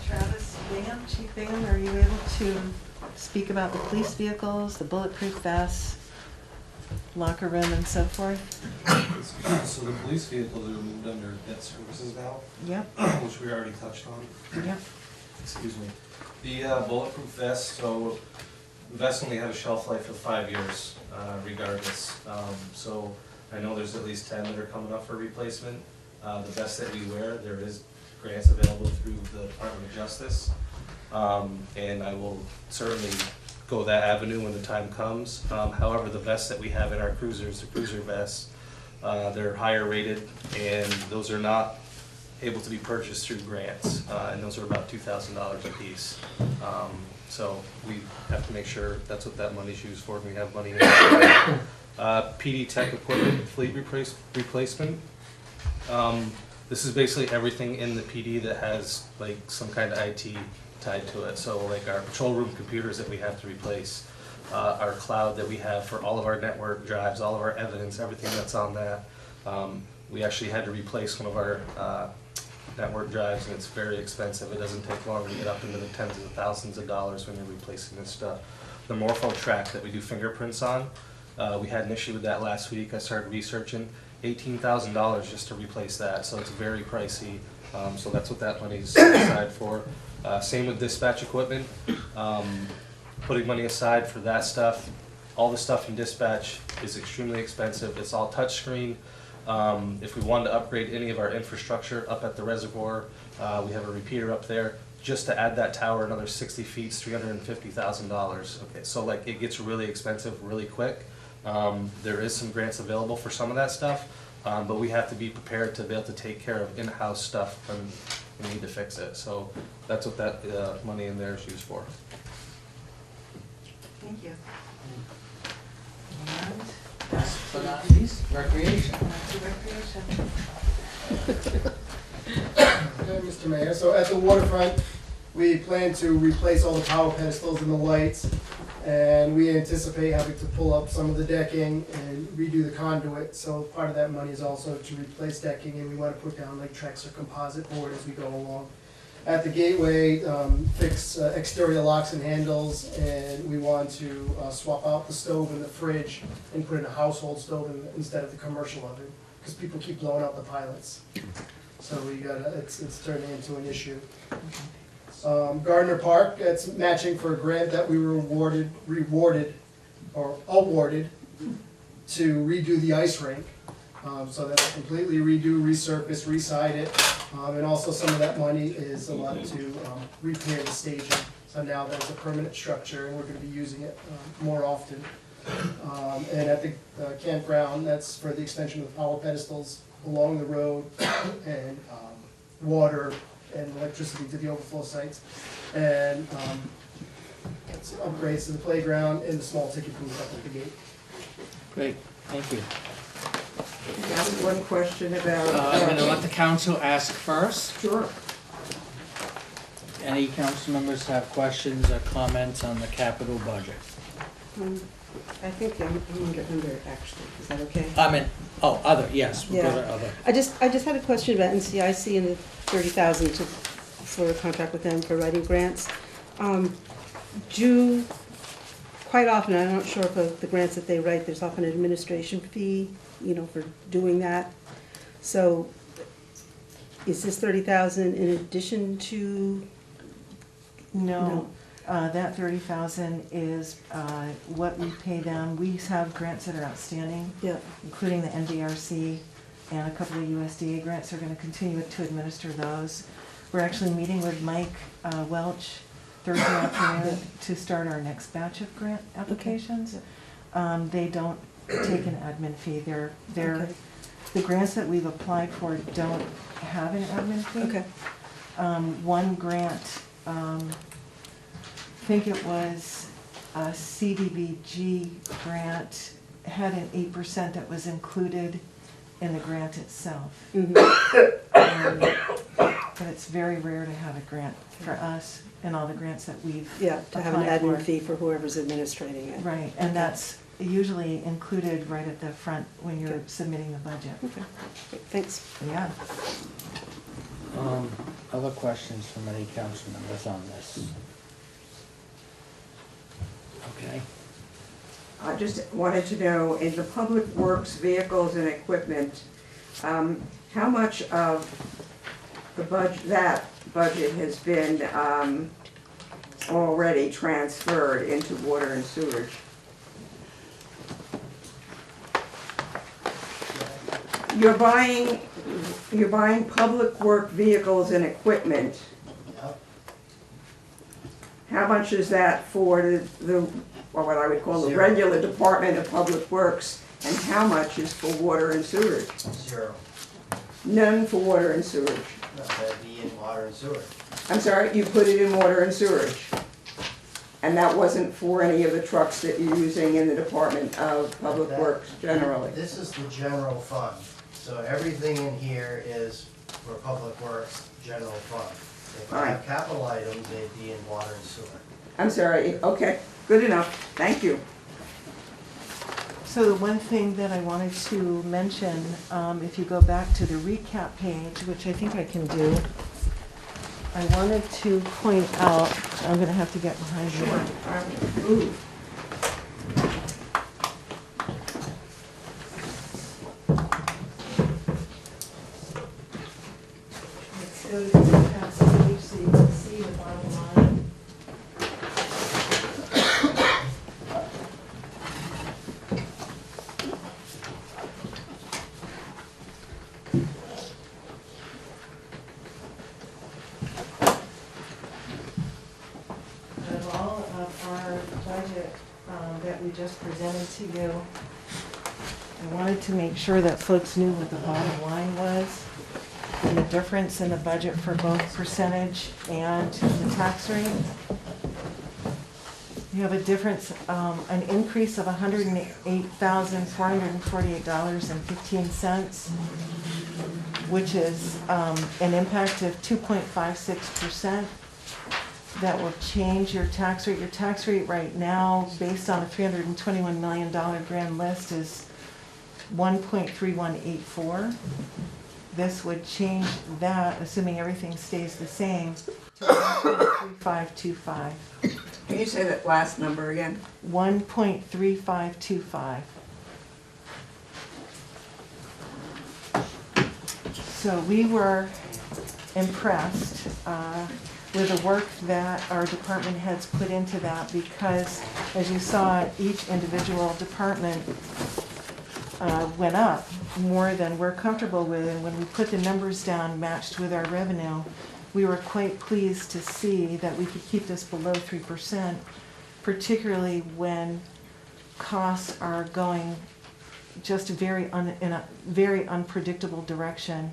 Travis Bingham, Chief Bingham, are you able to speak about the police vehicles, the bulletproof vests, locker room and so forth? So the police vehicles are moved under debt services now? Yep. Which we already touched on. Yep. Excuse me. The bulletproof vest, so the vests only have a shelf life of 5 years regardless. So I know there's at least 10 that are coming up for replacement. The vests that we wear, there is grants available through the Department of Justice. And I will certainly go that avenue when the time comes. However, the vests that we have in our cruisers, the cruiser vests, they're higher rated, and those are not able to be purchased through grants, and those are about $2,000 a piece. So we have to make sure that's what that money's used for, and we have money in it. PD Tech equipment, fleet replacement. This is basically everything in the PD that has like some kind of IT tied to it. So like our patrol room computers that we have to replace, our cloud that we have for all of our network drives, all of our evidence, everything that's on that. We actually had to replace one of our network drives, and it's very expensive. It doesn't take long to get up into the tens of thousands of dollars when you're replacing this stuff. The Morpho track that we do fingerprints on, We had an issue with that last week. I started researching $18,000 just to replace that, so it's very pricey. So that's what that money's set aside for. Same with dispatch equipment. Putting money aside for that stuff. All the stuff in dispatch is extremely expensive. It's all touchscreen. If we wanted to upgrade any of our infrastructure up at the reservoir, we have a repeater up there. Just to add that tower another 60 feet is $350,000. Okay, so like it gets really expensive really quick. There is some grants available for some of that stuff, but we have to be prepared to be able to take care of in-house stuff when we need to fix it. So that's what that money in there is used for. Thank you. Last but not least, recreation. Okay, Mr. Mayor, so at the waterfront, we plan to replace all the power pedestals and the lights, and we anticipate having to pull up some of the decking and redo the conduit, so part of that money is also to replace decking, and we want to put down like Trex or composite board as we go along. At the gateway, fix exterior locks and handles, and we want to swap out the stove and the fridge and put in a household stove instead of the commercial oven, because people keep blowing out the pilots. So we gotta, it's turning into an issue. Gardner Park, it's matching for a grant that we were awarded to redo the ice rink. So that's completely redo, resurface, reside it. And also some of that money is allowed to repair the staging. So now that's a permanent structure and we're gonna be using it more often. And at the campground, that's for the extension of the power pedestals along the road and water and electricity to the overflow sites. And upgrades to the playground and the small ticket booth up at the gate. Great, thank you. I have one question about. I'm gonna let the council ask first. Sure. Any council members have questions or comments on the capital budget? I think I'm gonna get under it actually, is that okay? Other, yes, we'll go to Yeah. other. I just had a question about NCIC and the 30,000 to sort of contract with them for writing grants. Quite often, I'm not sure if the grants that they write, there's often an administration fee, you know, for doing that. So is this 30,000 in addition to? No. That 30,000 is what we pay them. We have grants that are outstanding, including the NDRC and a couple of USDA grants. They're going to continue to administer those. We're actually meeting with Mike Welch Thursday afternoon to start our next batch of grant applications. They don't take an admin fee. The grants that we've applied for don't have an admin fee. Okay. One grant, I think it was a CDBG grant, had an 8% that was included in the grant itself. But it's very rare to have a grant for us and all the grants that we've to have an applied admin for. fee for whoever's administrating it. Right, and that's usually included right at the front when you're submitting the budget. Okay, thanks. Yeah. Other questions from any council members on this? Okay. I just wanted to know, in the public works vehicles and equipment, how much of the that budget has been already transferred into water and sewage? You're buying public work vehicles and equipment. How much is that for or what I would call the regular Department of Public Works, and how much is for water and sewage? Zero. None for water and sewage. No, that'd be in water and sewer. I'm sorry, you put it in water and sewage. And that wasn't for any of the trucks that you're using in the Department of Public Works generally? This is the general fund, so everything in here is for Public Works general fund. If I have capital items, they'd be in water and sewer. I'm sorry, okay, good enough, thank you. So the one thing that I wanted to mention, if you go back to the recap page, which I think I can do, I wanted to point out, I'm going to have to get behind you. go to the tax page so you can see the bottom line. Of all of our budget that we just presented to you, I wanted to make sure that folks knew what the bottom line was and the difference in the budget for both percentage and the tax rate. You have a difference, an increase of $108,448.15, which is an impact of 2.56%. That will change your tax rate. Your tax rate right now, based on a $321 million grand list, is 1.3184. This would change that, assuming everything stays the same, to 1.3525. Can you say that last number again? 1.3525. So we were impressed with the work that our department heads put into that, because as you saw, each individual department went up more than we're comfortable with, and when we put the numbers down matched with our revenue, we were quite pleased to see that we could keep this below 3%, particularly when costs are going just in a very unpredictable direction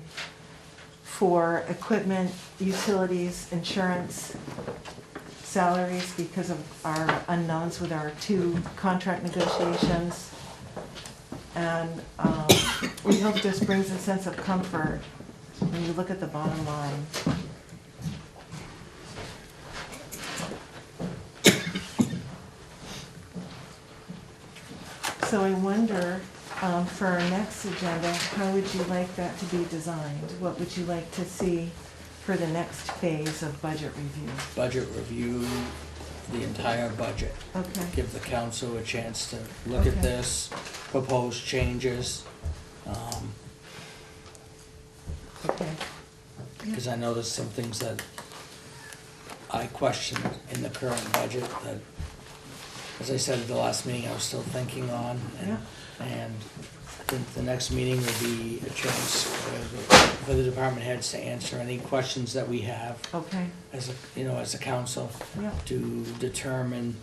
for equipment, utilities, insurance, salaries, because of our unknowns with our 2 contract negotiations. And we hope this brings a sense of comfort when you look at the bottom line. So I wonder, for our next agenda, how would you like that to be designed? What would you like to see for the next phase of budget review? Budget review, the entire budget. Okay. Give the council a chance to look at this, propose changes. Okay. Because I know there's some things that I questioned in the current budget that, as I said at the last meeting, I was still thinking on. And I think the next meeting will be a chance for the department heads to answer any questions that we have. Okay. As a, as a council. Yeah. To determine,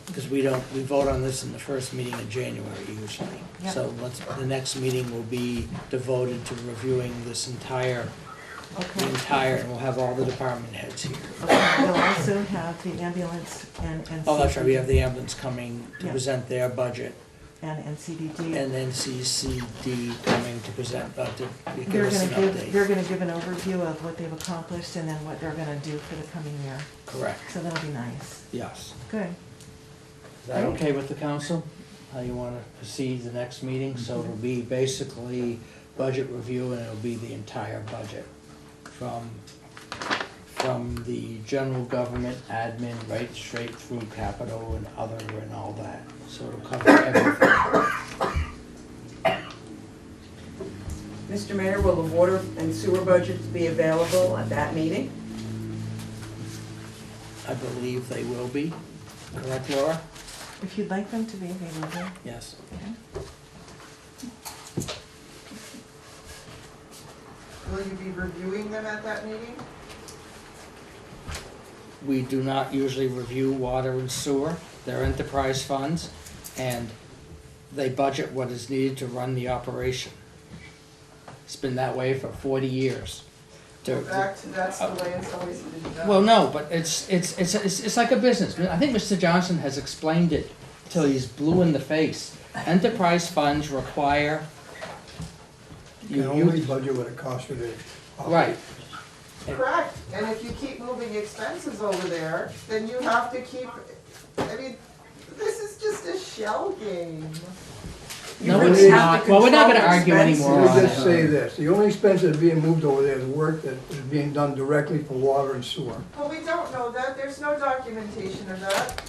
because we vote on this in the first meeting in January usually. Yeah. So the next meeting will be devoted to reviewing this entire, and we'll have all the department heads here. Okay. We'll also have the ambulance and Oh, that's right, we have the ambulance coming to Yeah. present their budget. And NCDD. And NCCD coming to present, to give They're us an gonna update. they're gonna give an overview of what they've accomplished and then what they're gonna do for the coming year. Correct. So that'll be nice. Yes. Good. Is that okay with the council? How you want to proceed the next meeting? So it'll be basically budget review, and it'll be the entire budget from the general government, admin, right straight through capital and other and all that. So it'll cover everything. Mr. Mayor, will the water and sewer budgets be available at that meeting? I believe they will be. Correct, Laura? If you'd like them to be available. Yes. Okay. Will you be reviewing them at that meeting? We do not usually review water and sewer. They're enterprise funds, and they budget what is needed to run the operation. It's been that way for 40 years. That's the way it's always been done. Well, no, but it's like a business. I think Mr. Johnson has explained it till he's blue in the face. Enterprise funds require You can only budget what it costs you to operate. Right. Correct, and if you keep moving expenses over there, then you have to keep, I mean, this is just a shell game. No, it's not. Well, we're not gonna argue anymore Let on me just it. say this, the only expense that's being moved over there is work that is being done directly for water and sewer. Well, we don't know that, there's no documentation of that.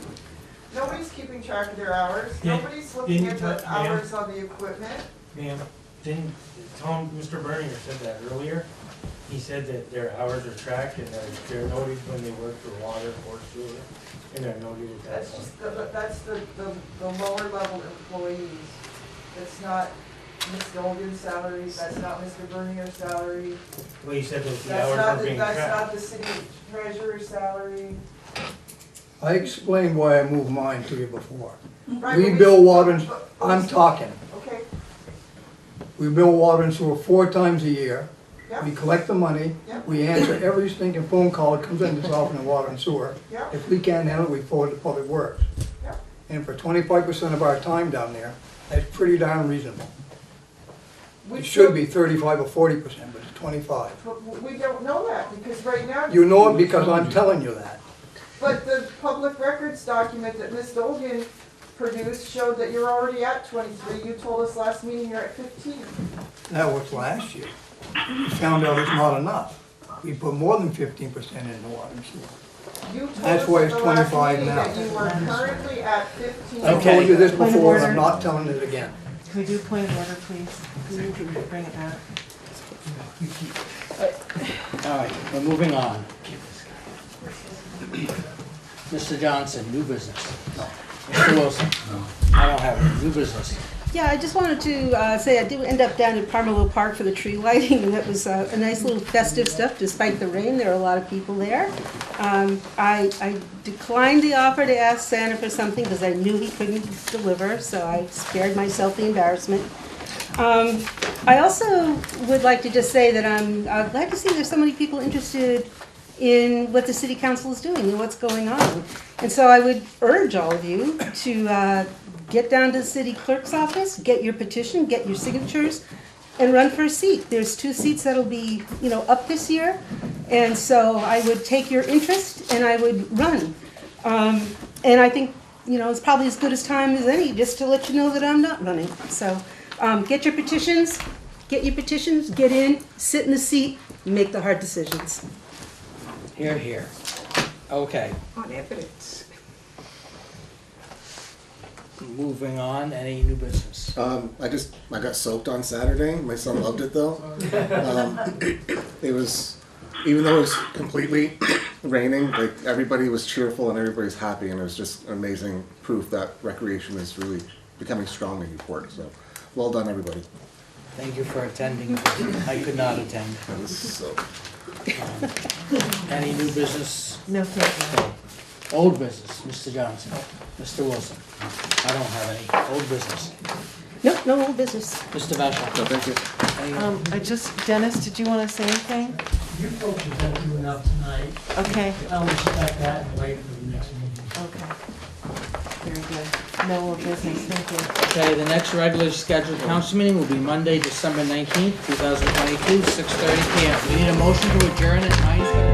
Nobody's keeping track of their hours, nobody's looking at the hours on the equipment. Ma'am, Mr. Berninger said that earlier. He said that their hours are tracked and they're noted when they work for water or sewer, and they're noted at that That's point. just, that's the lower level employees. That's not Ms. Dolgan's salary, that's not Mr. Bernier's salary. Well, you said that the That's hours not, were being that's tracked. not the city treasurer's salary. I explained why I moved mine to you before. Right, We but bill water and, I'm but- talking. Okay, We bill water and sewer 4 times a year. Yep. We collect the money. Yep. We answer every stinking phone call that comes in this often in water and sewer. Yep. If we can't handle it, we forward it to Public Works. Yep. And for 25% of our time down there, that's pretty darn reasonable. It should be 35 or 40%, but it's 25. but we don't know that, because right now. You know it because I'm telling you that. But the public records document that Ms. Dolgan produced showed that you're already at 23. You told us last meeting you're at 15. That was last year. We found out it's not enough. We put more than 15% in the water and sewer. You told That's us why at it's the last 25 meeting now. that you were currently at 15. I told you this Point of before, and I'm order. not telling it again. Can we do point of order, please? Can you bring it back? All right, we're moving on. Mr. Johnson, new business. Mr. Wilson? I don't have any new business. Yeah, I just wanted to say I did end up down at Parmelo Park for the tree lighting, and that was a nice little festive stuff despite the rain. There were a lot of people there. I declined the offer to ask Santa for something because I knew he couldn't deliver, so I spared myself the embarrassment. I also would like to just say that I'm glad to see there's so many people interested in what the city council is doing and what's going on. And so I would urge all of you to get down to the city clerk's office, get your petition, get your signatures, and run for a seat. There's 2 seats that'll be, up this year. And so I would take your interest and I would run. And I think, it's probably as good a time as any just to let you know that I'm not running. So get your petitions, get in, sit in the seat, make the hard decisions. Here, here. Okay, On evidence. moving on, any new business? I got soaked on Saturday. My son loved it though. It was, even though it was completely raining, like everybody was cheerful and everybody was happy, and it was just amazing proof that recreation is really becoming strong in Newport. So, well done, everybody. Thank you for attending. I could not attend. It was so. Any new business? No, thank you. Old business, Mr. Johnson. Mr. Wilson? I don't have any old business. Nope, no old business. Mr. Vashon? No, thank you. Dennis, did you want to say anything? You folks have done good enough tonight. Okay. I'll respect that and wait for the next meeting. Okay. Very good. No old business, thank you. Okay, the next regularly scheduled council meeting will be Monday, December 19th, 2022, 6:30 PM. We need a motion to adjourn at 9:30.